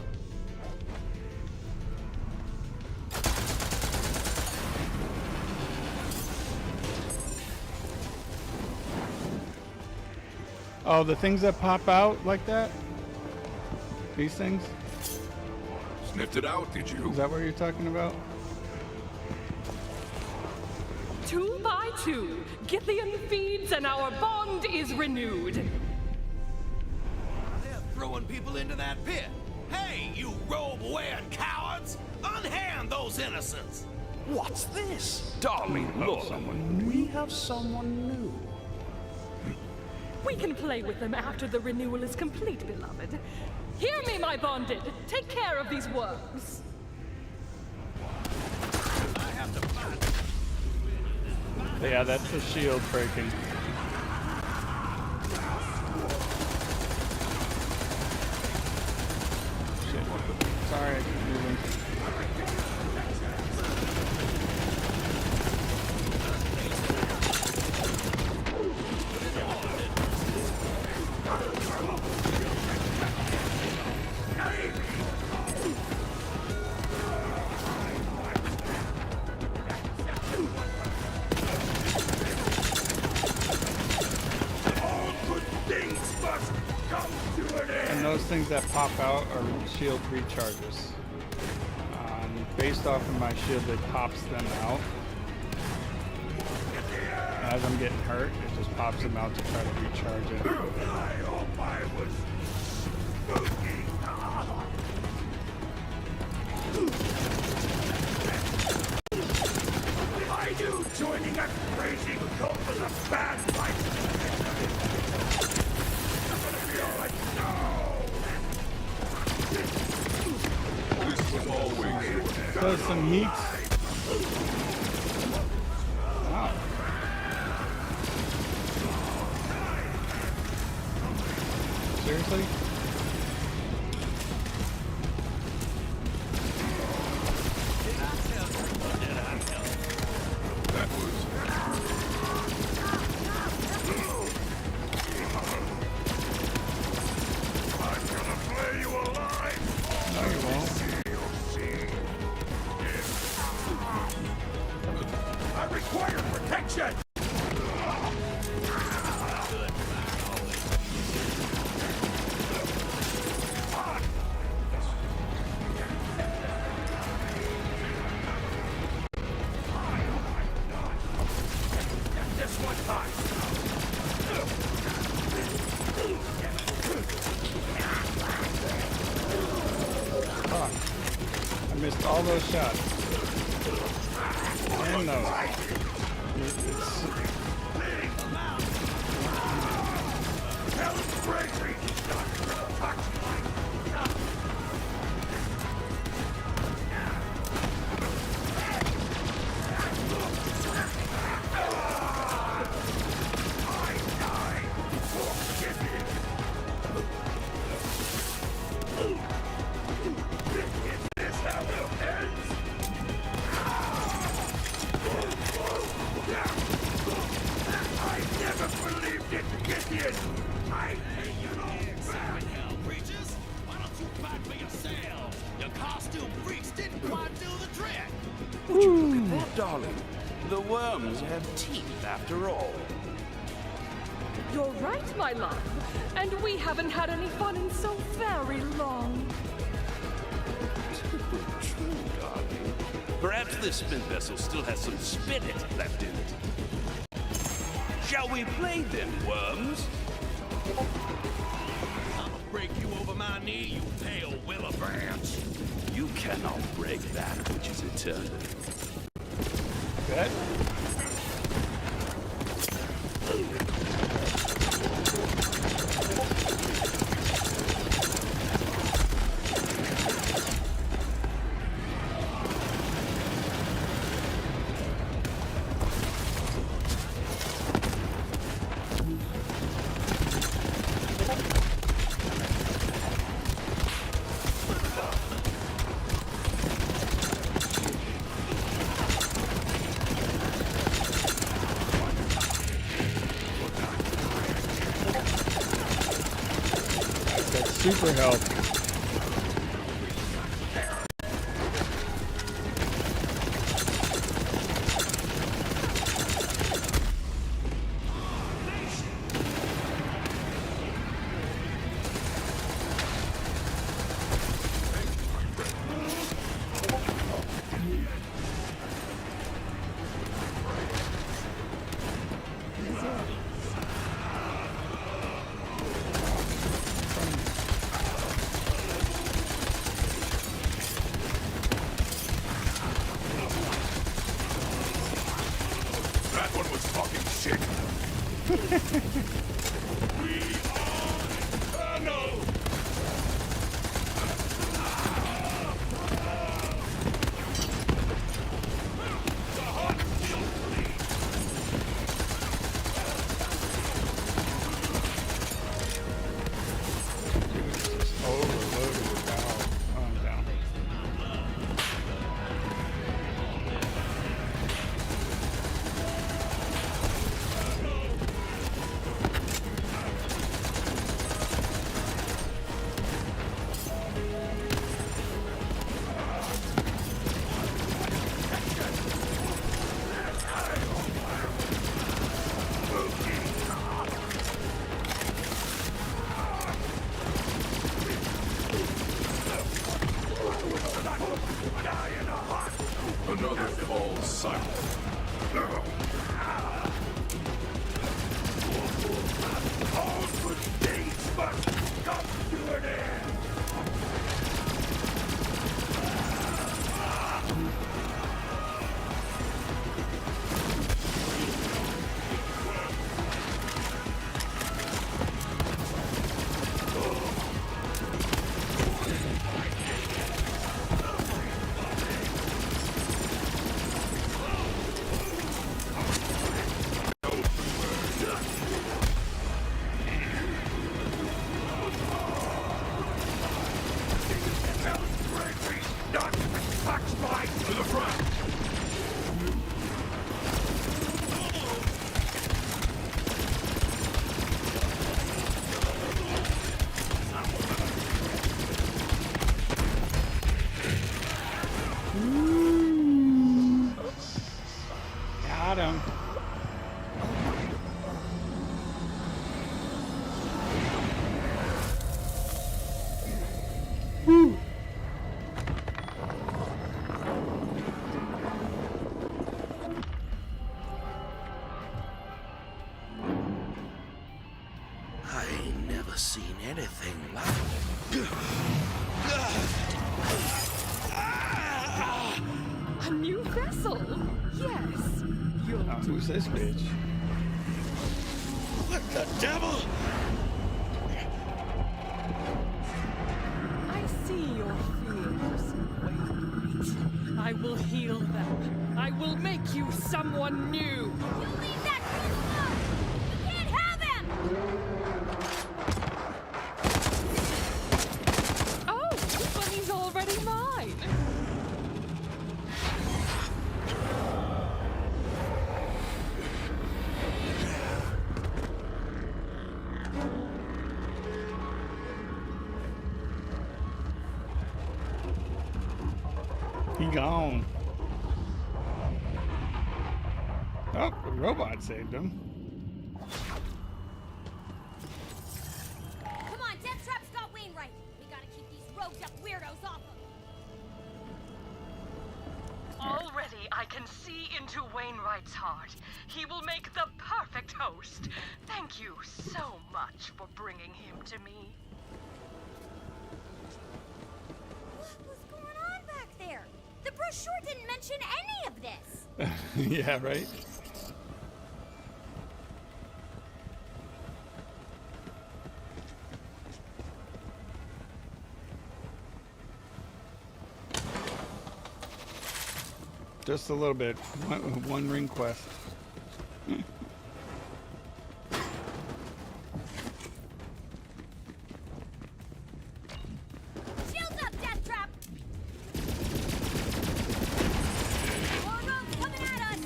Oh, the things that pop out like that? These things? Sniffed it out, did you? Is that what you're talking about? 2 by 2, Githian feeds and our bond is renewed. They're throwing people into that pit. Hey, you robe-wearing cowards! Unhand those innocents! What's this? Darling, look. We have someone new. We can play with them after the renewal is complete, beloved. Hear me, my bonded. Take care of these worms. Yeah, that's the shield breaking. Shit. Sorry, I keep moving. And those things that pop out are shield recharges. Based off of my shield, it pops them out. As I'm getting hurt, it just pops them out to try to recharge it. I knew joining a crazy cult was a bad life. I'm gonna feel like This was always So some meat. Wow. Seriously? That was... I'm gonna play you alive. No, you won't. I require protection. This one Fuck. I missed all those shots. And those. Would you look at that, darling? The worms have teeth after all. You're right, my love. And we haven't had any fun in so very long. True, darling. Perhaps this spin vessel still has some spirit left in it. Shall we play then, worms? I'ma break you over my knee, you pale willow branch. You cannot break that which is eternal. Good. Super help. was talking shit. We are Inferno! Another false cycle. All good deeds must come to an end. Got him. Woo. I ain't never seen anything like A new vessel? Yes. Who's this bitch? What the devil? I see your fears. Wait. I will heal them. I will make you someone new. You leave that beast alone! You can't have him! Oh, but he's already mine. He gone. Oh, the robot saved him. Come on, Death Trap's got Wainwright. We gotta keep these rogued up weirdos off him. Already I can see into Wainwright's heart. He will make the perfect host. Thank you so much for bringing him to me. What's going on back there? The brochure didn't mention any of this. Yeah, right? Just a little bit. One ring quest. Shields up, Death Trap! More rogues coming at us!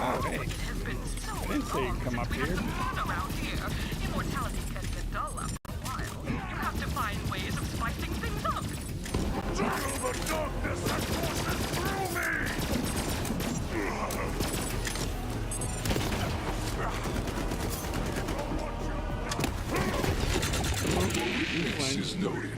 Oh, hey. I didn't say you come up here. Around here, immortality can get dull after a while. You have to find ways of spicing things up. Feel the darkness that courses through me! This is noted.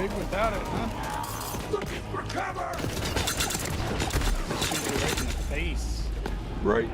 big without it, huh? Looking for cover! Shoot you right in the face. Right.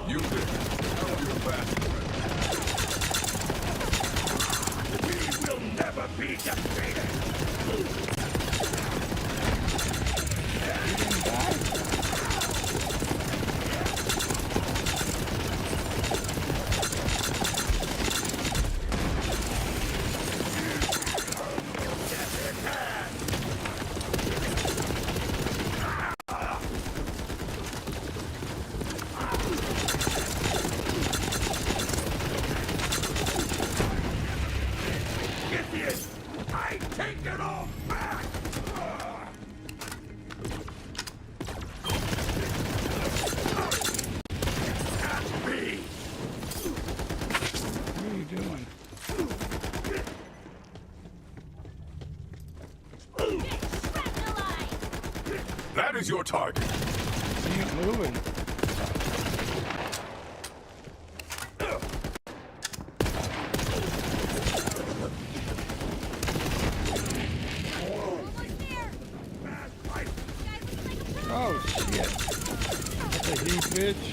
You did. Now you're fast. We will never be defeated. I take it all back! At me! What are you doing? That is your target. He ain't moving. Oh shit. That's a heat, bitch.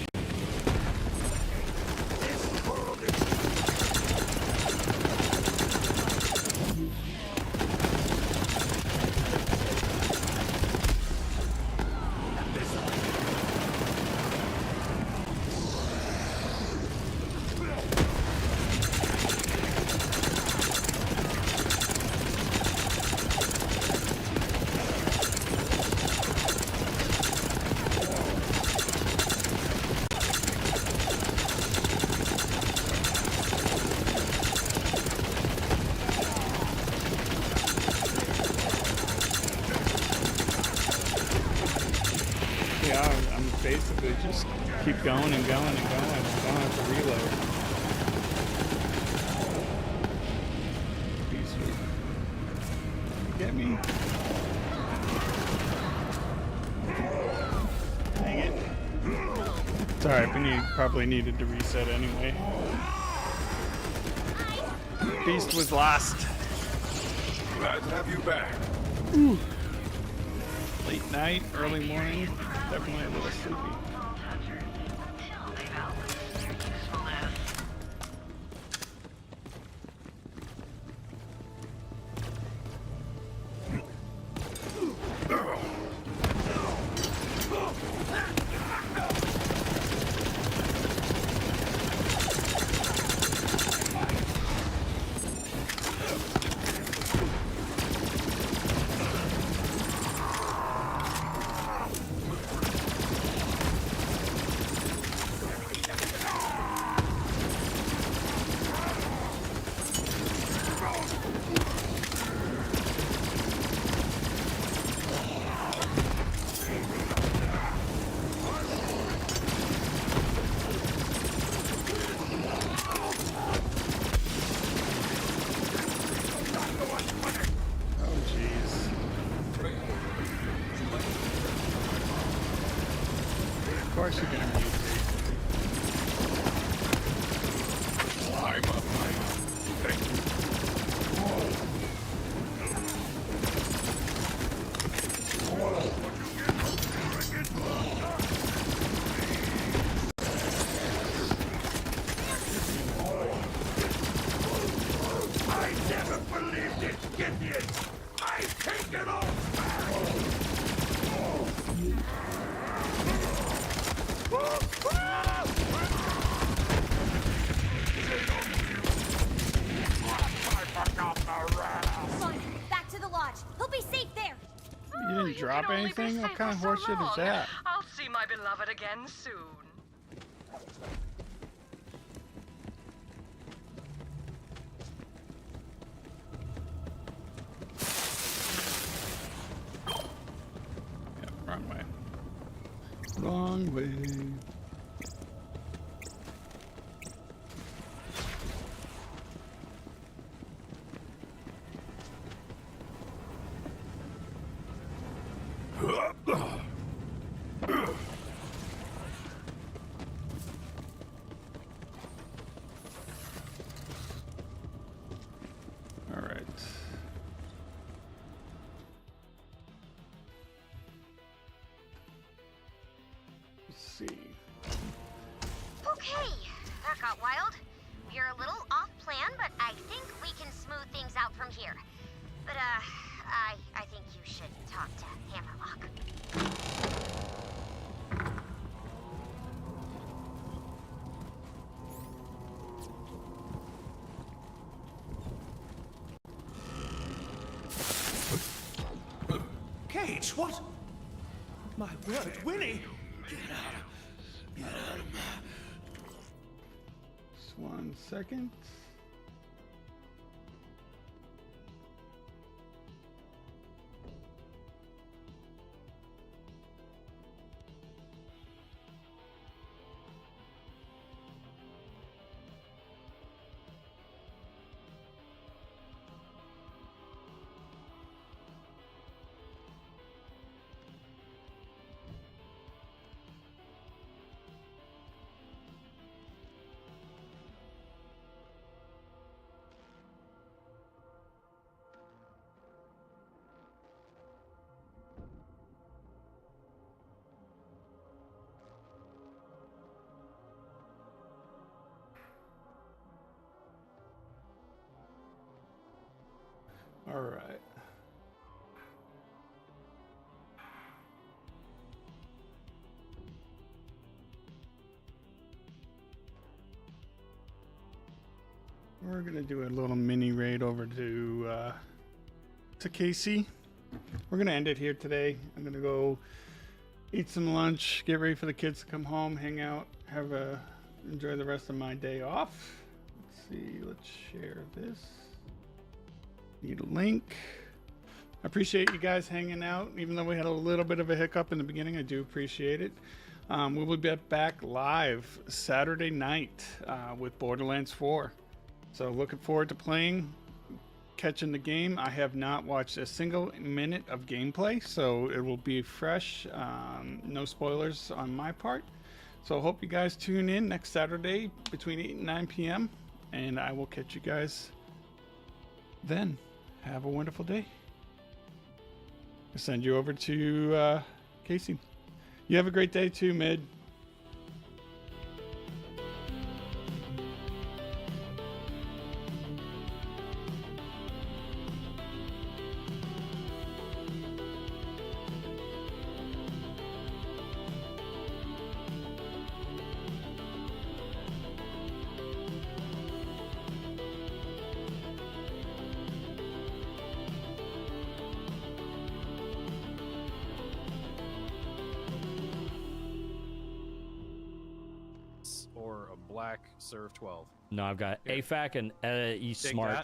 Yeah, I'm basically just keep going and going and going. I don't have to reload. Beast. Get me. Dang it. It's alright, we probably needed to reset anyway. Beast was lost. Glad to have you back. Ooh. Late night, early morning, definitely a little sleepy. Of course you're gonna mute. I'm up. Thank you. I never believed it, Gideon! I take it all Fine, back to the lodge. He'll be safe there. You didn't drop anything? What kind of horseshit is that? I'll see my beloved again soon. Yeah, wrong way. Wrong way. All right. Let's see. Okay, that got wild. We're a little off plan, but I think we can smooth things out from here. But, I think you should talk to Hammerlock. Cage, what? My word, Winnie! Get out of Just 1 second. All right. We're gonna do a little mini raid over to Casey. We're gonna end it here today. I'm gonna go eat some lunch, get ready for the kids to come home, hang out, enjoy the rest of my day off. Let's see. Let's share this. Need a link. I appreciate you guys hanging out, even though we had a little bit of a hiccup in the beginning. I do appreciate it. We will be back live Saturday night with Borderlands 4. So looking forward to playing, catching the game. I have not watched a single minute of gameplay, so it will be fresh. No spoilers on my part. So I hope you guys tune in next Saturday between 8 and 9 p.m. And I will catch you guys then. Have a wonderful day. I'll send you over to Casey. You have a great day too, Mid. Or a black Serve 12. No, I've got AFAC and Take E-Smart. that.